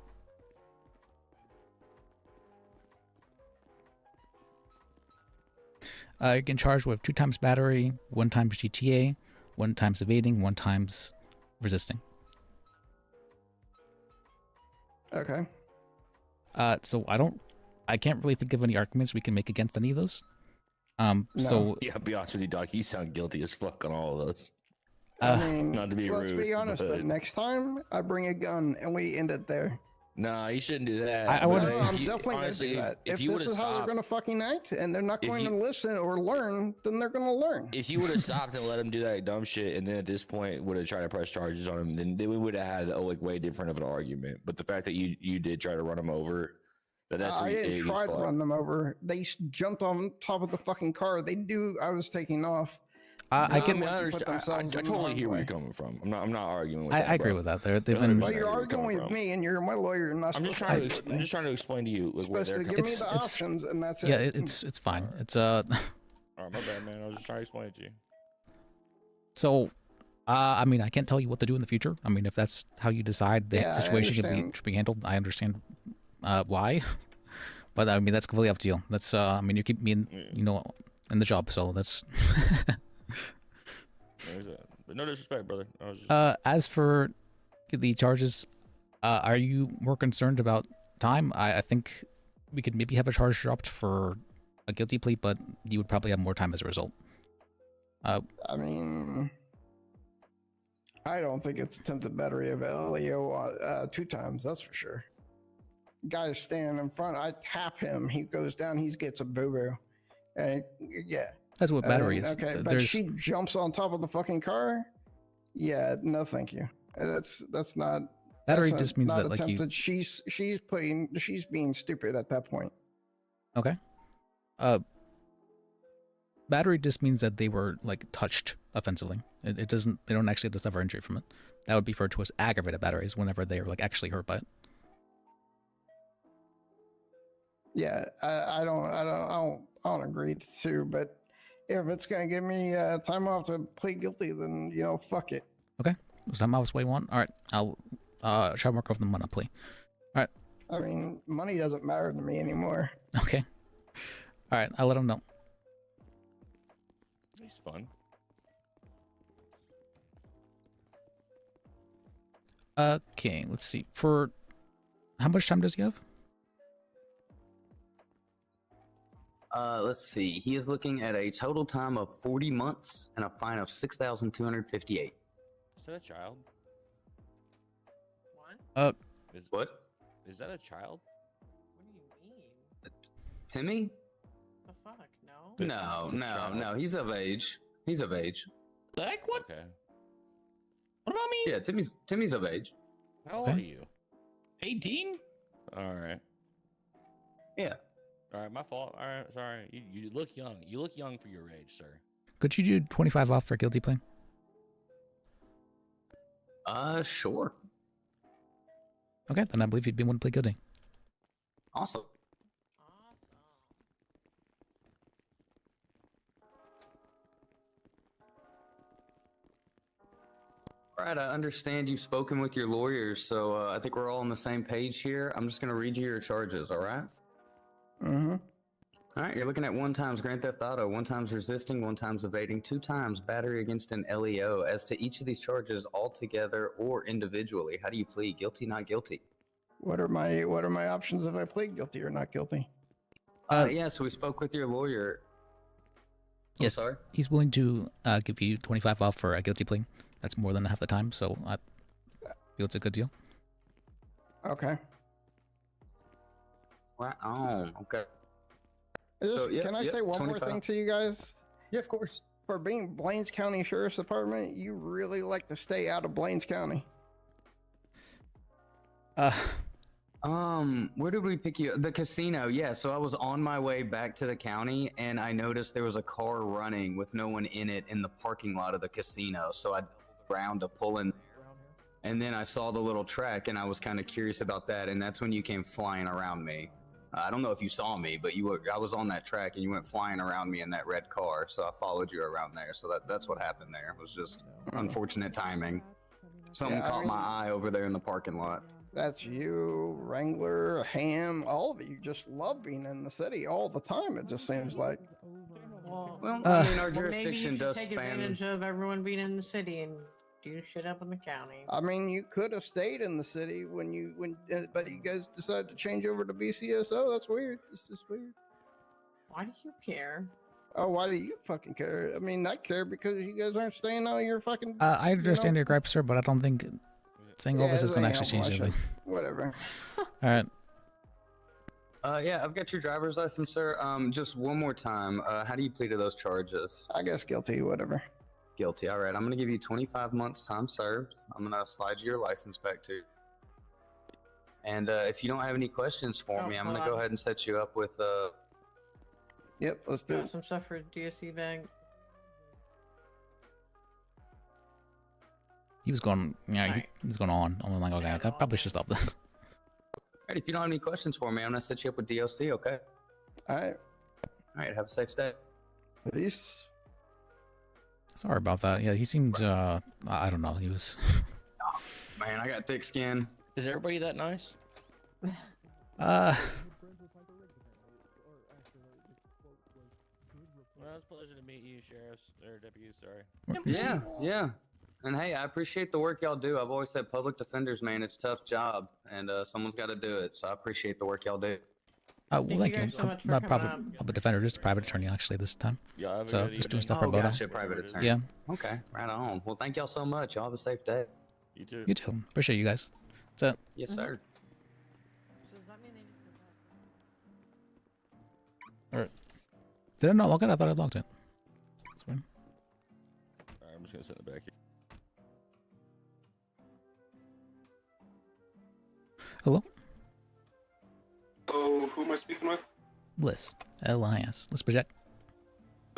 You can charge with 2 times battery, 1 times GTA, 1 times evading, 1 times resisting. Okay. So I can't really think of any arguments we can make against any of those. So yeah, I'll be honest with you, Doc. You sound guilty as fuck on all of those. I mean, not to be let's rude, be honest. The but- next time I bring a gun and we end it there. No, you shouldn't do that. I No, wouldn't. I'm definitely honestly, gonna do that. If you this would've is how they're stopped- gonna fucking act, and they're not if going you- to listen or learn, then they're gonna learn. If you would have stopped and let him do that dumb shit, and then at this point would have tried to press charges on him, then we would have had a way different of an argument. But the fact that you did try to run him over, that's I didn't he's try to fucked. run them over. They jumped on top of the fucking car. They knew I was taking off. I They're get. the I ones who put understand. I themselves in totally harm's hear where way. you're coming from. I'm not arguing with I that. agree bro. with that. They've There's been. Well, 100% you're where arguing coming with from. me, and you're my lawyer. You're not I'm just supposed trying to. to. I'm just trying to explain to you You're like, where supposed they're to coming. give me It's- the it's- options, and that's Yeah, it. it's fine. It's All right, my bad, man. I was just trying to explain it to you. So, I mean, I can't tell you what to do in the future. I mean, if that's how you decide the Yeah, I situation understand. should be handled, I understand why. But I mean, that's completely up to you. That's I mean, you keep me in, in the job, so that's. But no disrespect, brother. I was just... As for the charges, are you more concerned about time? I think we could maybe have a charge dropped for a guilty plea, but you would probably have more time as a result. I mean, I don't think it's attempted battery of LEO 2 times. That's for sure. Guy's standing in front. I tap him. He goes down. He gets a boo boo. And yeah. That's what battery is. Okay, but There's- she jumps on top of the fucking car. Yeah, no, thank you. That's not. Battery that's just means not that, like, you- attempted. She's being stupid at that point. Okay. Battery just means that they were like touched offensively. It doesn't. They don't actually suffer injury from it. That would be referred to as aggravated batteries whenever they are like actually hurt by it. Yeah, I don't agree to, but if it's gonna give me time off to plead guilty, then fuck it. Okay. Was that mouse way one? All right. I'll try to work off the money plea. All right. I mean, money doesn't matter to me anymore. Okay. All right. I'll let him know. He's fun. Okay. Let's see. For how much time does he have? Let's see. He is looking at a total time of 40 months and a fine of 6,258. Is that a child? What? Is that a child? Timmy? The fuck? No. No. He's of age. He's of age. Like what? Okay. What about me? Yeah, Timmy's of age. How old are you? 18? All right. Yeah. All right, my fault. All right, sorry. You look young. You look young for your age, sir. Could you do 25 off for guilty plea? Sure. Okay. Then I believe you'd be willing to plead guilty. Awesome. All right, I understand you've spoken with your lawyers, so I think we're all on the same page here. I'm just going to read you your charges, all right? Mm-hmm. All right, you're looking at 1 times Grand Theft Auto, 1 times resisting, 1 times evading, 2 times battery against an LEO. As to each of these charges altogether or individually, how do you plead? Guilty, not guilty? What are my options if I plead guilty or not guilty? Yeah, so we spoke with your lawyer. Yes. Sorry? He's willing to give you 25 off for a guilty plea. That's more than half the time, so I feel it's a good deal. Okay. Right on. Okay. Can I say one more 25. thing to you guys? Yeah, of course. For being Blaines County Sheriff's Department, you really like to stay out of Blaines County. Where did we pick you? The casino. Yeah, so I was on my way back to the county and I noticed there was a car running with no one in it in the parking lot of the casino. So I doubled around to pull in there. And then I saw the little track and I was kind of curious about that. And that's when you came flying around me. I don't know if you saw me, but I was on that track and you went flying around me in that red car. So I followed you around there. So that's what happened there. It was just unfortunate timing. Something Yeah, I caught mean- my eye over there in the parking lot. That's you, Wrangler, Ham, all of it. You just love being in the city all the time, it just seems like. Well, I mean, our maybe you jurisdiction should does take span. advantage of everyone being in the city and do shit up in the county. I mean, you could have stayed in the city but you guys decided to change over to BCSO. That's weird. It's just weird. Why do you care? Oh, why do you fucking care? I mean, I care because you guys aren't staying out of your fucking. I understand your gripe, sir, but I don't think Saying all this is it going to ain't actually change helping my anything. shit. Whatever. All right. Yeah, I've got your driver's license, sir. Just one more time. How do you plead to those charges? I guess guilty, whatever. Guilty. All right, I'm gonna give you 25 months time served. I'm gonna slide your license back to you. And if you don't have any questions for me, I'm gonna go ahead and set you up with. Yep, let's do Got some stuff for DSC bag. He was going, he was going on. I'm like, okay, I probably should stop this. All right, if you don't have any questions for me, I'm gonna set you up with DOC. Okay. All right. All right. Have a safe stay. Peace. Sorry about that. Yeah, he seemed, I don't know. He was. Oh, man, I got thick skin. Is everybody that nice? Well, it's a pleasure to meet you, sheriffs or deputies. Sorry. Yeah, yeah. And hey, I appreciate the work y'all do. I've always said public defenders, man, it's a tough job, and someone's got to do it. So I appreciate the work y'all do. Well, thank you. so much for Not coming public defender, just a private attorney actually this time. Yeah, so just doing stuff Oh, for Bodo. gotcha, private attorney. Yeah. Okay, right on. Well, thank y'all so much. Y'all have a safe day. You too. You too. Appreciate you guys. That's it. Yes, sir. Alright. Did I not log it? I thought I logged it. That's weird. Alright, I'm just gonna send it back here. Hello? Oh, who am I speaking with? Liz. L-I-S. Liz Bajek.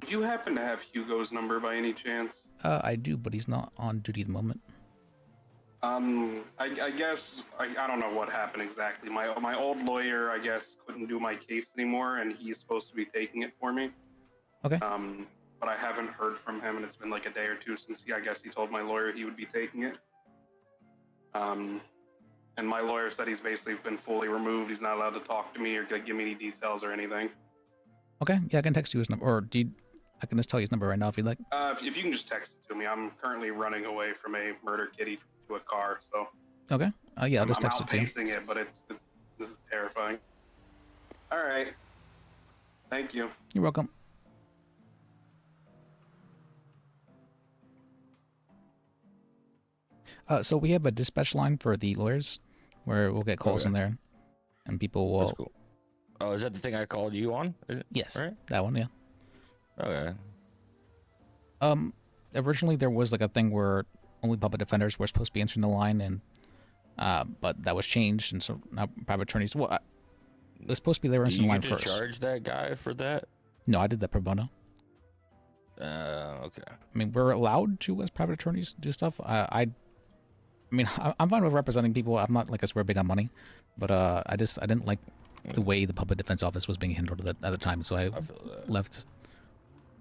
Do you happen to have Hugo's number by any chance? I do, but he's not on duty at the moment. I guess I don't know what happened exactly. My old lawyer, I guess, couldn't do my case anymore, and he's supposed to be taking it for me. Okay. But I haven't heard from him, and it's been like a day or two since I guess he told my lawyer he would be taking it. And my lawyer said he's basically been fully removed. He's not allowed to talk to me or give me any details or anything. Okay, yeah, I can text you his number, or I can just tell you his number right now if you'd like. If you can just text it to me. I'm currently running away from a murder kitty to a car, so. Okay. Yeah, I'll just text I'm it to you. outpacing it, but this is terrifying. All right. Thank you. You're welcome. So we have a dispatch line for the lawyers, where we'll get calls in there, and people will. That's cool. Oh, is that the thing I called you on? Yes. Right. That one, yeah. Okay. Originally there was like a thing where only public defenders were supposed to be answering the line, and but that was changed, and so now private attorneys. Well, it was supposed to be they were answering the line first. Did you charge that guy for that? No, I did that pro bono. Okay. I mean, we're allowed to as private attorneys do stuff. I mean, I'm fine with representing people. I'm not like us. We're big on money, but I didn't like the way the public defense office was being handled at the time, so I left,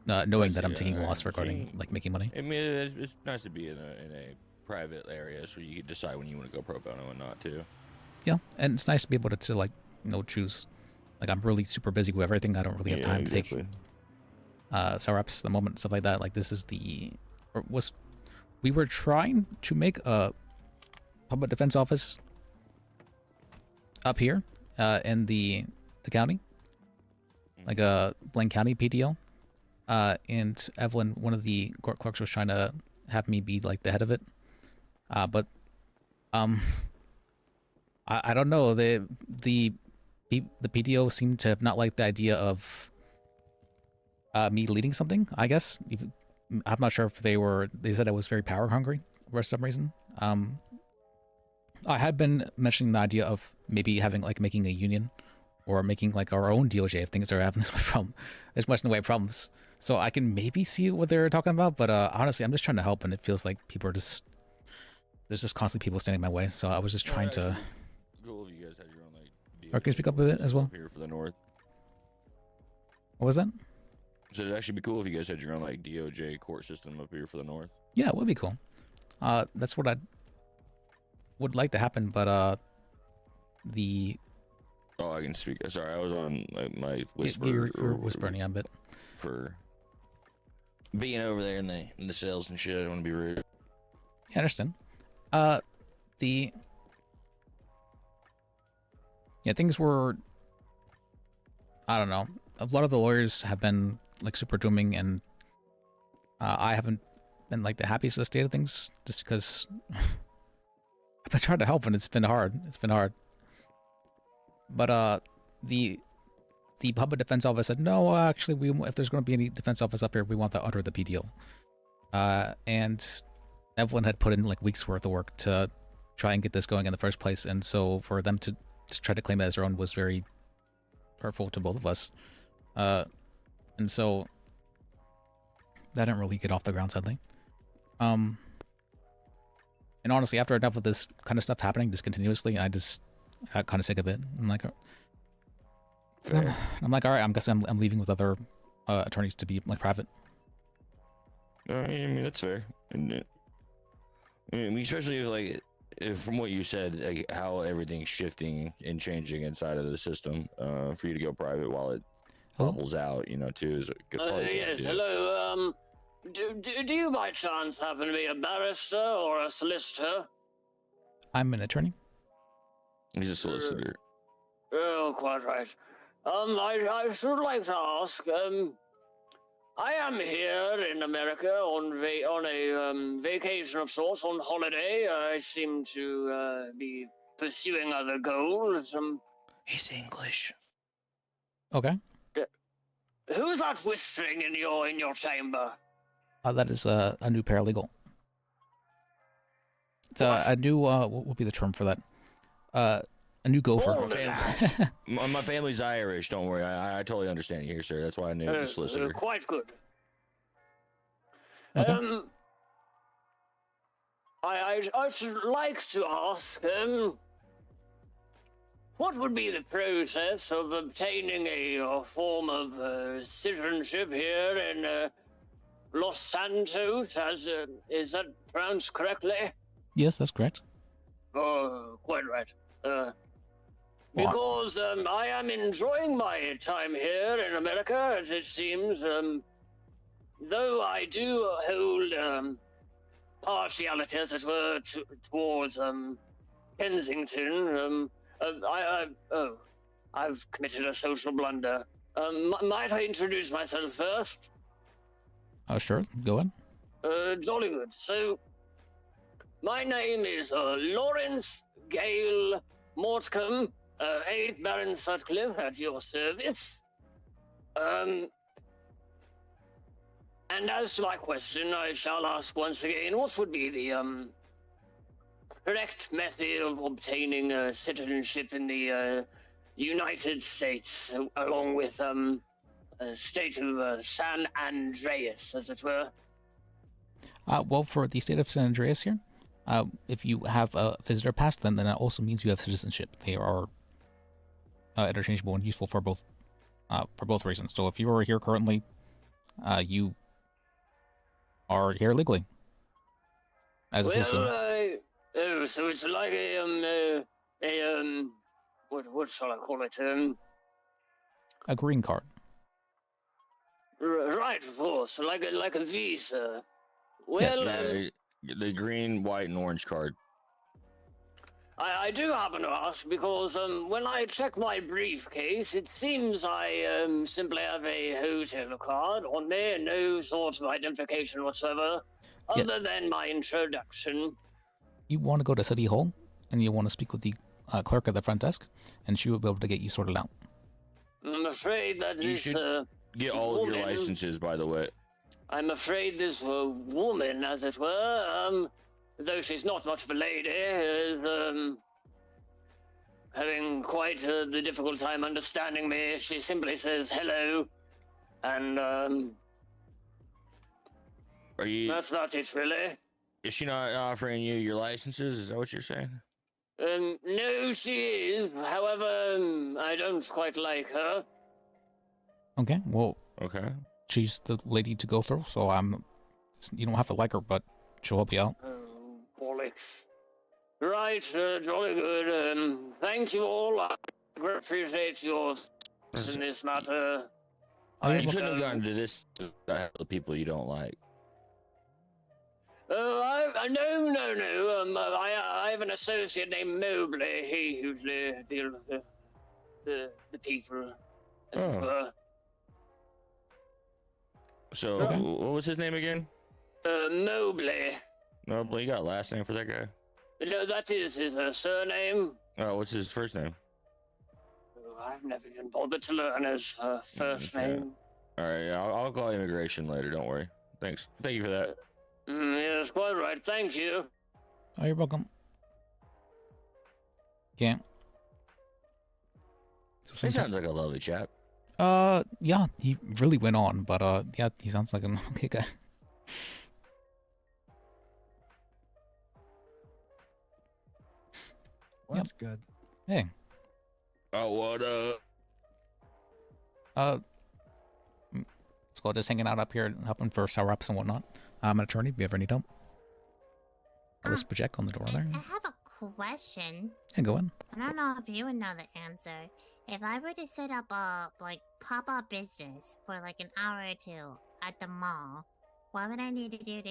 knowing that I'm taking a loss regarding like making money. I mean, it's nice to be in a private area, so you can decide when you want to go pro bono and not to. Yeah, and it's nice to be able to like choose. Like I'm really super busy with everything. I don't really have time to take SREPs at the moment, stuff like that. Like this is we were trying to make a public defense office up here in the county, like a Blaine County PTO, and Evelyn, one of the court clerks, was trying to have me be like the head of it, but I don't know, the PTO seemed to have not liked the idea of me leading something, I guess. I'm not sure if they said I was very power hungry for some reason. I had been mentioning the idea of maybe having making a union or making like our own DOJ if things are having this much in the way of problems. So I can maybe see what they're talking about, but honestly, I'm just trying to help, and it feels like people are there's just constantly people standing in my way. So I was just trying to. Cool if you guys had your own DOJ. Or can you speak up a bit as well? Here for the north. What was that? So it'd actually be cool if you guys had your own DOJ court system up here for the north. Yeah, it would be cool. That's what I would like to happen, but Oh, I can speak. Sorry, I was on my whisper. You're whispering a bit. For being over there in the cells and shit, I don't want to be rude. I understand. Things were. I don't know. A lot of the lawyers have been super dooming, and I haven't been the happiest of the state of things, just because been trying to help, and it's been hard. It's been hard. But the public defense office said, no, actually, if there's going to be any defense office up here, we want that under the PDO. And Evelyn had put in like weeks worth of work to try and get this going in the first place, and so for them to just try to claim it as their own was very hurtful to both of us. And so that didn't really get off the ground, sadly. And honestly, after enough of this kind of stuff happening just continuously, I got kind of sick of it. I'm like, all right, I'm guessing I'm leaving with other attorneys to be like private. I mean, that's fair. I mean, especially if from what you said, like how everything's shifting and changing inside of the system, for you to go private while it bubbles out, too, is a good part. Yes, hello. Do you by chance happen to be a barrister or a solicitor? I'm an attorney. He's a solicitor. Oh, quite right. I should like to ask, I am here in America on a vacation of sorts, on holiday. I seem to be pursuing other goals. He's English. Okay. Who's that whispering in your chamber? That is a new paralegal. It's a new what would be the term for that? A new gopher. My family's Irish. Don't worry, I totally understand you here, sir. That's why I knew the solicitor. Quite good. Okay. I should like to ask, what would be the process of obtaining a form of citizenship here in Los Santos? Is that pronounced correctly? Yes, that's correct. Oh, quite right. Because I am enjoying my time here in America, as it seems. Though I do hold partiality, as it were, towards Kensington. I've committed a social blunder. Might I introduce myself first? Sure. Go ahead. Jolly good. So, my name is Lawrence Gale Mortcombe, 8th Baron Sutcliffe, at your service. And as to my question, I shall ask once again, what would be the correct method of obtaining citizenship in the United States, along with state of San Andreas, as it were? Well, for the state of San Andreas here, if you have a visitor pass, then that also means you have citizenship. They are interchangeable and useful for both reasons. So if you are here currently, you are here legally as a citizen. So it's like what shall I call it? A green card. Right, of course, like a visa. Well, yes, the green, white, and orange card. I do happen to ask because when I check my briefcase, it seems I simply have a hotel card on me, no sort of identification whatsoever, other than my introduction. You want to go to City Hall, and you want to speak with the clerk at the front desk, and she will be able to get you sorted out. I'm afraid that You this should get all of your licenses, by the way. I'm afraid this woman, as it were, though she's not much of a lady, is having quite the difficult time understanding me. She simply says hello, and that's not it, really. Is she not offering you your licenses? Is that what you're saying? No, she is. However, I don't quite like her. Okay, well, okay. She's the lady to go through, so you don't have to like her, but she'll help you out. Oh, bollocks. Right, jolly good. Thank you all. I appreciate your in this matter. You couldn't have gotten to this to the people you don't like. No. I have an associate named Mobley. He usually deals with the people, as it were. So, what was his name again? Mobley. Mobley, you got a last name for that guy? No, that is his surname. Oh, what's his first name? I've never even bothered to learn his first name. All right, I'll call immigration later. Don't worry. Thanks. Thank you for that. Yes, quite right. Thank you. Oh, you're welcome. Can't. He sounds like a lovely chap. Yeah, he really went on, but yeah, he sounds like an okay guy. Well, that's good. Hey. Oh, what let's go. Just hanging out up here, helping for sour ups and whatnot. I'm an attorney. If you ever need help, Alice Bajek on the door there. I have a question. Yeah, go in. I don't know if you would know the answer. If I were to set up a pop-up business for like an hour or two at the mall, what would I need to do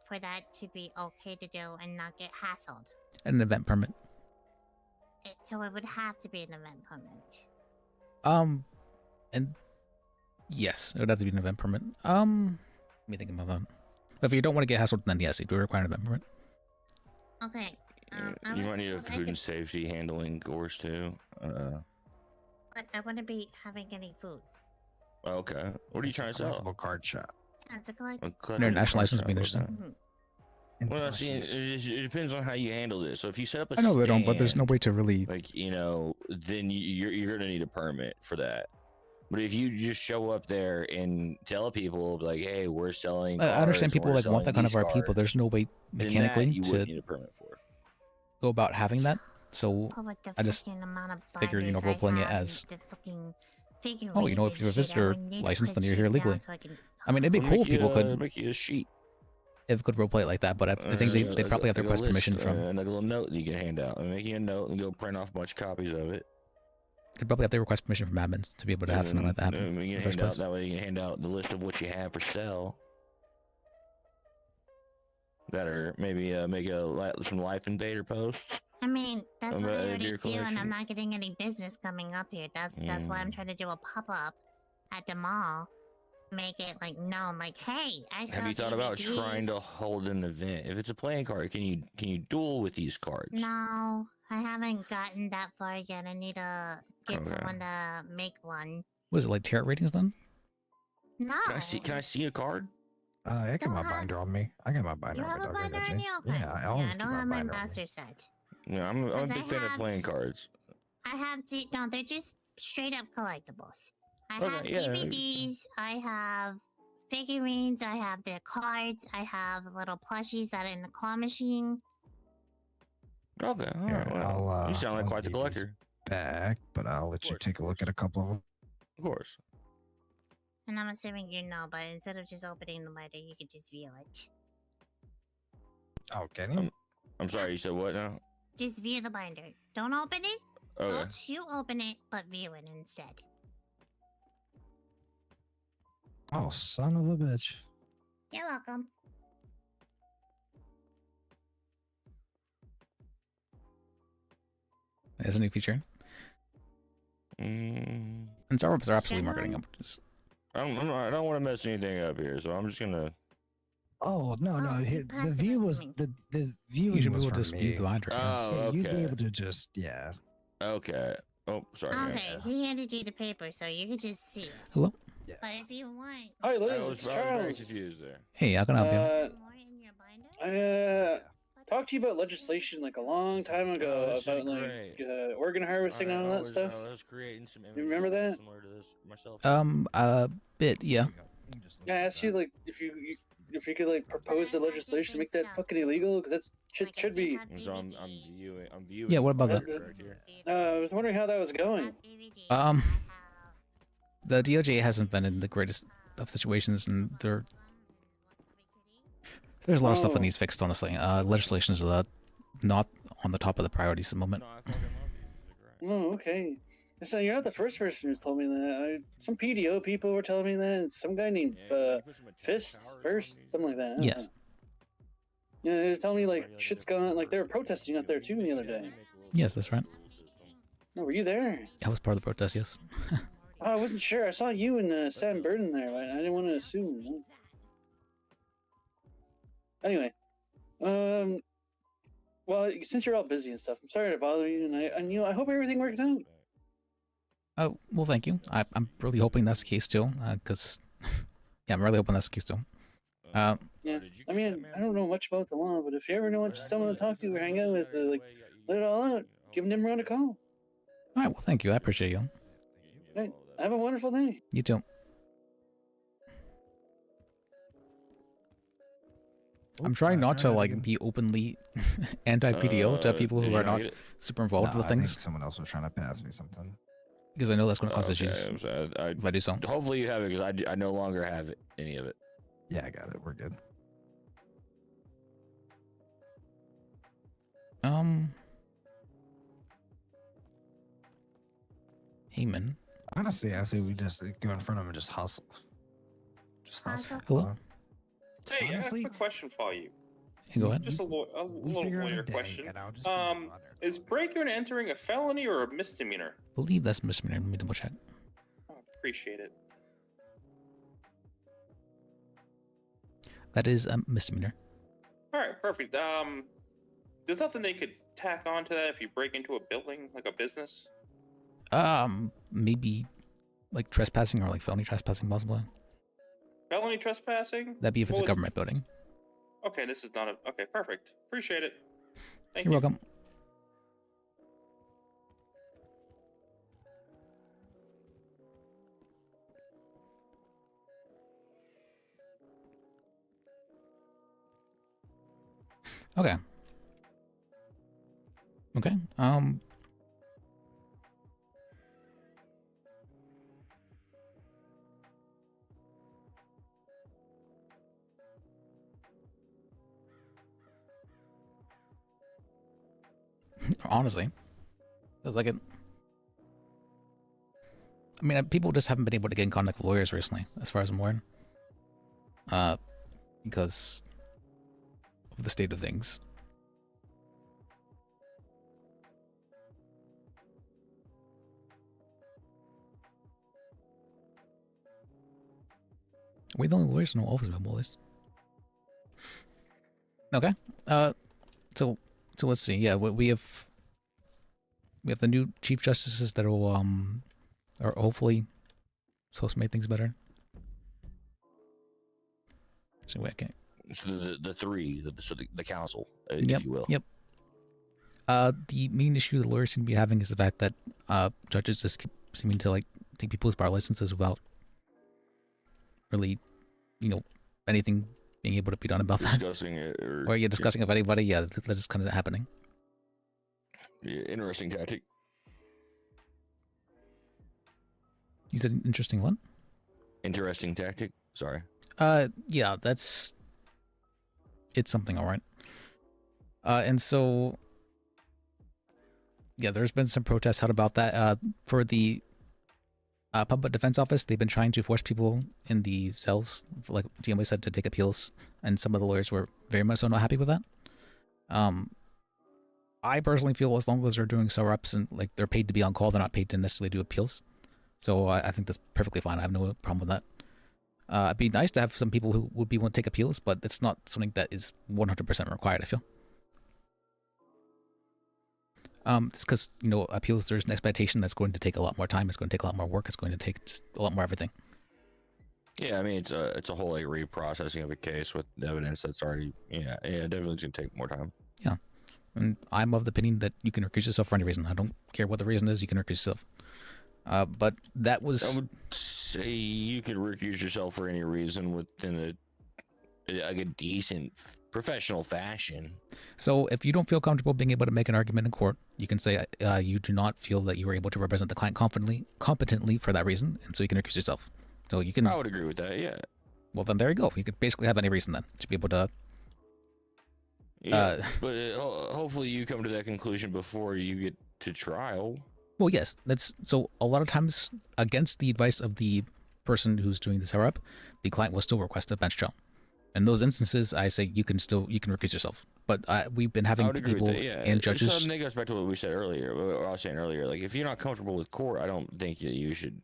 for that to be okay to do and not get hassled? An event permit. So it would have to be an event permit. And yes, it would have to be an event permit. Let me think about that. If you don't want to get hassled, then yes, you do require an event permit. Okay. You might need a food and safety handling course too. But I wouldn't be having any food. Okay. What are you trying to sell? Card shop. That's a collect. International license being interesting. Well, see, it depends on how you handle this. So if you set up a I know they don't, but there's no stand, way to really. like, you know, then you're gonna need a permit for that. But if you just show up there and tell people like, "Hey, we're selling," I understand cars, people we're like want that kind of selling our these people. There's no way then that mechanically you to wouldn't need a permit for. go about having that. So But with the I just freaking amount of figure, you know, binders role playing I it have, as, the fucking figurines oh, you know, if and you have a shit, I visitor would need to license, put then you're shit here down legally. so I can- I mean, it'd be We'll cool make if people could. make you a sheet. If could role play it like that, but I think they'd probably have to request permission from. and a little note that you can hand out. And make you a note and go print off a bunch of copies of it. They'd probably have to request permission from admins to be able to have something like that happen. You In can the first hand out, place. that way you can hand out the list of what you have for sale. That or maybe make some Life Invader posts. I mean, that's what I already Deer do, and I'm collection. not getting any business coming up here. That's why I'm trying to do a pop-up at the mall. Make it like known, like, hey, I saw Have you thought about DVDs. trying to hold an event? If it's a playing card, can you duel with these cards? No, I haven't gotten that far yet. I need to get Okay. someone to make one. Was it like tarot ratings then? No. Can I see a card? I got my binder on me. I got my binder You on have me. a dog, I binder got on you. you? Okay. Yeah, I Yeah, always I keep don't my have my binder on me. master set. Yeah, I'm a Because big fan of playing cards. I have no, they're just straight up collectibles. I Okay, have yeah. DVDs, I have figurines, I have their cards, I have little plushies that are in the claw machine. Okay, all Here, right, well, I'll, you sound like I'll quite the give these collector. Back, but I'll let you take a look at a couple of them. Of course. And I'm assuming you know, but instead of just opening the binder, you could just view it. Oh, can you? I'm sorry, you said what now? Just view the binder. Don't open it. Okay. Don't you open it, but view it instead. Oh, son of a bitch. You're welcome. As a new feature. And Starbucks are absolutely marketing up. I don't want to mess anything up here, so I'm just gonna. Oh no, the view was the view You should was be able to for just me. view the binder. Oh, Yeah, you'd be okay. able to just Okay. Oh, sorry. man. Okay, he handed you the paper, so you could just see it. Hello? But if you want... Hi, I Liz. was It's very Charles. confused there. Hey, how can I help you? I talked to you about legislation like a long time ago this is about like organ harvesting and all that stuff. I was creating some You remember that? similar to this myself. A bit, yeah. Yeah, I asked you like if you could like propose the legislation to make that fucking illegal because that's should be. So I'm viewing. Yeah, what about that? I was wondering how that was going. The DOJ hasn't been in the greatest of situations, and there's a lot of stuff that needs fixed, honestly. Legislation is not on the top of the priorities at the moment. Oh, okay. So you're not the first person who's told me that. Some PDO people were telling me that. And some guy named First, something like that. I don't Yes. know. Yeah, they was telling me like shit's going. Like they were protesting out there too the other day. Yes, that's right. Oh, were you there? I was part of the protest, yes. Oh, I wasn't sure. I saw you and Sam Burden there. I didn't want to assume. You know? Anyway, Well, since you're all busy and stuff, I'm sorry to bother you, and I hope everything works out. Oh, well, thank you. I'm really hoping that's the case too, because yeah, I'm really hoping that's the case too. Yeah, I mean, I don't know much about the law, but if you ever want someone to talk to or hang out with, let it all out, give them around a call. All right, well, thank you. I appreciate you. Right. Have a wonderful day. You too. I'm trying not to like be openly anti-PDO to people who are not super involved with I things. think someone else was trying to pass me something. Because I know that's going to cause Okay, issues if I do so. Hopefully you have it, because I no longer have any of it. Yeah, I got it. We're good. Heyman. Honestly, I say we just go in front of him and just hustle. Just hustle. Hello? Hey, I have a question for you. Hey, go ahead. Just a little figure out a lawyer day, question. and I'll just Is breaking and entering a felony or a misdemeanor? I believe that's misdemeanor. Let me double check. Oh, appreciate it. That is a misdemeanor. All right, perfect. There's nothing they could tack on to that if you break into a building, like a business. Maybe like trespassing or like felony trespassing, possibly. Felony trespassing? That'd be if it's a What would- government building. Okay, this is not a. Okay, perfect. Appreciate it. Thank You're you. welcome. Okay. Okay. Honestly, it's like it. I mean, people just haven't been able to get in contact with lawyers recently, as far as I'm aware. Because of the state of things. Are we the only lawyers? No, always been lawyers. Okay. So let's see. Yeah, we have the new chief justices that will are hopefully supposed to make things better. So wait, okay. So the three, so the council, Yep, if you will. Yep. The main issue the lawyers seem to be having is the fact that judges just keep seeming to like take people's bar licenses without really, anything being able to be done about Discussing that. it, Or you're discussing with anybody. Yeah, that's just kind of happening. Yeah, interesting tactic. You said an interesting one? Interesting tactic. Sorry. Yeah, it's something, all right. And so, yeah, there's been some protests out about that. For the public defense office, they've been trying to force people in the cells, like DMA said, to take appeals, and some of the lawyers were very much so not happy with that. I personally feel as long as they're doing cell reps and like they're paid to be on call, they're not paid to necessarily do appeals. So I think that's perfectly fine. I have no problem with that. It'd be nice to have some people who would be willing to take appeals, but it's not something that is 100% required, I feel. It's because, appeals, there's an expectation that's going to take a lot more time, it's going to take a lot more work, it's going to take just a lot more everything. Yeah, I mean, it's a whole like reprocessing of a case with evidence that's already, definitely it's gonna take more time. Yeah, and I'm of the opinion that you can recuse yourself for any reason. I don't care what the reason is, you can recuse yourself. But that was... I would say you could recuse yourself for any reason within a decent professional fashion. So if you don't feel comfortable being able to make an argument in court, you can say you do not feel that you were able to represent the client competently for that reason, and so you can recuse yourself. So you can... I would agree with that, yeah. Well, then there you go. You could basically have any reason then to be able to... Yeah, but hopefully you come to that conclusion before you get to trial. Well, yes, that's so. A lot of times, against the advice of the person who's doing the tear up, the client will still request a bench trial. In those instances, I say you can recuse yourself. But we've been having people and judges. So that goes back to what we said earlier. What I was saying earlier, like if you're not comfortable with court, I don't think that you should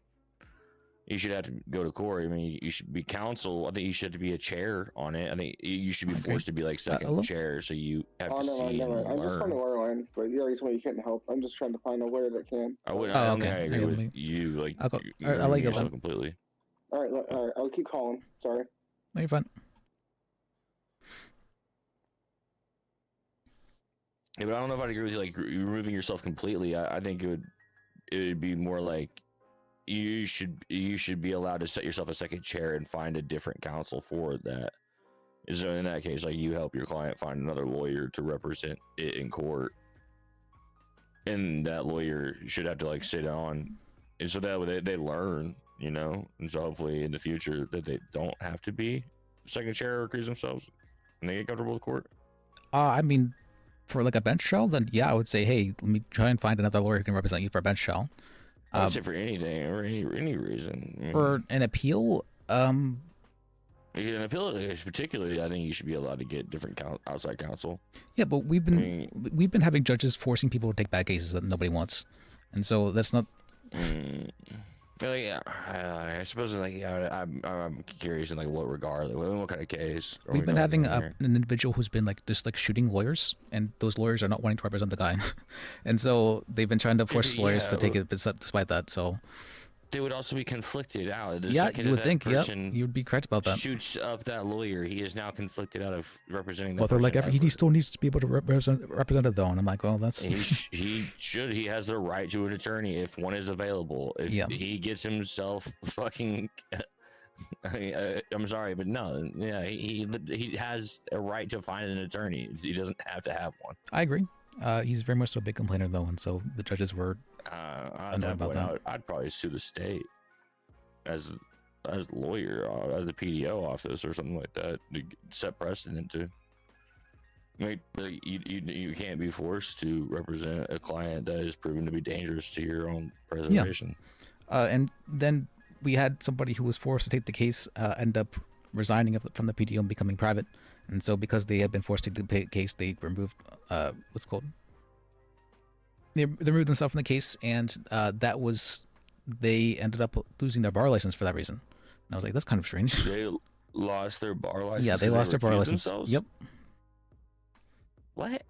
you should have to go to court. I mean, you should be counsel. I think you should have to be a chair on it. I think you should be forced to be like second chair, so you have to see and I'm just trying to learn. learn, but you already told me you couldn't help. I'm just trying to find a lawyer that can. I so- wouldn't. I don't think I agree with you. Like, I'll go. you I'll let you yourself go. completely. All right, I'll keep calling. Sorry. No, you're fine. Yeah, but I don't know if I'd agree with you. Like removing yourself completely, I think it would be more like you should be allowed to set yourself a second chair and find a different counsel for that. So in that case, like you help your client find another lawyer to represent it in court, and that lawyer should have to like sit on, and so that way they learn, you know, and so hopefully in the future that they don't have to be second chair or recuse themselves, and they get comfortable with court. I mean, for like a bench trial, then yeah, I would say, hey, let me try and find another lawyer who can represent you for a bench trial. I would say for anything or any reason. I mean, For an appeal, an appeal case particularly, I think you should be allowed to get different outside counsel. yeah, but we've been having judges forcing people to take bad cases that nobody wants, and so that's not. Yeah, I suppose like I'm curious in like what regard, like, what kind of case. are we We've been talking having about an here? individual who's been like just like shooting lawyers, and those lawyers are not wanting to represent the guy, and so they've been trying to force lawyers to take it despite that. So They would also be conflicted out. The yeah, second you would that think. Yep, person you would be correct about that. shoots up that lawyer, he is now conflicted out of representing that Well, they're like, person he still needs to be able to represent it though, and I'm like, well, that's. he should. He has the right to an attorney if one is available. If Yeah. he gets himself fucking, I'm sorry, but no, yeah, he has a right to find an attorney. He doesn't have to have one. I agree. He's very much so a big complainer though, and so the judges were At annoyed that about point, that. I'd probably sue the state as a lawyer, as a PDO office or something like that to set precedent to. Like you can't be forced to represent a client that is proven to be dangerous to your own preservation. And then we had somebody who was forced to take the case end up resigning from the PDO and becoming private. And so because they had been forced to take the case, they removed what's it called? They removed themselves from the case, and they ended up losing their bar license for that reason. And I was like, that's kind of strange. They lost their bar license. Yeah, they 'cause lost their bar recused license. themselves? Yep. What?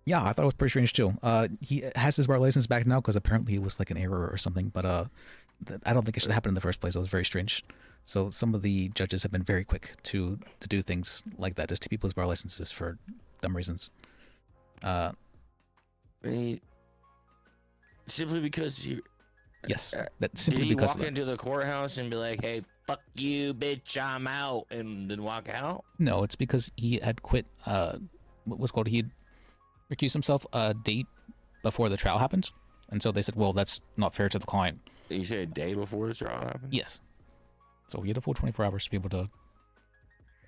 Yeah, I thought it was pretty strange too. He has his bar license back now because apparently it was like an error or something. But I don't think it should happen in the first place. It was very strange. So some of the judges have been very quick to do things like that, just to people's bar licenses for dumb reasons. I mean, simply because you. Yes, that simply did he because walk of that. into the courthouse and be like, "Hey, fuck you, bitch, I'm out," and then walk out? No, it's because he had quit. What's called? He had recused himself a date before the trial happened, and so they said, "Well, that's not fair to the client." You said a day before the trial happened? Yes. So he had a full 24 hours to be able to.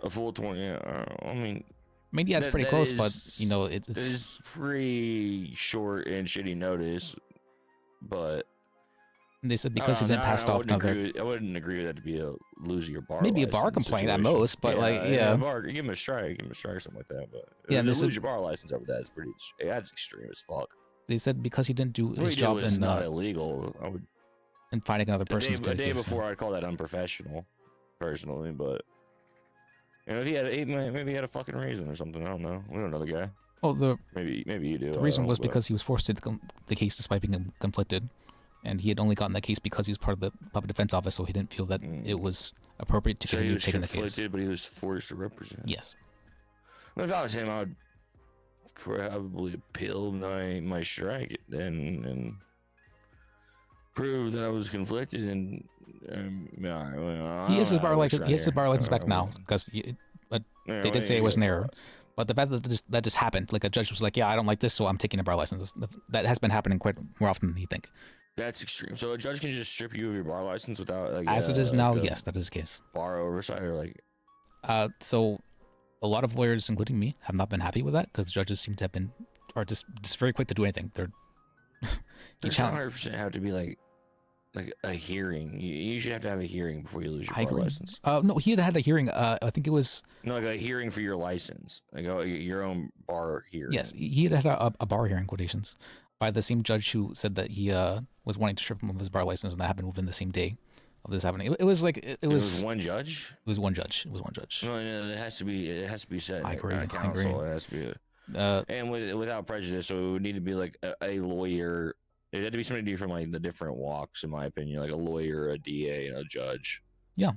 A full 20. Yeah, I mean, yeah, it's pretty close, but you know, that it's is pretty short and shitty notice. But they said because he didn't pass it off another. I wouldn't agree with that to be a losing your bar. Maybe a bar license complaint at situation. most, but like, yeah. a bar, give him a strike, something like that. But Yeah, and to they lose said- your bar license over that is pretty. That's extreme as fuck. They said because he didn't do What his he did job was in not illegal. I would. in finding another A person day, to do a the day case. before, I'd call that unprofessional, personally. But you know, if maybe he had a fucking reason or something. I don't know. We don't know the guy. Well, maybe you do. The I reason don't, was but- because he was forced to take the case despite being conflicted, and he had only gotten that case because he was part of the public defense office, so he didn't feel that it was appropriate to So he continue was taking the case. conflicted, but he was forced to represent. Yes. Well, if I was him, I would probably appeal my strike and prove that I was conflicted. And He has his bar license. He has his bar license back now because they did say it was an error. But the fact that just happened, like a judge was like, "Yeah, I don't like this, so I'm taking a bar license." That has been happening quite more often than you think. That's extreme. So a judge can just strip you of your bar license without, like, As it is like now, a yes, that is the case. bar oversight or like. So a lot of lawyers, including me, have not been happy with that because judges seem to have been, are just very quick to do anything. They're There's not 100% have to be like a hearing. You should have to have a hearing before you lose your I bar agree. license. No, he had a hearing. I think it was. No, like a hearing for your license, like your own bar hearing. Yes, he had a bar hearing, quotations, by the same judge who said that he was wanting to strip him of his bar license, and that happened within the same day. of this happening. It was like it was one judge. It was one judge. It was one judge. No, it has to be. It has to be set. I agree. I Council. agree. It has to be. And without prejudice, so it would need to be like a lawyer. It had to be somebody from like the different walks, in my opinion, like a lawyer, a DA, and a judge. Yeah.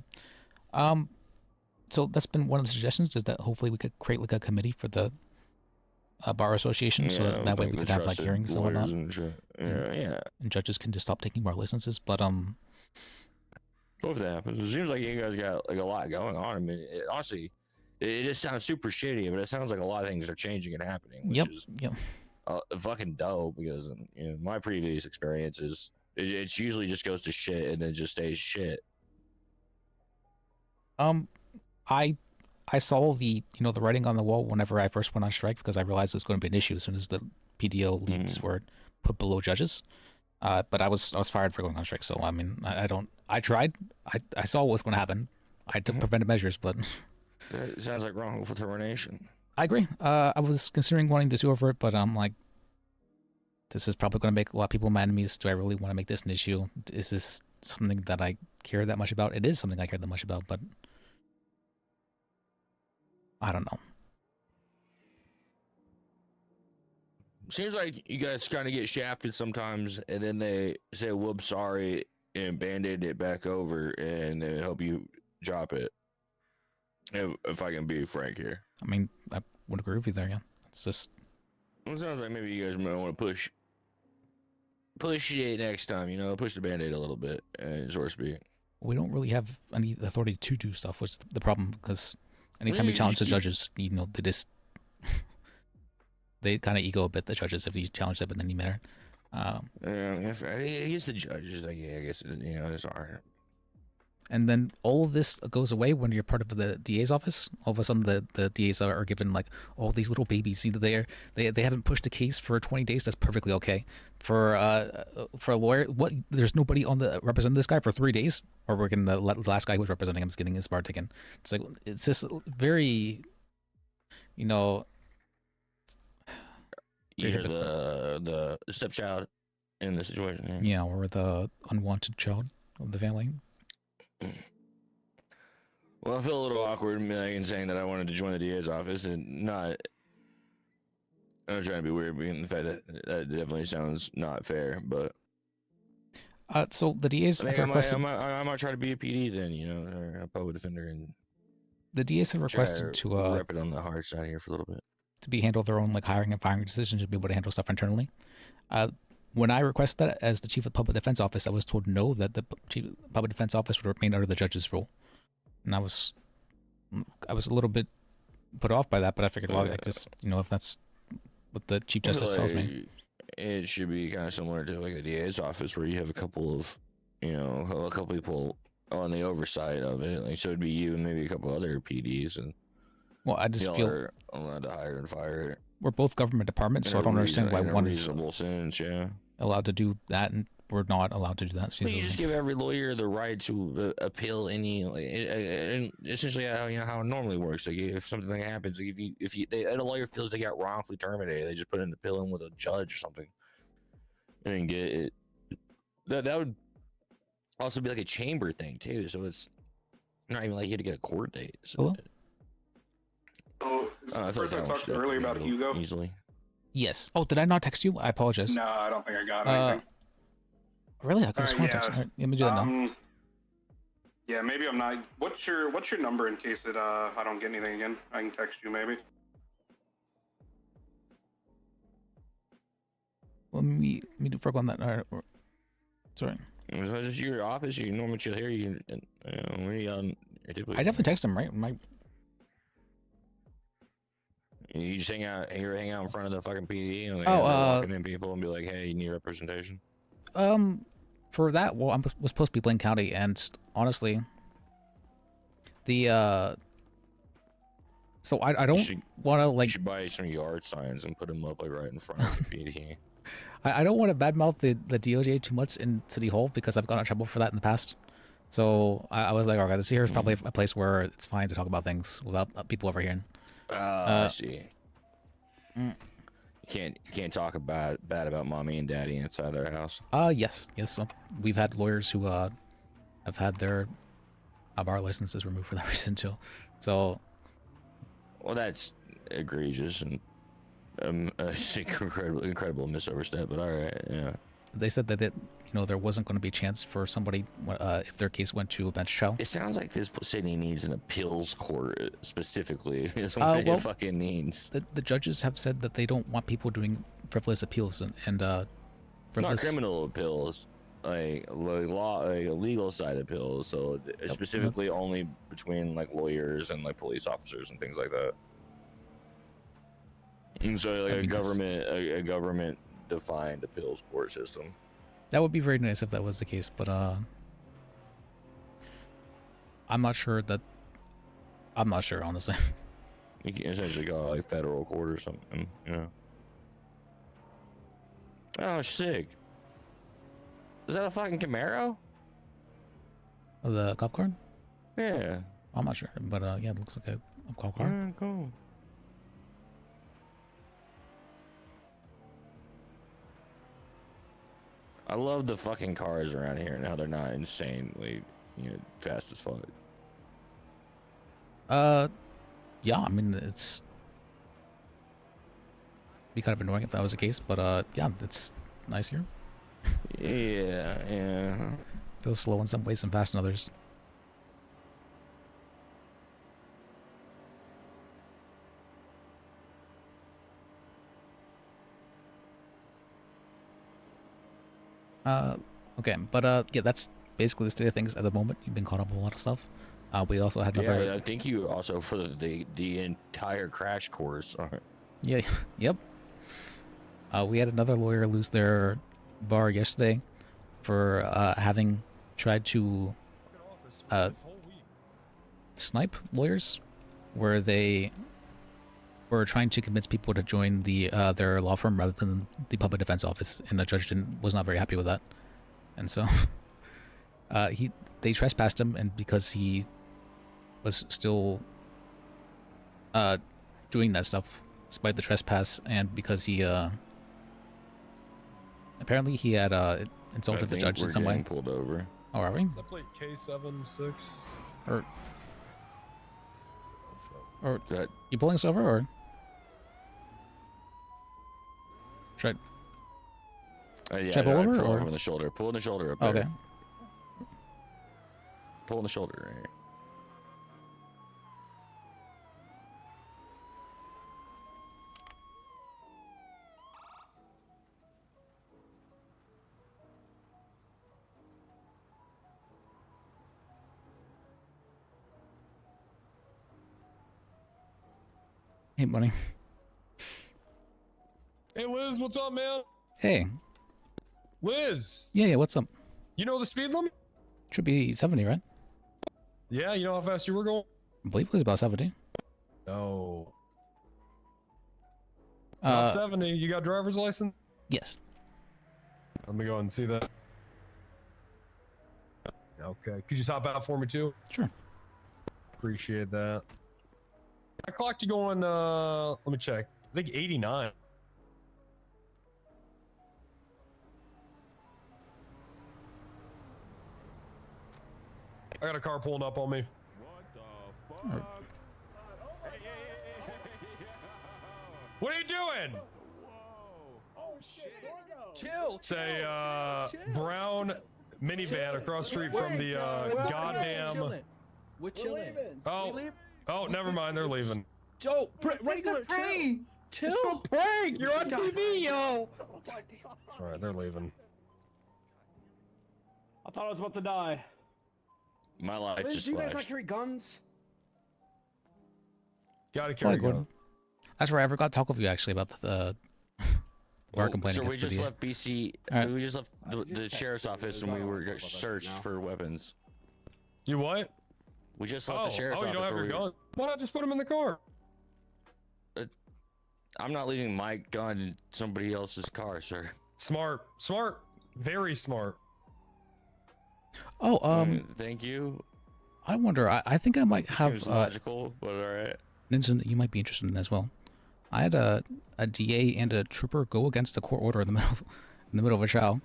So that's been one of the suggestions, is that hopefully we could create like a committee for the bar association, so that way we could have like hearings and whatnot. Yeah. And judges can just stop taking bar licenses. But What if that happens? It seems like you guys got like a lot going on. I mean, honestly, it just sounds super shitty, but it sounds like a lot of things are changing and happening, which is fucking dope. Because my previous experiences, it's usually just goes to shit and then just stays shit. I saw the the writing on the wall whenever I first went on strike, because I realized it was going to be an issue as soon as the PDO leads were put below judges. But I was fired for going on strike. So I mean, I tried. I saw what was going to happen. I took preventive measures, but it sounds like wrongful termination. I agree. I was considering wanting to sue over it, but I'm like, this is probably going to make a lot of people my enemies. Do I really want to make this an issue? Is this something that I care that much about? It is something I care that much about, but I don't know. Seems like you guys kind of get shafted sometimes, and then they say, whoops, sorry, and band-aid it back over, and they help you drop it. If I can be frank here. I mean, I would agree with you there, yeah. It's just... It sounds like maybe you guys might want to push it next time, push the band-aid a little bit, so to speak. We don't really have any authority to do stuff, which is the problem, because anytime you challenge the judges, they just... they kind of ego a bit, the judges, if you challenge them in any manner. I guess the judges, I guess, it's hard. And then all of this goes away when you're part of the DA's office. All of a sudden, the DAs are given like all these little babies. They haven't pushed a case for 20 days. That's perfectly okay. For a lawyer, what? There's nobody on the represent this guy for 3 days, or we're getting the last guy who was representing him is getting his bar taken. It's like it's just very, You're the stepchild in the situation. Yeah, or the unwanted child of the family. Well, I feel a little awkward, Megan, saying that I wanted to join the DA's office, and not. I'm not trying to be weird, being the fact that definitely sounds not fair, but. So the DA's have requested. I might try to be a PD then, or a public defender, and. The DAs have requested to rep it on the hard side here for a little bit. To be handle their own like hiring and firing decisions, to be able to handle stuff internally. When I requested that as the chief of public defense office, I was told no, that the chief of public defense office would remain under the judge's rule, and I was a little bit put off by that, but I figured, well, I guess if that's what the chief justice tells me, it should be kind of similar to like the DA's office, where you have a couple of people on the oversight of it, like so it'd be you and maybe a couple other PDs, and well, I just feel are allowed to hire and fire it. We're both government departments, so I don't understand why one is sense, allowed to do that and we're not allowed to do that. Well, you just give every lawyer the right to appeal any, essentially how it normally works. Like if something happens, like if a lawyer feels they got wrongfully terminated, they just put in the appeal in with a judge or something, and then get it. That would also be like a chamber thing too. So it's not even like you had to get a court date. So. Oh, I talked earlier about Hugo. Easily. Yes. Oh, did I not text you? I apologize. No, I don't think I got anything. Really? I could have sworn I texted. Right, let me do that now. Yeah, maybe I'm not. What's your number in case I don't get anything again? I can text you maybe. Let me work on that. All right. Sorry. Is that just your office? You normally chill here. I definitely text him, right? You just hang out in front of the fucking PD and walking in people and be like, "Hey, you need representation." For that, well, I was supposed to be Blaine County, and honestly, so I don't want to like. You should buy some yard signs and put them up like right in front of the PD. I don't want to badmouth the DOJ too much in City Hall because I've gotten in trouble for that in the past. So I was like, okay, this here is probably a place where it's fine to talk about things without people overhearing. I see. You can't talk bad about mommy and daddy inside their house. Yes. We've had lawyers who have had their bar licenses removed for that reason too. So, well, that's egregious and incredible misoverstep. But all right, yeah. They said that there wasn't going to be a chance for somebody if their case went to a bench trial. It sounds like this city needs an appeals court specifically. Is what it fucking needs. The judges have said that they don't want people doing frivolous appeals and frivolous... Not criminal appeals, like legal side appeals. So specifically only between like lawyers and like police officers and things like that. And so like a government defined appeals court system. That would be very nice if that was the case, but I'm not sure honestly. You can essentially go like federal court or something, you know. Oh, sick. Is that a fucking Camaro? The cop car? Yeah. I'm not sure, but yeah, it looks like a cop car. Yeah, cool. I love the fucking cars around here and how they're not insanely, fast as fuck. Yeah, I mean, it's be kind of annoying if that was the case, but yeah, it's nice here. Yeah. Feels slow in some ways and fast in others. Okay, but yeah, that's basically the state of things at the moment. You've been caught up with a lot of stuff. We also had another... Yeah, I think you also for the entire crash course. Yeah, yep. We had another lawyer lose their bar yesterday for having tried to snipe lawyers, where they were trying to convince people to join their law firm rather than the public defense office, and the judge was not very happy with that, and so they trespassed him, and because he was still doing that stuff despite the trespass, and because he apparently he had insulted the judge in some way. Pulled over. Oh, are we? Is that plate K76? Or you pulling us over, or should yeah, I pull over? Pull or over on the shoulder. Pull on the shoulder up okay. there. Pull on the shoulder right here. Hey, buddy. Hey, Liz, what's up, man? Hey. Liz. Yeah, what's up? You know the speed limit? Should be 70, right? Yeah, you know how fast you were going? I believe it was about 70. No. About 70. You got driver's license? Yes. Let me go ahead and see that. Okay. Could you just hop out for me, too? Sure. Appreciate that. I clocked you going, let me check. I think 89. I got a car pulling up on me. What are you doing? Oh shit! Chill. Say brown minivan across the street from the goddamn. We're chilling. Oh, never mind. They're leaving. Joe, regular chill. Chill. It's a prank. You're on TV, yo. All right, they're leaving. I thought I was about to die. My life Liz, just do you guys not flashed. carry guns? Gotta carry a gun. That's right. I forgot to talk with you actually about the bar complaint So we against the just DA. left BC. Alright. We just left the sheriff's office and we were searched for weapons. You what? We just left the sheriff's you office. don't have where your we- gun? Why not just put them in the car? I'm not leaving my gun in somebody else's car, sir. Smart. Very smart. Oh, Thank you. I wonder. I think I might have Seems logical, but all right. an incident that you might be interested in as well. I had a DA and a trooper go against a court order in the middle of a trial.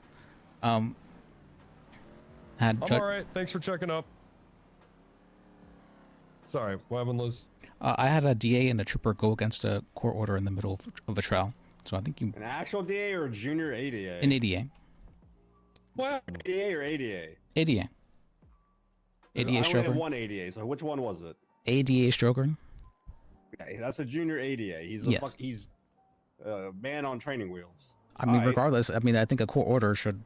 had. I'm all right. Thanks for checking up. Sorry, what happened, Liz? I had a DA and a trooper go against a court order in the middle of a trial. So I think you. An actual DA or a junior ADA? An ADA. What? ADA or ADA? ADA. ADA I only have Stroker. one ADA, so which one was it? ADA Stroker. Okay, that's a junior ADA. He's Yes. He's a man on training wheels. I mean, regardless, I mean, I think a court order should.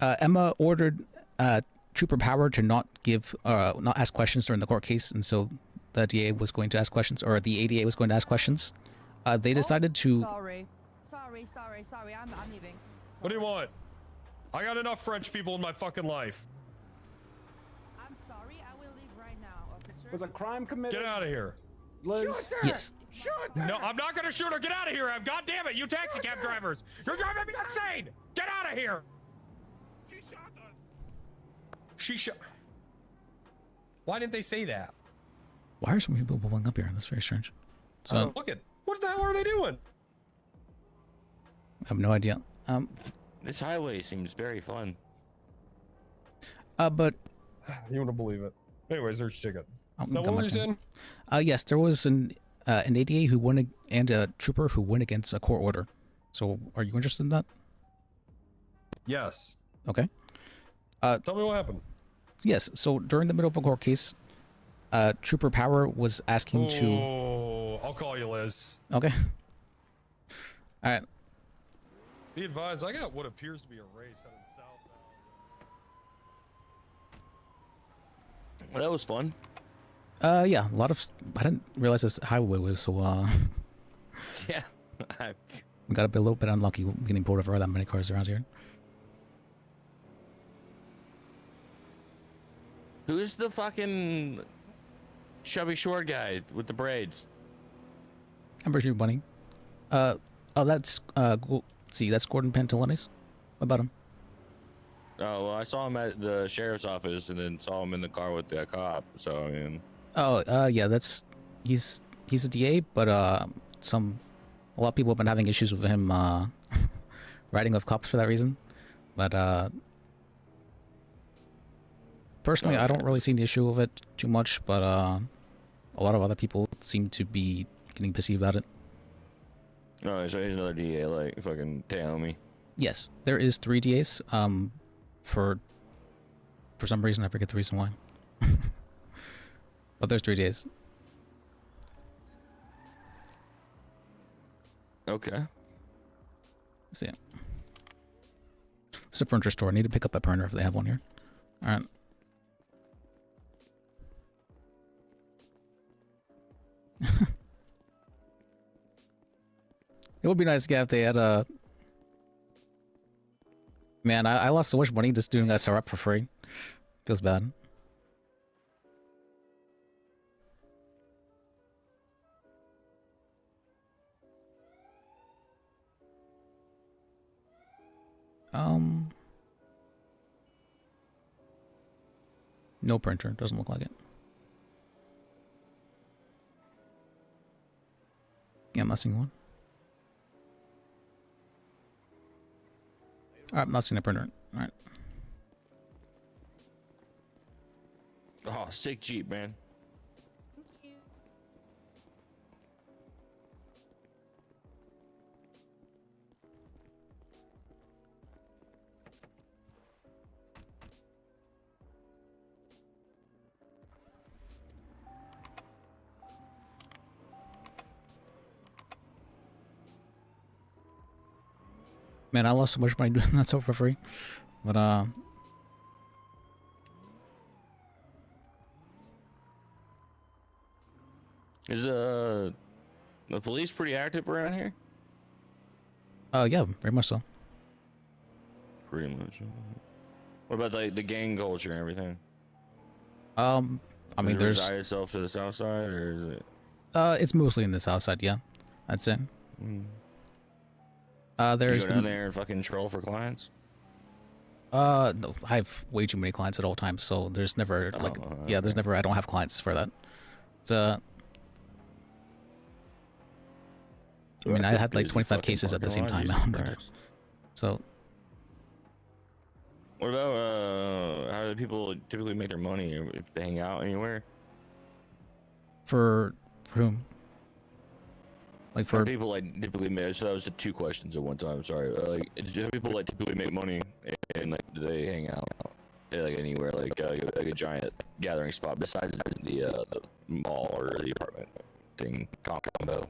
Emma ordered Trooper Power to not ask questions during the court case, and so the DA was going to ask questions, or the ADA was going to ask questions. They decided to. Sorry, I'm leaving. What do you want? I got enough French people in my fucking life. I'm sorry, I will leave right now, officer. Was a crime committed? Get out of here. Liz? Yes. Shoot No, I'm not gonna shoot her. Get out of here. God damn it, you taxi cab drivers. You're driving me insane. Get out of here. She shot. Why didn't they say that? Why are so many people pulling up here? That's very strange. So Look at what the hell are they doing? I have no idea. This highway seems very fun. But you wouldn't believe it. Anyways, there's chicken. Now, come what were on, you saying? Yes, there was an ADA who won and a trooper who went against a court order. So, are you interested in that? Yes. Okay. Tell me what happened. Yes. So during the middle of a court case, Trooper Power was asking to. Oh, I'll call you, Liz. Okay. All right. Be advised, I got what appears to be a race headed south. Well, that was fun. Yeah, a lot of. I didn't realize this highway was so. Yeah. We got a little bit unlucky getting pulled over that many cars around here. Who's the fucking chubby short guy with the braids? Amber Shoe Bunny. Oh, that's let's see, that's Gordon Pantalones. What about him? Oh, well, I saw him at the sheriff's office and then saw him in the car with the cop. So I mean. Oh, yeah, he's a DA, but a lot of people have been having issues with him riding with cops for that reason. But personally, I don't really see an issue with it too much, but a lot of other people seem to be getting pissy about it. Oh, so he's another DA, like fucking tailing me. Yes, there is 3 DAs. For some reason, I forget the reason why. But there's 3 DAs. Okay. See it. It's a furniture store. I need to pick up a printer if they have one here. All right. It would be nice, yeah, if they had a. Man, I lost so much money just doing SRP for free. Feels bad. No printer. Doesn't look like it. Yeah, I'm not seeing one. Alright, I'm not seeing a printer. Alright. Oh, sick Jeep, man. Man, I lost so much money doing that so for free. But Is the police pretty active around here? yeah, very much so. Pretty much. What about like the gang culture and everything? I mean, does it there's reside itself to the south side, or is it? it's mostly in the south side, yeah, I'd say. There's You go down there and fucking troll for clients? no, I have way too many clients at all times, so there's never like yeah, there's never I don't have clients for that. It's I mean, I had like 25 cases at the same time. So What about how do people typically make their money if they hang out anywhere? For whom? Like How for do people like typically make? So that was the 2 questions at one time. Sorry. Like, do people like typically make money and like do they hang out like anywhere like a giant gathering spot besides the mall or the apartment thing combo?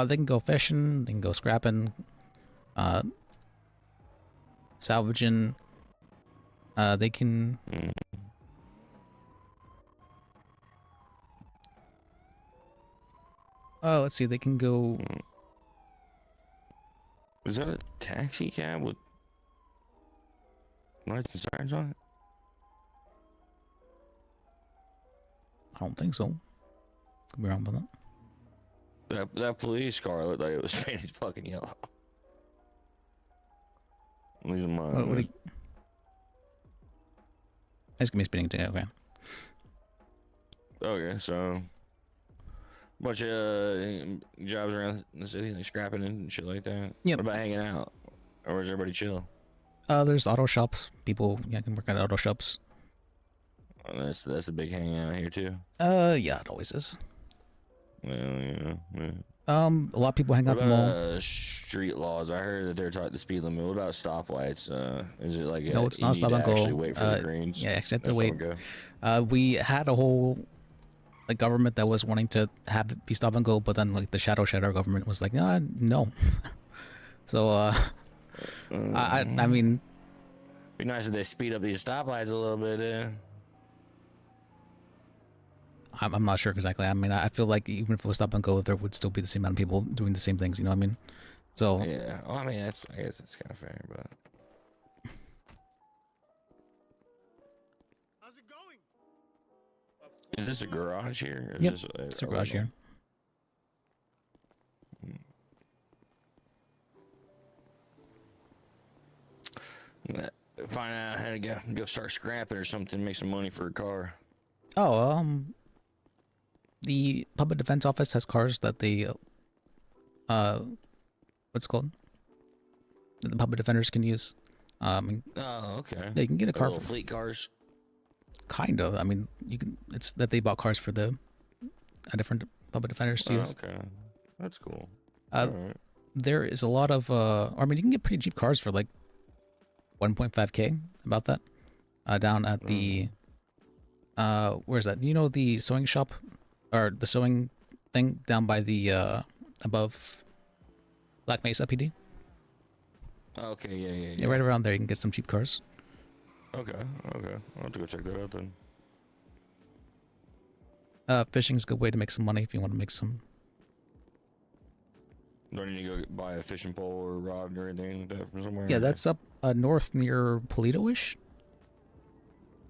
they can go fishing, they can go scrapping, salvaging. They can. Oh, let's see. They can go. Was that a taxi cab with lights and sirens on it? I don't think so. Could be wrong about that. That police car looked like it was painted fucking yellow. These are my. What do you... It's gonna be speeding ticket. Okay. Okay, so bunch of jobs around the city, like scrapping and shit like that. Yep. What about hanging out, or is everybody chill? There's auto shops. People can work at auto shops. Oh, that's a big hangout here too. Yeah, it always is. Well, yeah. A lot of people hang out What at the about mall. street laws? I heard that they're talking the speed limit. What about stoplights? Is it like No, it's you not need stop to and go. actually wait for the greens? Yeah, actually have to That's wait. what we go. We had a whole like government that was wanting to have it be stop and go, but then like the shadow government was like, no. So I mean, be nice if they speed up these stoplights a little bit. I'm not sure exactly. I mean, I feel like even if it was stop and go, there would still be the same amount of people doing the same things. You know what I mean? So Yeah. Well, I mean, I guess that's kind of fair, but. Is this a garage here? Yep, it's a garage here. Find out how to go start scrapping or something, make some money for a car. Oh, the public defense office has cars that they, what's it called? That the public defenders can use. Oh, okay. They can get a car Little for fleet cars. Kind of. I mean, you can. It's that they bought cars for the different public defenders to use. Okay, that's cool. Alright. There is a lot of. I mean, you can get pretty cheap cars for like 1.5K. About that. Down at the. Where's that? You know the sewing shop, or the sewing thing down by the above Black Mesa PD. Okay, yeah. Yeah, right around there you can get some cheap cars. Okay. I'll have to go check that out then. Fishing's a good way to make some money if you want to make some. Don't need to go buy a fishing pole or rod or anything like that from somewhere. Yeah, that's up north near Polito-ish.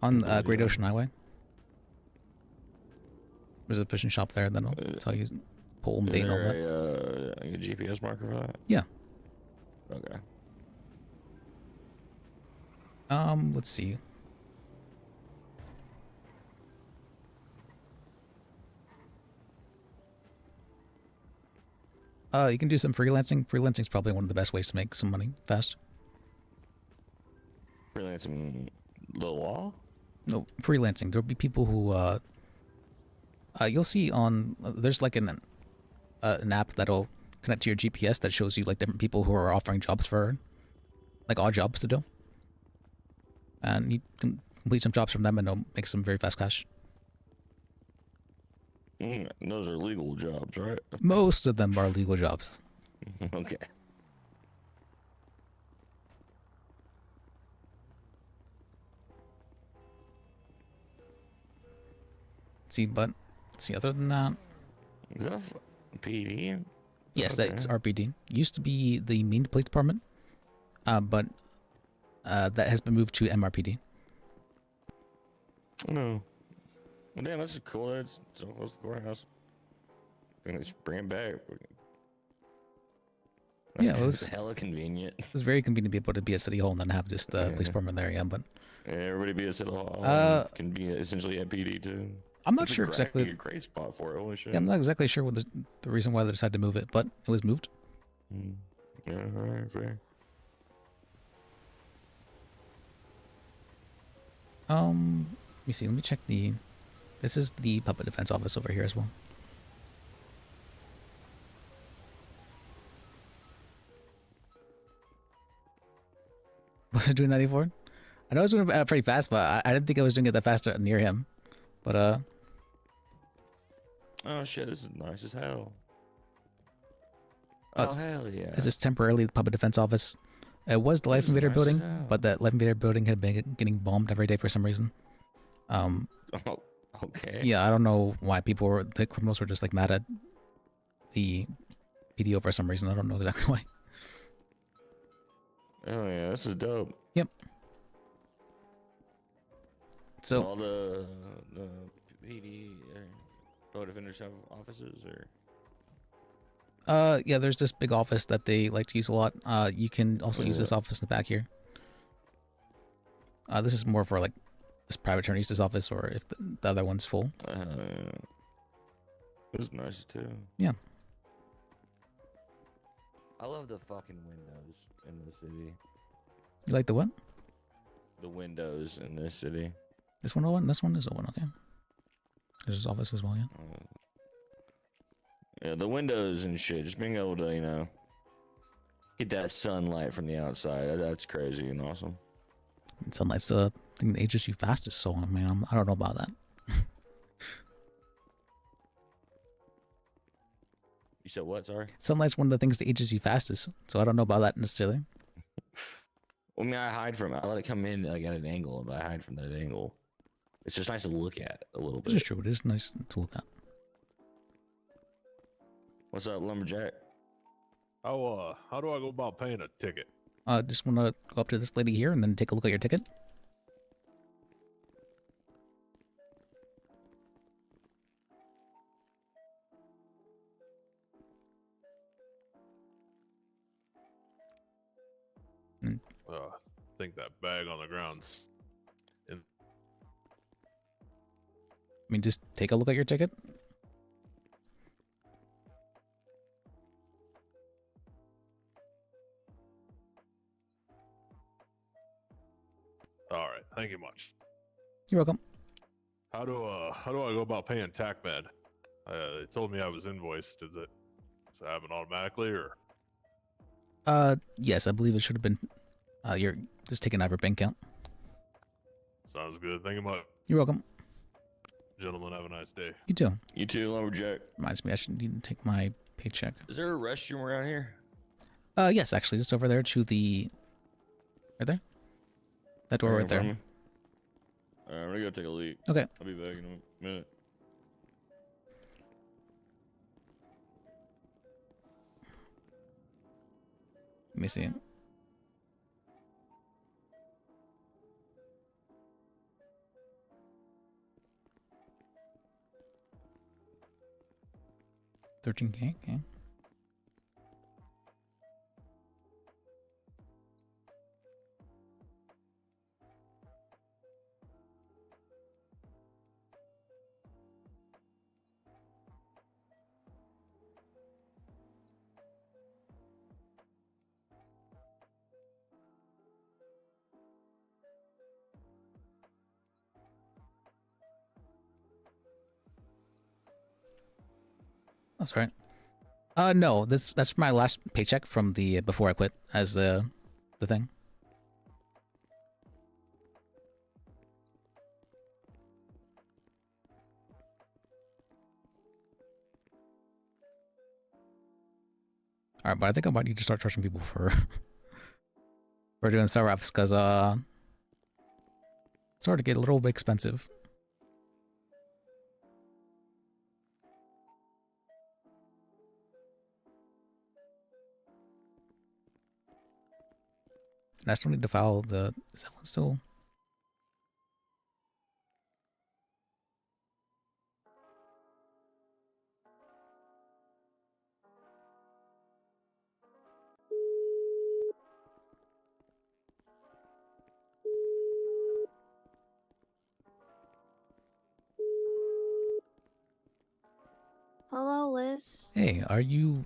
On Great Ocean Highway. There's a fishing shop there that'll tell you pole and bait and all that. A GPS marker for that? Yeah. Okay. Let's see. You can do some freelancing. Freelancing is probably one of the best ways to make some money fast. Freelancing the law? No, freelancing. There'll be people who, you'll see on, there's like an app that'll connect to your GPS that shows you like different people who are offering jobs for, like odd jobs to do. And you can complete some jobs from them and it'll make some very fast cash. Those are legal jobs, right? Most of them are legal jobs. Okay. See, but let's see, other than that. Is that a PD? Yes, Okay. that's RPD. Used to be the main police department, but that has been moved to MRPD. No. Well, damn, that's cool. That's so close to the courthouse. Gonna just bring it back. Yeah, it was hella convenient. It was very convenient to be able to be at City Hall and then have just the police department there, yeah, but... Yeah, everybody be at City Hall. Can be essentially at PD, too. I'm not It's sure exactly... A great spot for it, holy shit. Yeah, I'm not exactly sure what the reason why they decided to move it, but it was moved. Yeah, alright, fair. Let me see. Let me check the. This is the public defense office over here as well. Was it doing 94? I know I was doing it pretty fast, but I didn't think I was doing it that fast near him. But Oh shit, this is nice as hell. Oh hell yeah. This is temporarily the public defense office. It was the Life Invader nice building, as hell. but that Life Invader building had been getting bombed every day for some reason. Oh, okay. Yeah, I don't know why the criminals were just like mad at the PDO for some reason. I don't know exactly why. Oh yeah, this is dope. Yep. So all the PD public defenders have offices, or yeah, there's this big office that they like to use a lot. You can also use this office in the back here. This is more for like this private attorney's this office, or if the other one's full. This is nice too. Yeah. I love the fucking windows in the city. You like the what? The windows in this city. This one, one. This one is a one. Okay. There's his office as well. Yeah. Yeah, the windows and shit. Just being able to, get that sunlight from the outside. That's crazy and awesome. And sunlight's the thing that ages you fastest. So I mean, I don't know about that. You said what? Sorry. Sunlight's one of the things that ages you fastest. So I don't know about that necessarily. Well, I mean, I hide from it. I let it come in like at an angle, but I hide from that angle. It's just nice to look at a little bit. It's true. It is nice to look at. What's up, Lumberjack? How do I go about paying a ticket? Just want to go up to this lady here and then take a look at your ticket. I think that bag on the ground's in. I mean, just take a look at your ticket. All right, thank you much. You're welcome. How do I go about paying TACMED? They told me I was invoiced. Does it happen automatically, or? Yes, I believe it should have been. You're just taking out your bank account. Sounds good. Thank you much. You're welcome. Gentlemen, have a nice day. You too. You too, Lumberjack. Reminds me, I should need to take my paycheck. Is there a restroom around here? Yes, actually, just over there to the. Right there. That door right there. Alright, I'm gonna go take a leak. Okay. I'll be back in a minute. Let me see. $13K. Okay. That's right. No, that's my last paycheck from the before I quit as the thing. All right, but I think I might need to start charging people for for doing sell reps because it's starting to get a little bit expensive. And I still need to file the. Is that one still? Hello, Liz. Hey, are you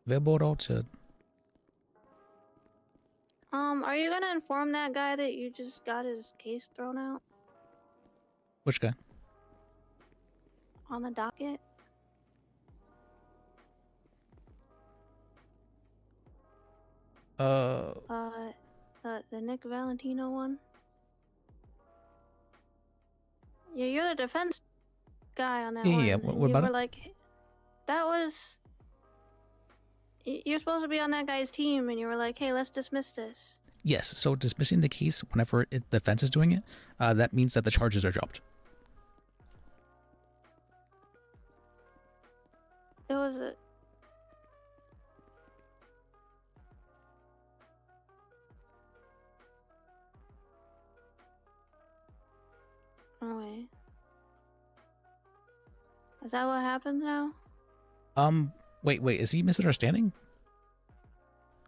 available at all to? Are you gonna inform that guy that you just got his case thrown out? Which guy? On the docket. The Nick Valentino one. Yeah, you're the defense guy on that one. Yeah. and What you about were it? like, that was. You're supposed to be on that guy's team, and you were like, hey, let's dismiss this. Yes. So dismissing the case whenever the defense is doing it, that means that the charges are dropped. It was a. Okay. Is that what happened now? Wait. Is he misunderstanding?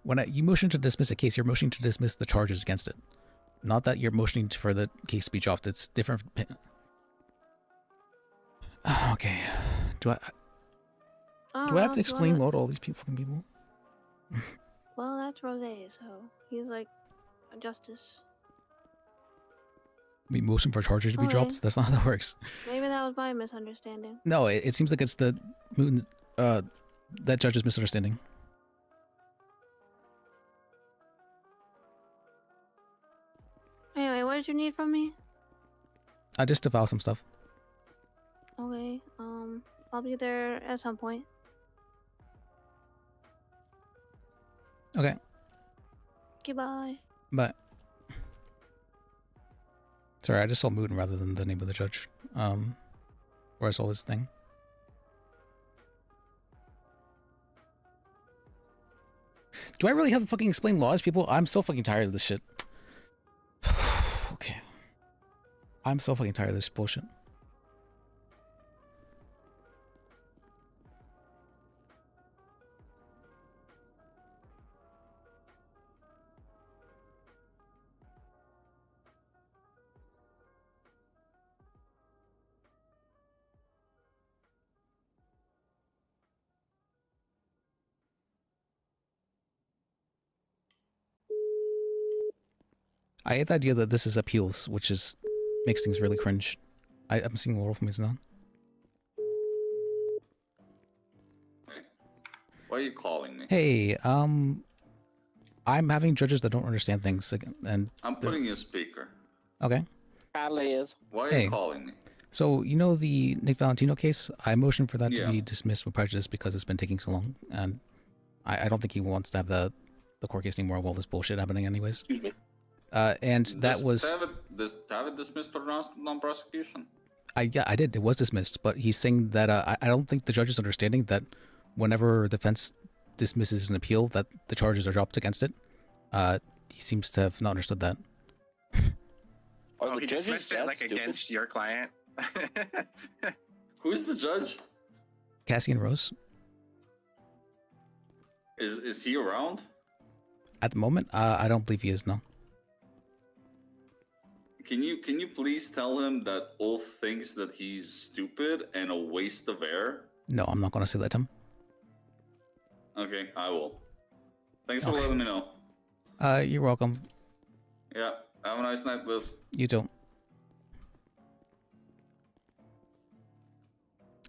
When you motion to dismiss a case, you're motioning to dismiss the charges against it. Not that you're motioning for the case to be dropped. It's different. Okay. Do I have to explain law to all these fucking people? Well, that's Rose, so he's like a justice. We motion for charges to be Okay. dropped? That's not how that works. Maybe that was my misunderstanding. No, it seems like it's the that judge's misunderstanding. Anyway, what did you need from me? Just to file some stuff. Okay, I'll be there at some point. Okay, Goodbye. but sorry, I just saw Moon rather than the name of the judge. Where I saw this thing. Do I really have to fucking explain laws, people? I'm so fucking tired of this shit. Okay. I'm so fucking tired of this bullshit. I hate the idea that this is appeals, which is makes things really cringe. I'm seeing Laurel from his now. Why are you calling me? Hey, I'm having judges that don't understand things, and I'm putting you a speaker. okay. Probably is. Why are Hey. you calling me? So you know the Nick Valentino case? I motioned for that Yeah. to be dismissed with prejudice because it's been taking so long, and I don't think he wants to have the court case anymore with all this bullshit happening, anyways. Excuse me. And that was Have it dismissed for non-prosecution. yeah, I did. It was dismissed, but he's saying that I don't think the judge is understanding that whenever the defense dismisses an appeal, that the charges are dropped against it. He seems to have not understood that. Oh, he dismissed it like against your client. Who's the judge? Cassian Rose, Is he around? at the moment, I don't believe he is. No. Can you please tell him that Ulf thinks that he's stupid and a waste of air? No, I'm not going to say that to him. Okay, I will. Thanks for Okay. letting me know. You're welcome. Yeah, have a nice night, Liz. You too.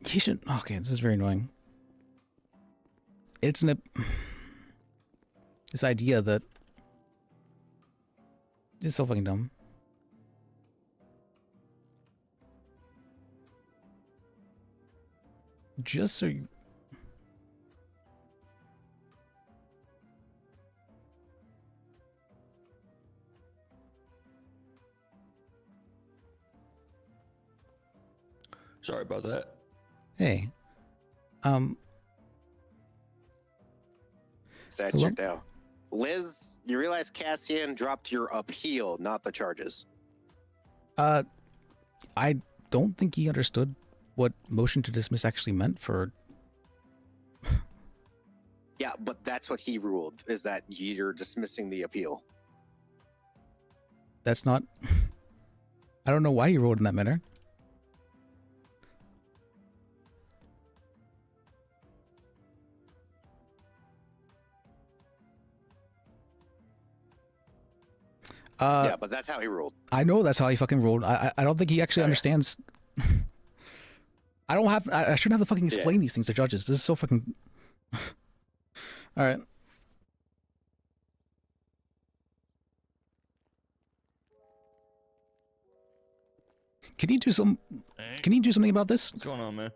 He should. Okay, this is very annoying. It's this idea that it's so fucking dumb. Just so you. Sorry about that. Hey. That Hello? checked out. Liz, you realize Cassian dropped your appeal, not the charges. I don't think he understood what motion to dismiss actually meant for. Yeah, but that's what he ruled, is that you're dismissing the appeal. That's not. I don't know why he ruled in that manner. Yeah, but that's how he ruled. I know that's how he fucking ruled. I don't think he actually understands. I don't have. I shouldn't have to fucking explain these things to judges. This is so fucking. All right. Can you do some? Can you do something about this? What's going on, man?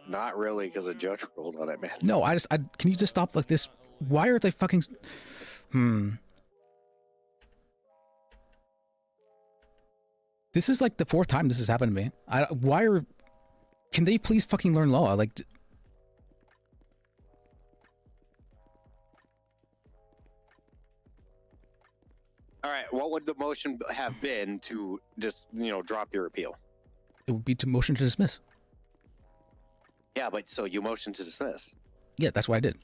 Not really, because a judge ruled on it, man. No, I can you just stop like this? Why are they fucking? This is like the 4th time this has happened to me. Why are? Can they please fucking learn law? Like. All right, what would the motion have been to just, drop your appeal? It would be to motion to dismiss. Yeah, but so you motioned to dismiss. Yeah, that's what I did.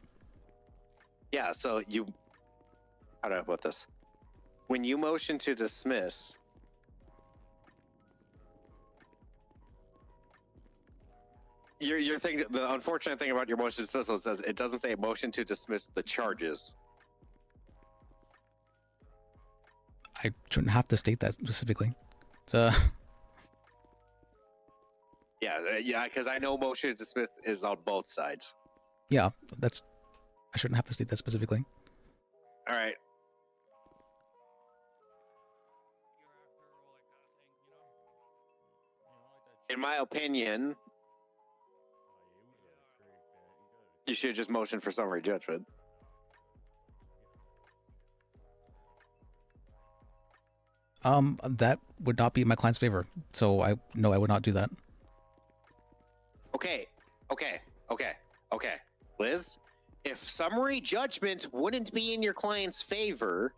Yeah, so how do I put this? When you motion to dismiss, your thing, the unfortunate thing about your motion to dismiss is it doesn't say motion to dismiss the charges. I shouldn't have to state that specifically. It's Yeah, because I know motion to dismiss is on both sides. Yeah, that's. I shouldn't have to state that specifically. All right. In my opinion, you should just motion for summary judgment. That would not be in my client's favor. So I would not do that. Okay. Liz, if summary judgment wouldn't be in your client's favor,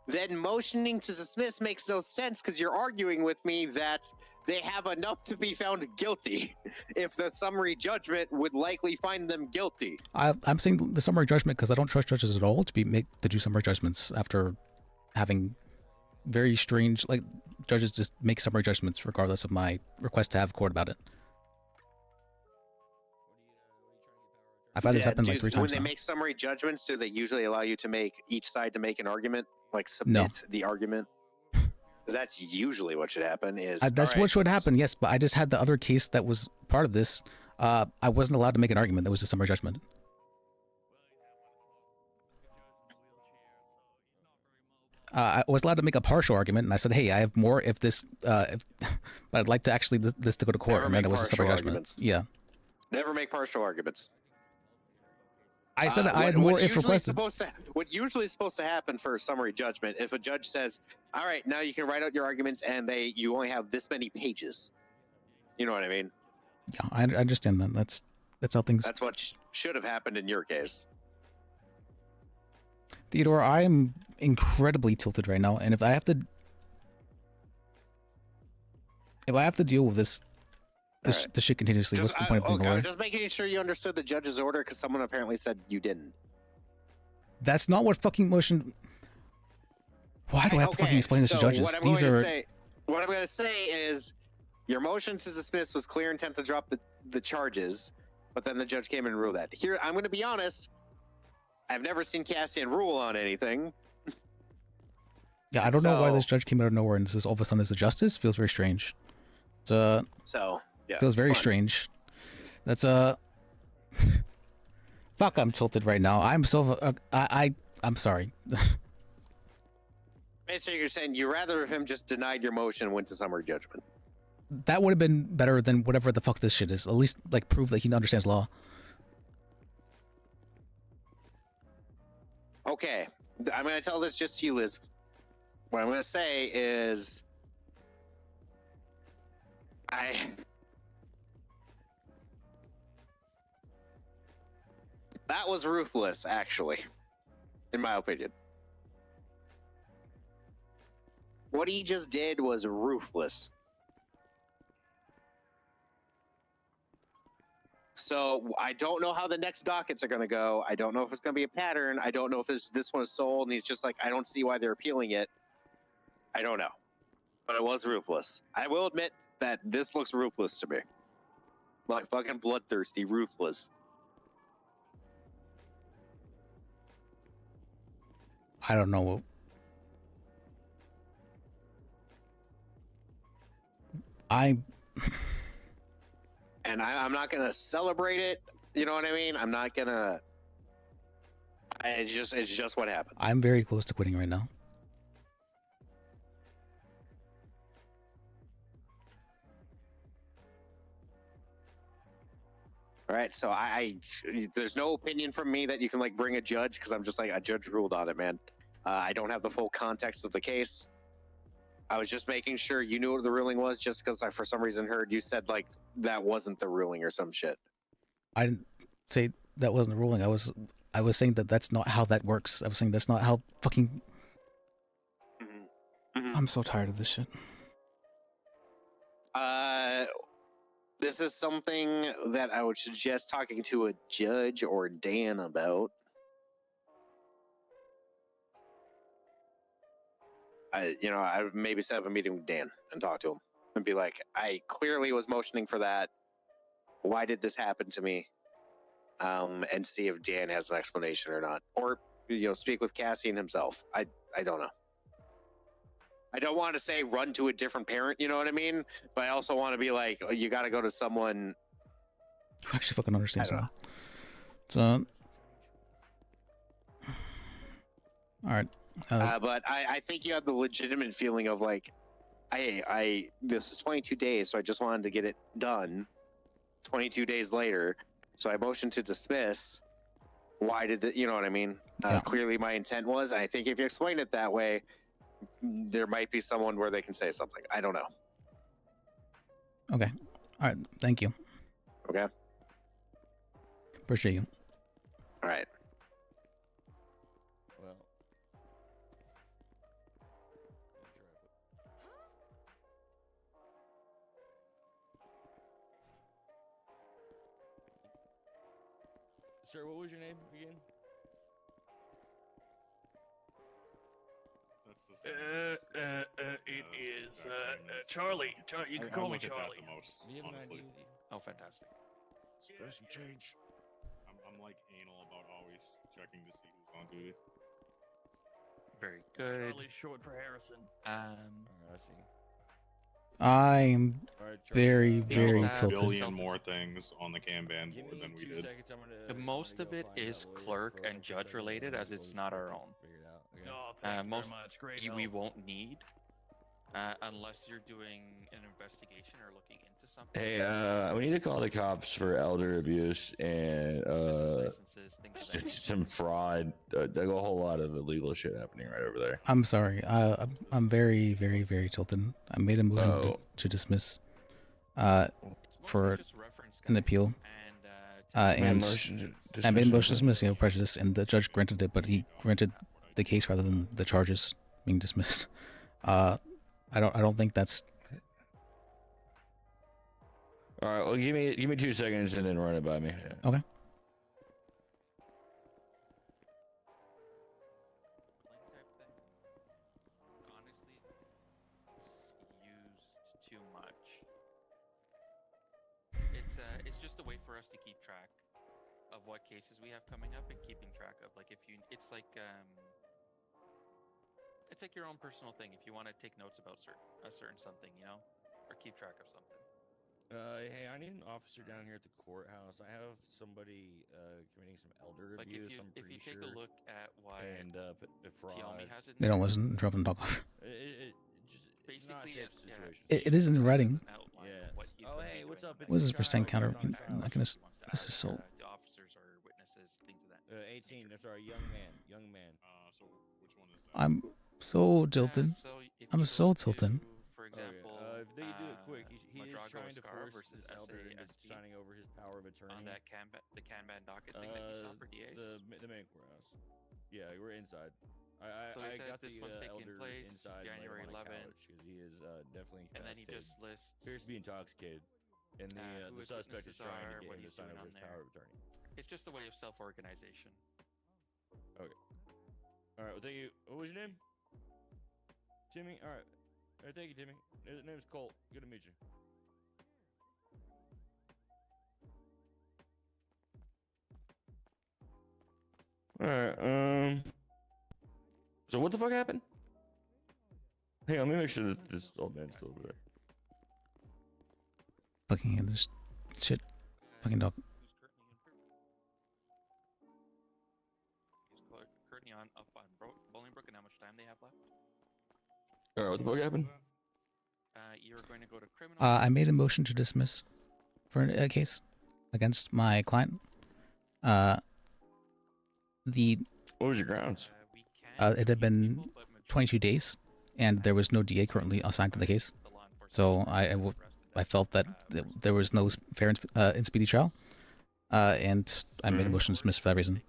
then motioning to dismiss makes no sense because you're arguing with me that they have enough to be found guilty if the summary judgment would likely find them guilty. I'm saying the summary judgment because I don't trust judges at all to do summary judgments after having very strange, like, judges just make summary judgments regardless of my request to have court about it. I've had this happen like 3 times When they now. make summary judgments, do they usually allow you to make each side to make an argument, like submit the argument? 'Cause that's usually what should happen. That's what should happen, yes. But I just had the other case that was part of this. I wasn't allowed to make an argument. That was a summary judgment. I was allowed to make a partial argument, and I said, "Hey, I have more if this, but I'd like to actually this to go to court." And then it was a summary judgment. Yeah. Never make partial arguments. I said I had more if requested. What usually is supposed to happen for a summary judgment, if a judge says, "All right, now you can write out your arguments," and you only have this many pages. You know what I mean? Yeah, I understand that. That's how things. That's what should have happened in your case. Theodore, I am incredibly tilted right now, and if I have to deal with this shit continuously, what's the point of being a lawyer? Just making sure you understood the judge's order because someone apparently said you didn't. That's not what fucking motion. Why do I have to fucking explain this to judges? What I'm going to say is, your motion to dismiss was clear intent to drop the charges, but then the judge came and ruled that. Here, I'm going to be honest. I've never seen Cassian rule on anything. Yeah, I don't know why this judge came out of nowhere and this is all of a sudden is a justice. Feels very strange. It's yeah, feels very strange. That's fuck. I'm tilted right now. I'm so I'm sorry. Basically, you're saying you rather him just denied your motion and went to summary judgment. That would have been better than whatever the fuck this shit is. At least like prove that he understands law. Okay, I'm going to tell this just to you, Liz. What I'm going to say is, that was ruthless, actually, in my opinion. What he just did was ruthless. So I don't know how the next dockets are going to go. I don't know if it's going to be a pattern. I don't know if this one is sold, and he's just like, I don't see why they're appealing it. I don't know. But it was ruthless. I will admit that this looks ruthless to me. Like fucking bloodthirsty, ruthless. I don't know. And I'm not gonna celebrate it. You know what I mean? I'm not gonna. It's just what happened. I'm very close to quitting right now. All right, so there's no opinion from me that you can like bring a judge because I'm just like a judge ruled on it, man. I don't have the full context of the case. I was just making sure you knew what the ruling was, just because I for some reason heard you said like that wasn't the ruling or some shit. I didn't say that wasn't the ruling. I was saying that that's not how that works. I was saying that's not how fucking. I'm so tired of this shit. This is something that I would suggest talking to a judge or Dan about. I would maybe set up a meeting with Dan and talk to him and be like, I clearly was motioning for that. Why did this happen to me? And see if Dan has an explanation or not, or speak with Cassian himself. I don't know. I don't want to say run to a different parent, you know what I mean? But I also want to be like, you got to go to someone who actually fucking understands now. So, all right. But I think you have the legitimate feeling of like, this is 22 days, so I just wanted to get it done. 22 days later, so I motioned to dismiss. Why did you know what I mean? Clearly, my intent was. I think if you explain it that way, there might be someone where they can say something. I don't know. Okay. All right. Thank you. Okay. Appreciate you. All right. Well. Sir, what was your name again? It is Charlie. Charlie, you can call me Charlie. Do you have an ID with you? Oh, fantastic. Spare some change. I'm like anal about always checking to see who's on duty. Very good. Charlie's short for Harrison. I see. I'm very, very a tilted. billion more things on the Kanban board than we did. The most of it is clerk and judge related, as it's not our own. Oh, thank you very much. Great we help. won't need, unless you're doing an investigation or looking into something. Hey, we need to call the cops for elder abuse and some fraud. There's a whole lot of illegal shit happening right over there. I'm sorry. I'm very, very, very tilted. I made a motion to dismiss for an appeal. And I made a motion to dismiss, prejudice, and the judge granted it, but he granted the case rather than the charges being dismissed. I don't think that's. All right. Well, give me 2 seconds and then run it by me. Okay. Too much. It's just a way for us to keep track of what cases we have coming up and keeping track of like it's like your own personal thing if you want to take notes about a certain something, or keep track of something. Hey, I need an officer down here at the courthouse. I have somebody committing some elder abuse. I'm pretty sure. If you take a look at why and fraud. They don't listen. Drop and talk off. Basically, It is in writing. Yeah. Oh, hey, what's up? What is this percent counter? I'm not gonna. This is so. To officers or witnesses, things of that. 18. That's our young man. So which one is that? I'm so tilted. I'm so tilted. For example, if they do it quick, he is trying to force versus this elder into signing over his power of attorney. On that the Kanban docket thing that you saw for DAs. The main courthouse. Yeah, we're inside. So I says got this the one's taking elder place inside January 11th, because he is definitely and then he incapacitated. just lists appears to be intoxicated, and the suspect is trying to get him to sign over his power of attorney. It's just a way of self-organization. Okay. All right. Well, thank you. What was your name? Timmy. All right. Thank you, Timmy. His name's Colt. Good to meet you. All right. So what the fuck happened? Hey, let me make sure that this old man's still over there. Fucking this shit. Fucking dog. He's currently on up on Bolingbrook, and how much time they have left? All right, what the fuck happened? You're going to go to criminal. I made a motion to dismiss for a case against my client. What was your grounds? It had been 22 days, and there was no DA currently assigned to the case. So I felt that there was no fair and speedy trial, and I made a motion to dismiss for that reason.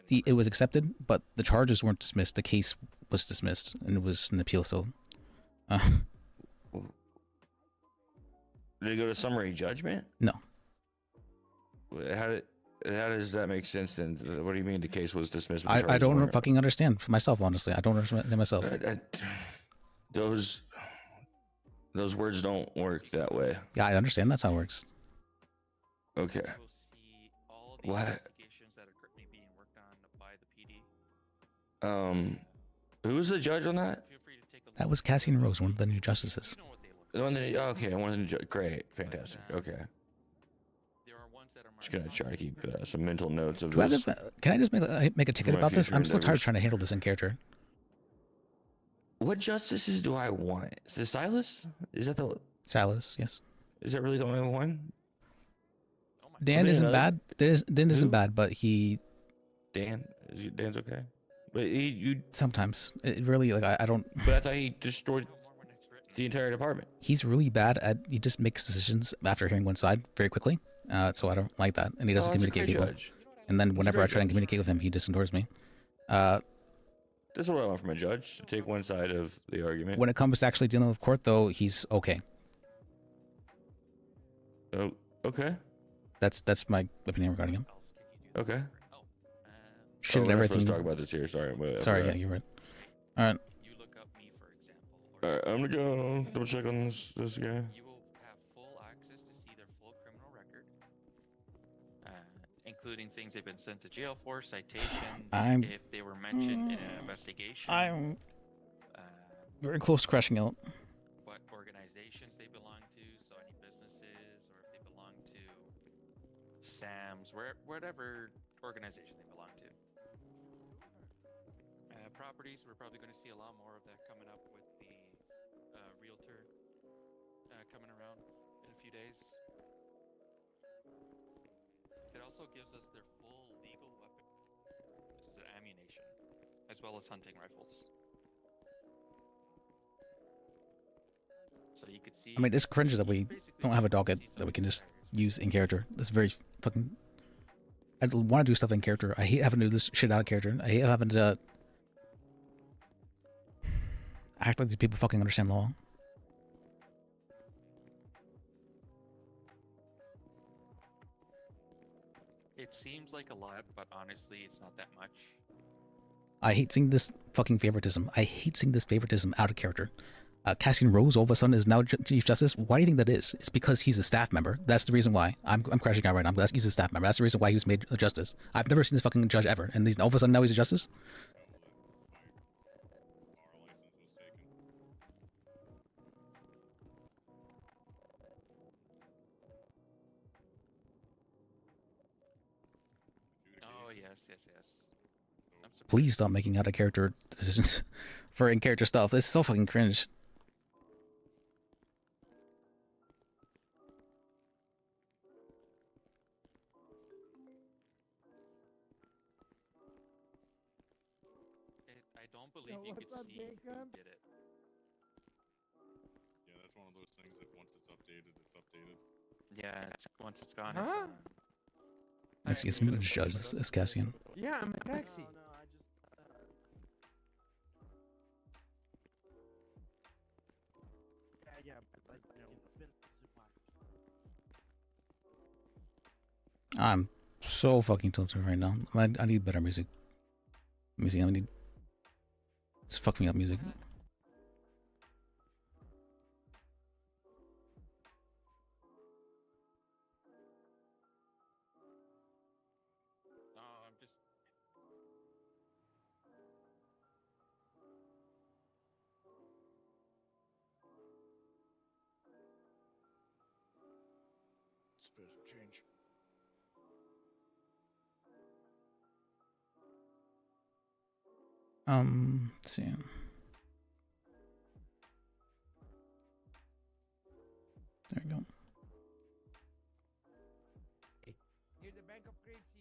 It was accepted, but the charges weren't dismissed. The case was dismissed, and it was an appeal. So, did it go to summary judgment? No. How does that make sense then? What do you mean the case was dismissed? I don't fucking understand for myself, honestly. I don't understand myself. Those words don't work that way. Yeah, I understand. That's how it works. Okay. What? Who was the judge on that? That was Cassian Rose, one of the new justices. Okay, one of the great, fantastic. Okay. Just gonna try to keep some mental notes of this. Can I just make a ticket about this? I'm so tired of trying to handle this in character. What justices do I want? Is it Silas? Is that the Silas? Yes. Is that really the only one? Dan isn't bad. Dan isn't bad, but he. Dan's okay. But you sometimes it really I don't. But I thought he destroyed the entire department. He's really bad at. He just makes decisions after hearing one side very quickly. So I don't like that, and he doesn't communicate with people. And then whenever I try and communicate with him, he just ignores me. That's what I want from a judge, to take one side of the argument. When it comes to actually dealing with court, though, he's okay. Oh, okay. That's my opinion regarding him. Okay. Shit, we're not everything. supposed to talk about this here. Sorry. Sorry, yeah, you're right. All right. All right, I'm gonna go double check on this guy. You will have full access to see their full criminal record, including things they've been sent to jail for, citations, if they were mentioned in an investigation. I'm very close to crashing out. What organizations they belong to, so any businesses, or if they belong to SAMs, whatever organization they belong to. Properties, we're probably going to see a lot more of that coming up with the realtor coming around in a few days. It also gives us their full legal weapon, this is ammunition, as well as hunting rifles. So you could see. I mean, it's cringe that we don't have a docket that we can just use in character. It's very fucking. I want to do stuff in character. I hate having to do this shit out of character. I hate having to act like these people fucking understand law. It seems like a lot, but honestly, it's not that much. I hate seeing this fucking favoritism. I hate seeing this favoritism out of character. Cassian Rose all of a sudden is now Chief Justice. Why do you think that is? It's because he's a staff member. That's the reason why. I'm crashing out right now. He's a staff member. That's the reason why he was made a justice. I've never seen this fucking judge ever. And all of a sudden now he's a justice? Oh, yes. Please stop making out of character decisions for in character stuff. This is so fucking cringe. I don't believe you could see who did it. Yeah, that's one of those things that once it's updated, it's updated. Yeah, once it's gone, Huh? it's gone. It's a judge. It's Cassian. Yeah, I'm a taxi. I'm so fucking tilted right now. I need better music. Let me see. I need. It's fuck me up music. Let's see. There we go. Here's the bank of currency.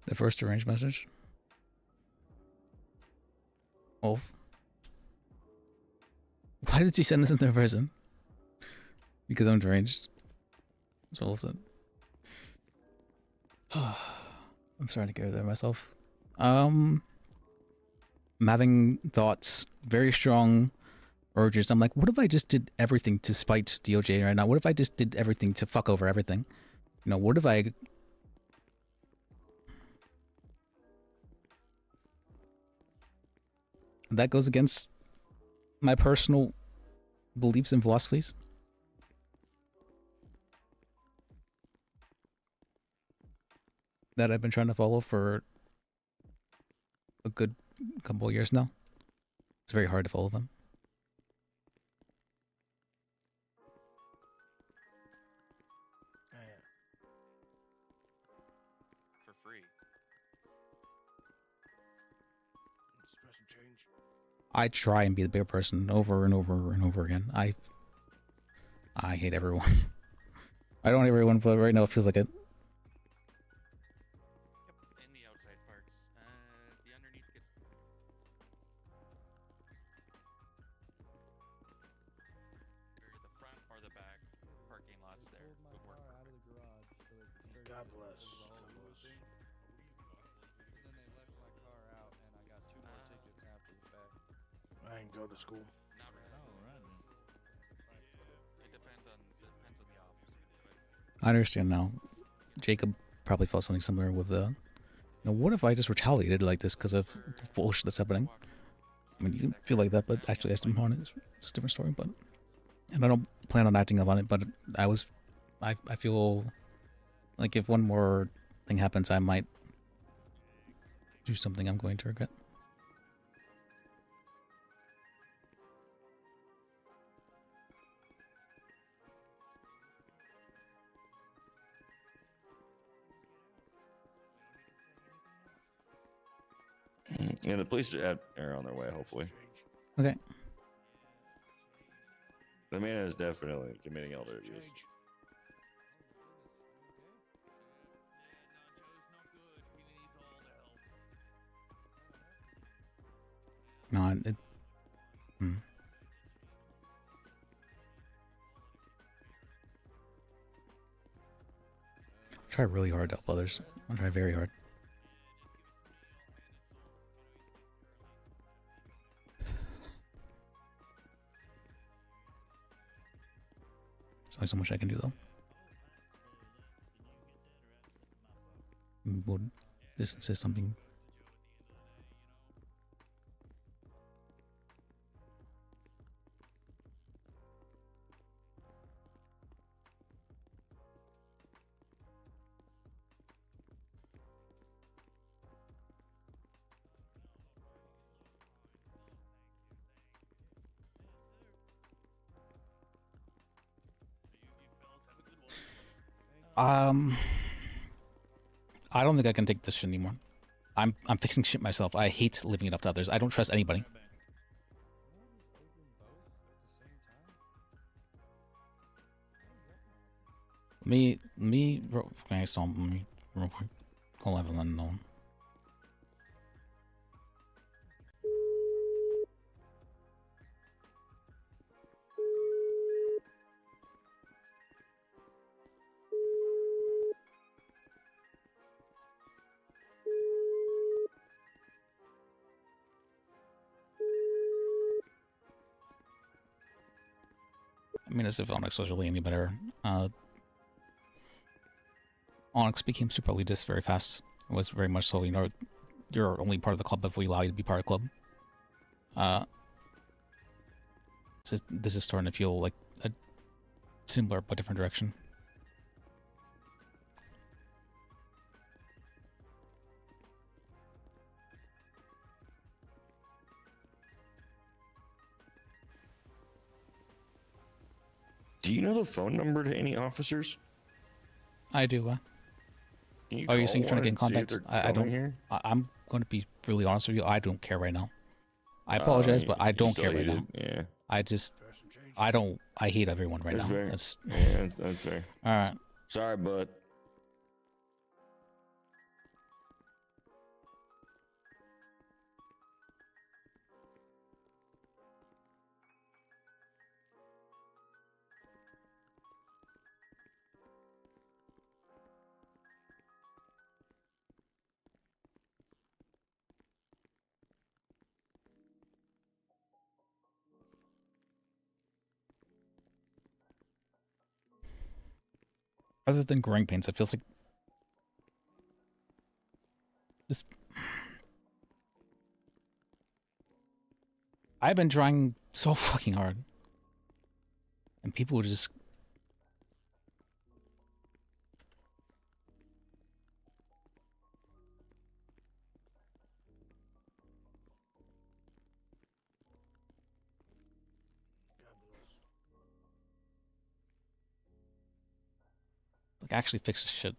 The first arranged message. Wolf. Why did you send this in third person? Because I'm deranged. That's what Wolf said. I'm starting to go there myself. I'm having thoughts, very strong urges. I'm like, what if I just did everything to spite DOJ right now? What if I just did everything to fuck over everything? You know, what if I... That goes against my personal beliefs and philosophies. That I've been trying to follow for a good couple of years now. It's very hard to follow them. For free. Spare some change. I try and be the bigger person over and over and over again. I hate everyone. I don't hate everyone, but right now it feels like it. Yep, in the outside parts. The underneath gets... Either the front or the back parking lots there would work perfect. God bless. God bless. Then they left my car out, and I got 2 more tickets after the fact. I ain't go to school. Not really. Oh, right. It depends on the officer. I understand now. Jacob probably felt something similar with the... You know, what if I just retaliated like this because of this bullshit that's happening? I mean, you can feel like that, but actually I didn't want it. It's a different story, but... And I don't plan on acting on it, but I feel like if one more thing happens, I might do something I'm going to regret. And the police are on their way, hopefully. Okay. The man is definitely committing elder abuse. No, it... Try really hard to help others. I'll try very hard. There's only so much I can do, though. Would this insist something? I don't think I can take this shit anymore. I'm fixing shit myself. I hate leaving it up to others. I don't trust anybody. Me, can I stop me real quick? Call Evelyn known. I mean, as if Onyx was really any better. Onyx became super elitist very fast. It was very much so, you know, you're only part of the club if we allow you to be part of the club. This is starting to feel like a similar but different direction. Do you know the phone number to any officers? I do. Oh, you're saying you're trying to get in contact? I don't. Here? I'm going to be really honest with you. I don't care right now. I apologize, but I don't care right now. Yeah. I don't. I hate everyone right That's now. fair. That's Yeah, that's fair. all right. Sorry, bud. Other than growing pains, it feels like this. I've been trying so fucking hard, and people just. Like, actually fix this shit.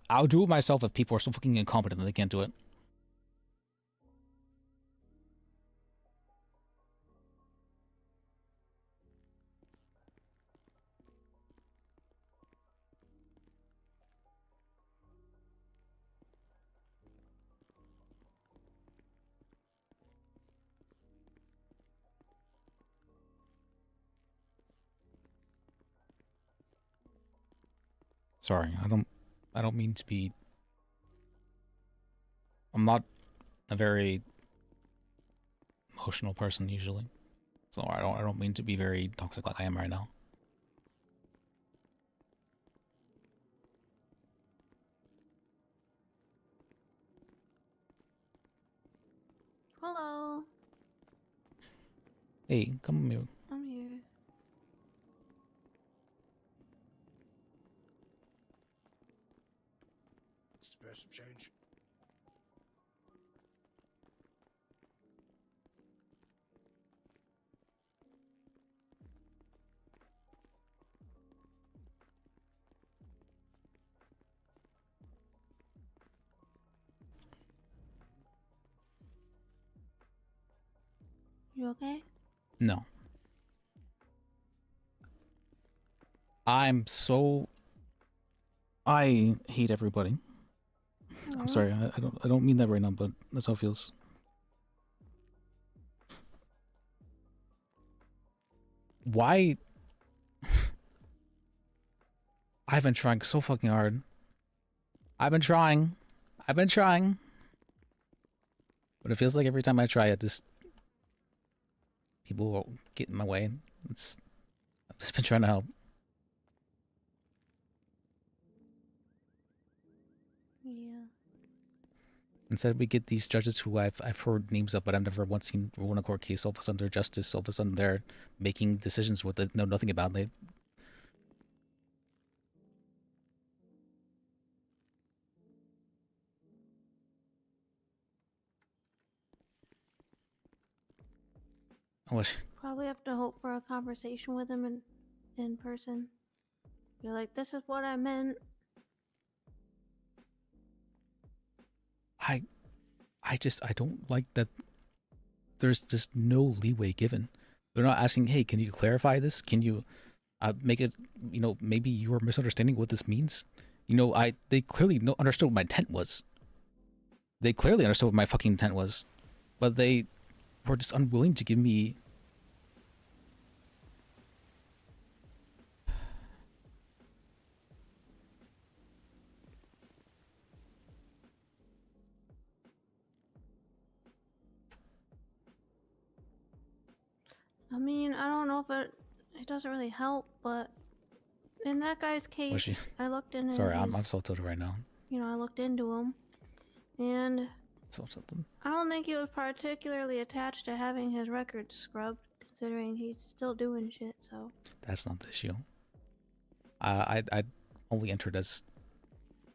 I'll do it myself if people are so fucking incompetent that they can't do it. Sorry, I don't mean to be. I'm not a very emotional person usually, so I don't mean to be very toxic like I am right now. Hello. Hey, come here. I'm here. Spare some change. You okay? No. I'm so. I hate everybody. I'm sorry. I don't mean that right now, but that's how it feels. Why? I've been trying so fucking hard. I've been trying. But it feels like every time I try it, just people will get in my way. I've just been trying to help. Yeah. Instead, we get these judges who I've heard names of, but I've never once seen rule in a court case. All of a sudden, they're justice. All of a sudden, they're making decisions with it. Know nothing about it. Probably have to hope for a conversation with him in person. You're like, this is what I meant. I don't like that. There's just no leeway given. They're not asking, hey, can you clarify this? Can you make it, maybe you're misunderstanding what this means? They clearly understood what my intent was. They clearly understood what my fucking intent was. But they were just unwilling to give me... I mean, I don't know if it doesn't really help, but in that guy's case, I looked into Sorry, I'm so tilted right now. I looked into him, and something. I don't think he was particularly attached to having his record scrubbed, considering he's still doing shit. So That's not the issue. I only entered as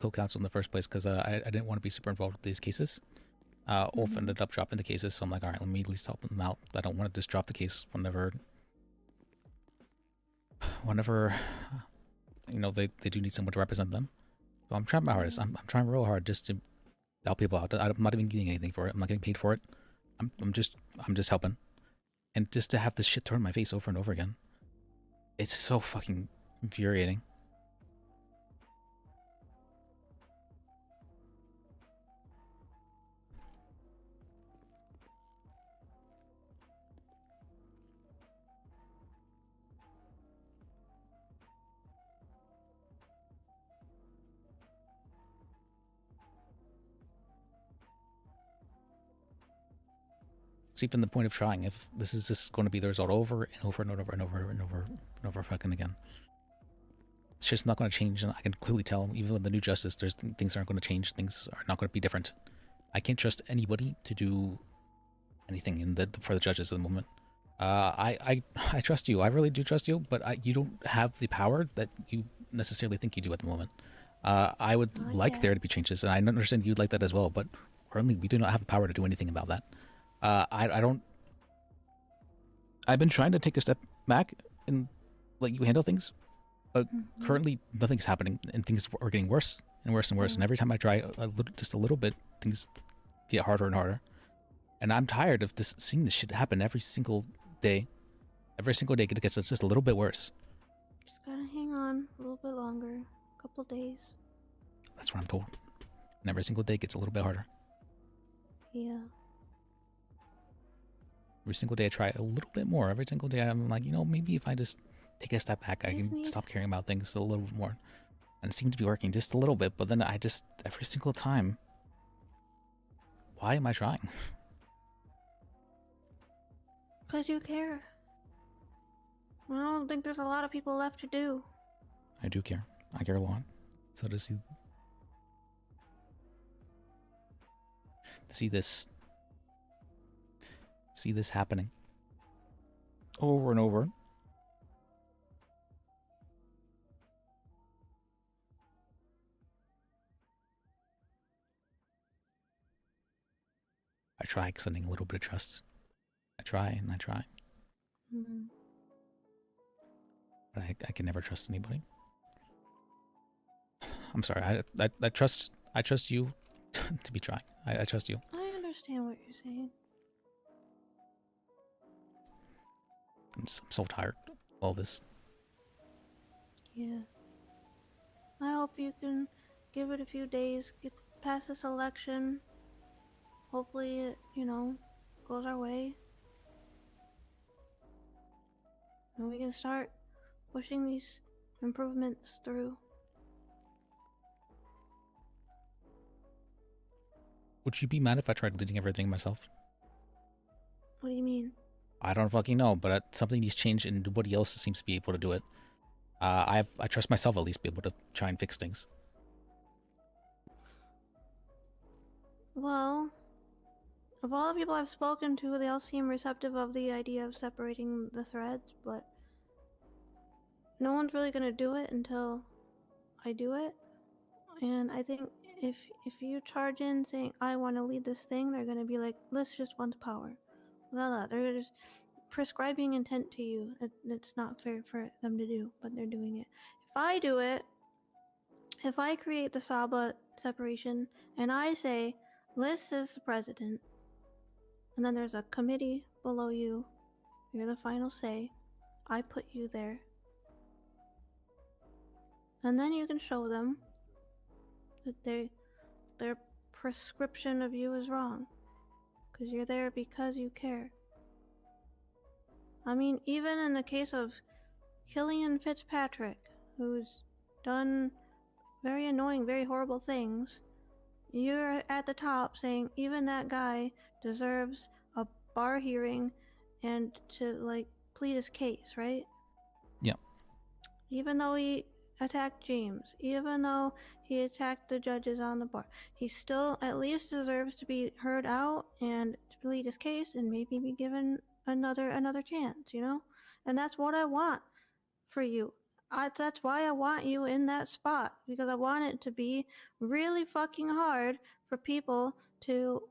co-counsel in the first place because I didn't want to be super involved with these cases. Ulf ended up dropping the cases, so I'm like, all right, let me at least help them out. I don't want to just drop the case whenever you know they do need someone to represent them. So I'm trying my hardest. I'm trying real hard just to help people out. I'm not even getting anything for it. I'm not getting paid for it. I'm just helping, and just to have this shit thrown in my face over and over again, it's so fucking infuriating. It's even the point of trying. If this is just going to be the result over and over and over and over and over and over fucking again, it's just not going to change. And I can clearly tell, even with the new justice, there's things aren't going to change. Things are not going to be different. I can't trust anybody to do anything for the judges at the moment. I trust you. I really do trust you, but you don't have the power that you necessarily think you do at the moment. I would like there to be changes, and I understand you'd like that as well, but currently we do not have the power to do anything about that. I don't. I've been trying to take a step back and let you handle things, but currently nothing's happening, and things are getting worse and worse and worse. And every time I try just a little bit, things get harder and harder. And I'm tired of seeing this shit happen every single day. Every single day it gets just a little bit worse. just gotta hang on a little bit longer, a couple days. That's what I'm told. And every single day gets a little bit harder. Yeah. Every single day I try a little bit more. Every single day I'm like, maybe if I just take a step back, I can stop caring about things a little bit more. And it seems to be working just a little bit, but then every single time, why am I trying? Because you care. I don't think there's a lot of people left to do. I do care. I care a lot. So to see this happening over and over. I try extending a little bit of trust. I try and I try. But I can never trust anybody. I'm sorry. I trust you to be trying. I trust you. I understand what you're saying. I'm so tired of all this. Yeah. I hope you can give it a few days, get past this election. Hopefully it, goes our way. And we can start pushing these improvements through. Would you be mad if I tried leading everything myself? What do you mean? I don't fucking know, but something needs to change and nobody else seems to be able to do it. I trust myself at least to be able to try and fix things. Well, of all the people I've spoken to, they all seem receptive of the idea of separating the threads, but no one's really gonna do it until I do it. And I think if you charge in saying, I want to lead this thing, they're gonna be like, Liz just wants power. They're just prescribing intent to you. It's not fair for them to do, but they're doing it. If I do it, if I create the Saba separation and I say, Liz is the president, and then there's a committee below you, you're the final say, I put you there. And then you can show them that their prescription of you is wrong. Because you're there because you care. I mean, even in the case of Killian Fitzpatrick, who's done very annoying, very horrible things, you're at the top saying even that guy deserves a bar hearing and to, plead his case, right? Yeah. Even though he attacked James, even though he attacked the judges on the bar, he still at least deserves to be heard out and to plead his case and maybe be given another chance, you know? And that's what I want for you. That's why I want you in that spot, because I want it to be really fucking hard for people to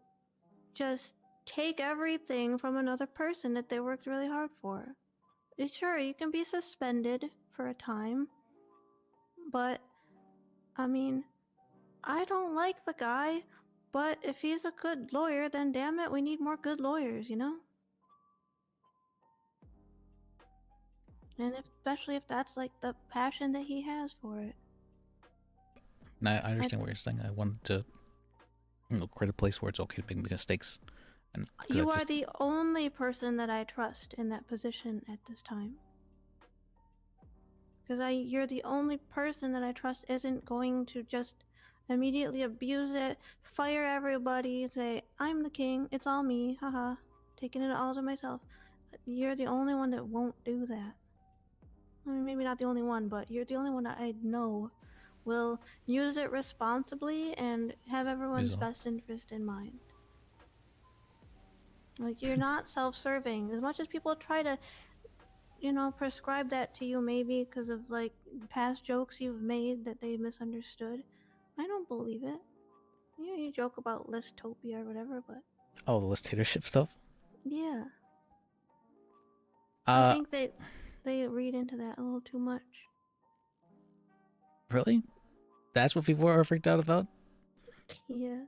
just take everything from another person that they worked really hard for. Sure, you can be suspended for a time, but I mean, I don't like the guy, but if he's a good lawyer, then damn it, we need more good lawyers, you know? And especially if that's like the passion that he has for it. And I understand what you're saying. I wanted to, create a place where it's okay to make mistakes. And You are the only person that I trust in that position at this time. Because you're the only person that I trust isn't going to just immediately abuse it, fire everybody, say, I'm the king, it's all me, haha, taking it all to myself. You're the only one that won't do that. I mean, maybe not the only one, but you're the only one that I know will use it responsibly and have everyone's best interest in mind. Like, you're not self-serving. As much as people try to, you know, prescribe that to you maybe because of, like, past jokes you've made that they misunderstood, I don't believe it. You joke about listopia or whatever, but... Oh, the listatorship stuff? Yeah. I think they read into that a little too much. Really? That's what people are freaked out about? Yeah.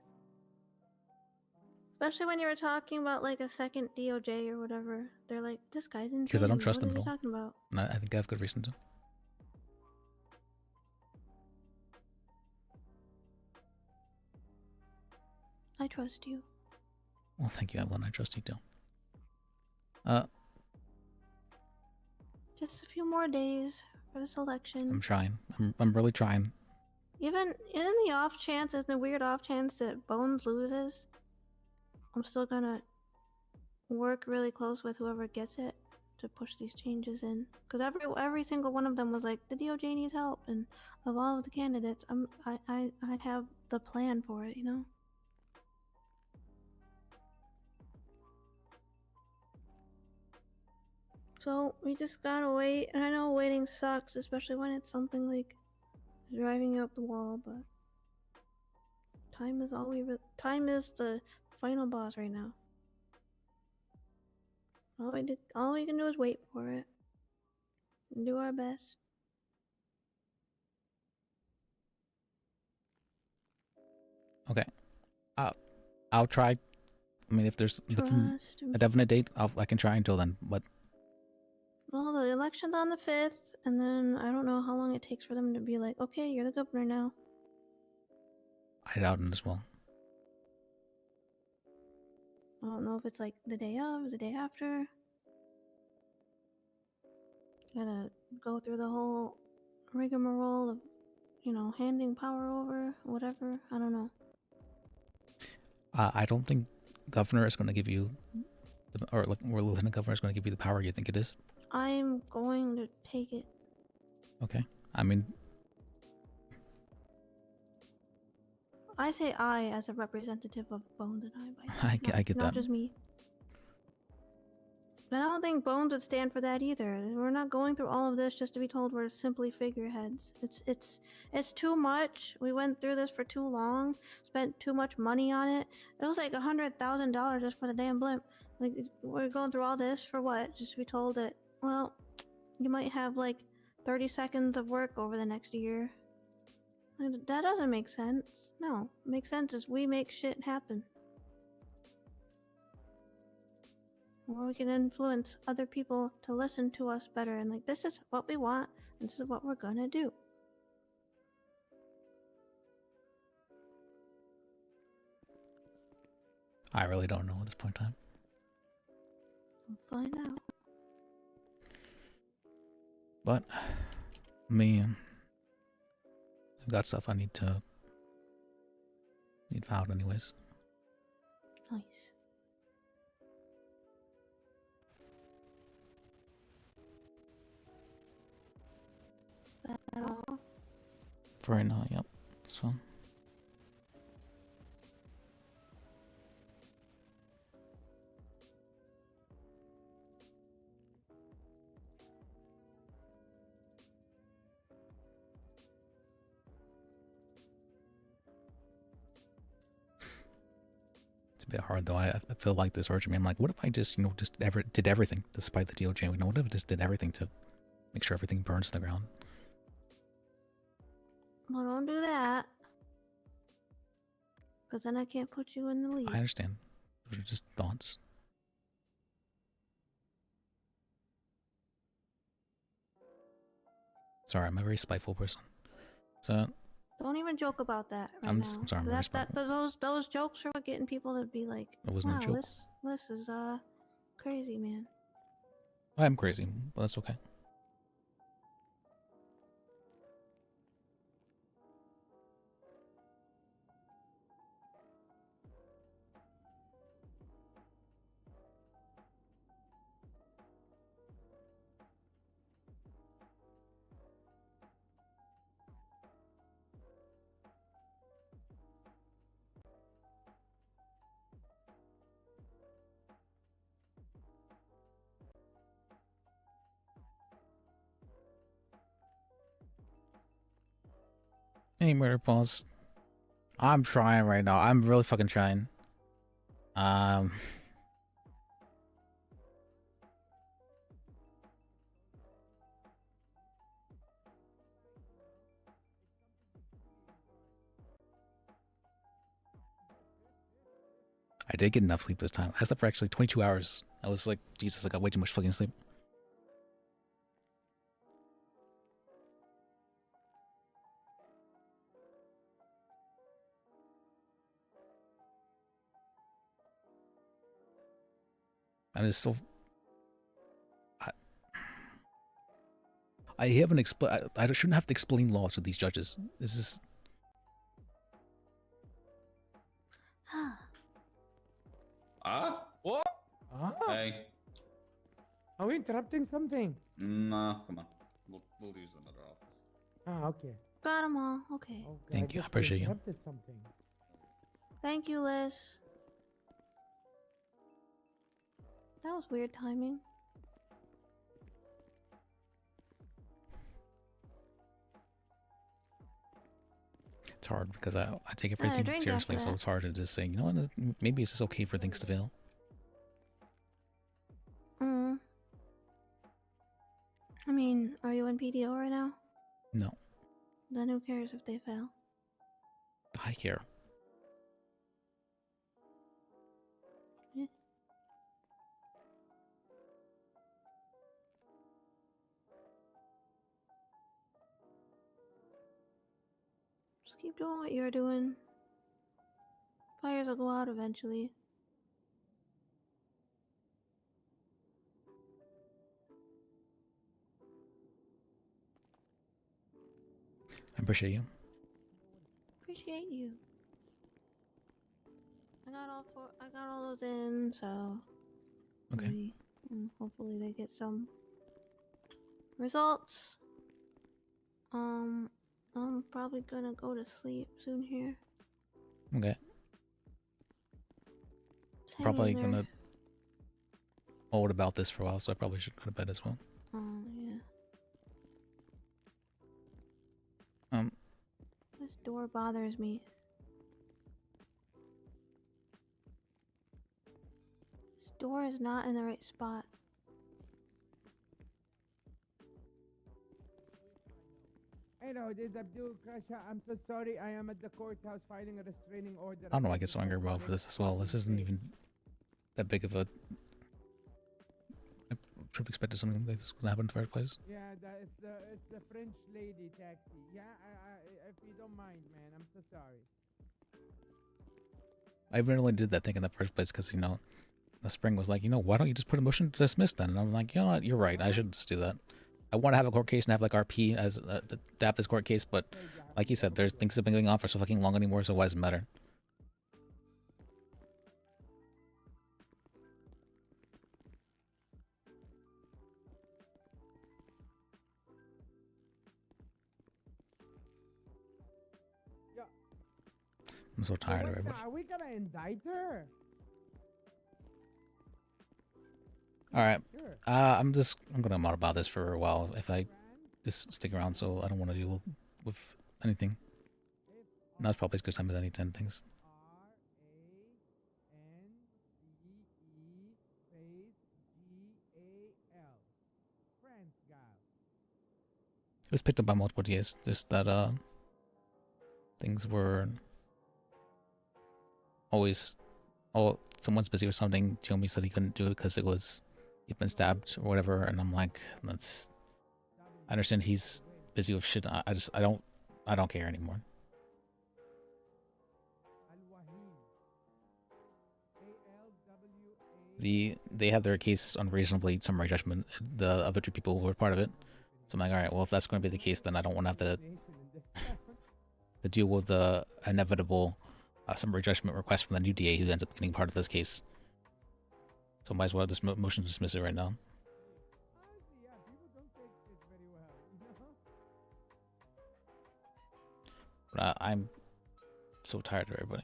Especially when you were talking about like a second DOJ or whatever. They're like, this guy's insane. Because I don't trust what them is at he all. talking about? And I think I have good reason to. I trust you. Well, thank you, Evelyn. I trust you too. Just a few more days for this election. I'm trying. I'm really trying. Even in the off chance, in the weird off chance that Bones loses, I'm still gonna work really close with whoever gets it to push these changes in. Because every single one of them was like, the DOJ needs help, and of all of the candidates, I have the plan for it, you know. So we just gotta wait, and I know waiting sucks, especially when it's something like driving up the wall, but time is time is the final boss right now. All we can do is wait for it and do our best. Okay. I'll try. I mean, if there's a definite date, I can try until then. But well, the election's on the 5th, and then I don't know how long it takes for them to be like, okay, you're the governor now. I doubt it as well. I don't know if it's like the day of, the day after. Gotta go through the whole rigmarole of, you know, handing power over, whatever. I don't know. I don't think governor is going to give you, or lieutenant governor is going to give you the power you think it is. I'm going to take it. Okay. I mean, I say I as a representative of Bones and I get not that. just me. But I don't think Bones would stand for that either. We're not going through all of this just to be told we're simply figureheads. It's too much. We went through this for too long, spent too much money on it. It was like $100,000 just for the damn blimp. Like, we're going through all this for what? Just to be told that, well, you might have like 30 seconds of work over the next year. That doesn't make sense. No, what makes sense is we make shit happen. Or we can influence other people to listen to us better and like, this is what we want and this is what we're gonna do. I really don't know at this point in time. We'll find out. But me, I've got stuff I need filed anyways. Nice. That all? For right now, yep. That's fine. It's a bit hard though. I feel like this urgent me. I'm like, what if I just, just did everything despite the DOJ? What if I just did everything to make sure everything burns to the ground? Well, don't do that. Because then I can't put you in the lead. I understand. Those are just thoughts. Sorry, I'm a very spiteful person. So Don't even joke about that right I'm now. sorry, I'm very spiteful. Those jokes are what getting people to be like, It wasn't wow, a joke. this is crazy, man. I am crazy, but that's okay. Hey, murder boss. I'm trying right now. I'm really fucking trying. I did get enough sleep this time. I slept for actually 22 hours. I was like, Jesus, I got way too much fucking sleep. I'm just so... I haven't explained... I shouldn't have to explain laws to these judges. This is... What? Hey. Are we interrupting something? No, come on. We'll use another office. Ah, okay. Got them all. Okay. Thank you. I guess we appreciate you. interrupted something. Thank you, Liz. That was weird timing. It's hard because I take I had a everything drink seriously, after so that. it's hard to just say, you know what, maybe it's just okay for things to fail. I mean, are you in PDO right now? No, Then who cares if they fail? I care. Yeah. Just keep doing what you're doing. Fires will go out eventually. I appreciate you. Appreciate you. I got all those in, so Okay. maybe, hopefully they get some results. I'm probably gonna go to sleep soon here. Okay. Just hang Probably in there. gonna hold about this for a while, so I probably should go to bed as well. Oh yeah. This door bothers me. This door is not in the right spot. Hello, this is Abdul Krasha. I'm so sorry. I am at the courthouse filing a restraining order. I don't know why I get so angry about for this as well. This isn't even that big of a... I should have expected something like this to happen in the first place. Yeah, it's the French lady taxi. Yeah, I if you don't mind, man, I'm so sorry. I really did that thing in the first place because, the spring was like, why don't you just put a motion to dismiss then? And I'm like, you know what, you're right. I should just do that. I want to have a court case and have like RP as to have this court case, but like you said, there's things that have been going on for so fucking long anymore, so why does it matter? I'm so tired of What's everybody. that? Are we gonna indict her? All right. Sure. I'm gonna mod about this for a while if I just stick around. So I don't want to deal with anything. Now's probably as good time as any 10 things. It was picked up by multiple DAs. Just that things were always someone's busy with something. Jeremy said he couldn't do it because he'd been stabbed or whatever, and I'm like, I understand he's busy with shit. I don't care anymore. They had their case on reasonably summary judgment. The other two people who were part of it. So I'm like, all right, well, if that's going to be the case, then I don't want to have to deal with the inevitable summary judgment request from the new DA who ends up getting part of this case. So might as well just motion to dismiss it right now. But I'm so tired of everybody.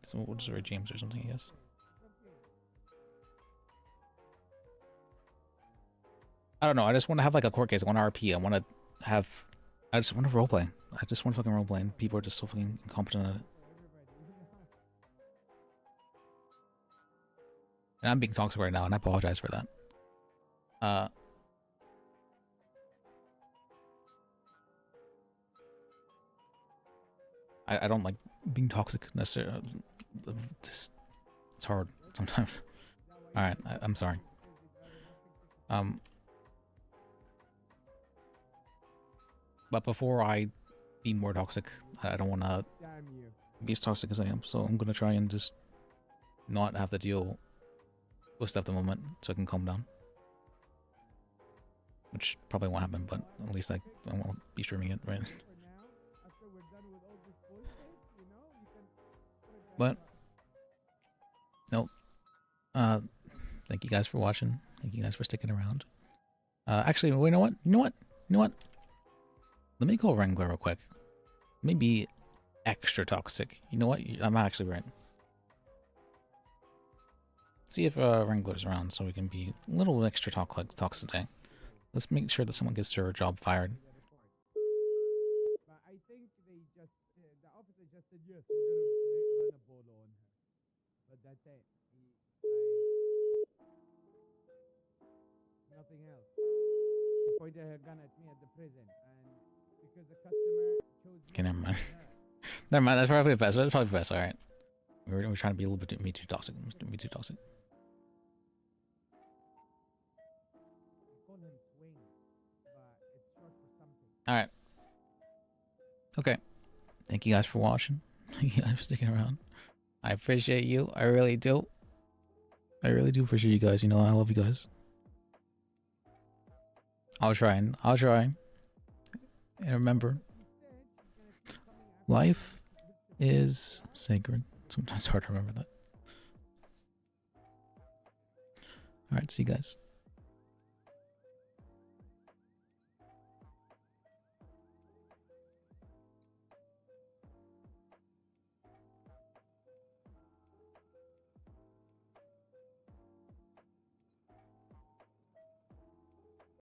So we'll just write James or something, I guess. I don't know. I just want to have like a court case. I want RP. I just want to roleplay. I just want to fucking roleplay, and people are just so fucking incompetent at it. And I'm being toxic right now, and I apologize for that. I don't like being toxic necessarily. It's hard sometimes. All right, I'm sorry. But before I be more toxic, I don't want to be as toxic as I am. So I'm gonna try and just not have to deal with stuff at the moment, so I can calm down. Which probably won't happen, but at least I won't be streaming it, right? But nope. Thank you guys for watching. Thank you guys for sticking around. Actually, you know what? You know what? Let me call Wrangler real quick. Maybe extra toxic. You know what? I'm actually right. See if Wrangler's around so we can be a little extra toxic today. Let's make sure that someone gets their job fired. But I think they just, the officer just said, yes, we're gonna run a bolo on her. But that's it. Nothing else. She pointed her gun at me at the prison, and because the customer chose me. Okay, never mind. Never mind. That's probably best. That's probably best. All right. We're trying to be a little bit too toxic. Me too toxic. All right. Okay. Thank you guys for watching. Thank you guys for sticking around. I appreciate you. I really do. I really do appreciate you guys. You know, I love you guys. I'll try. And remember, life is sacred. Sometimes it's hard to remember that. All right. See you guys.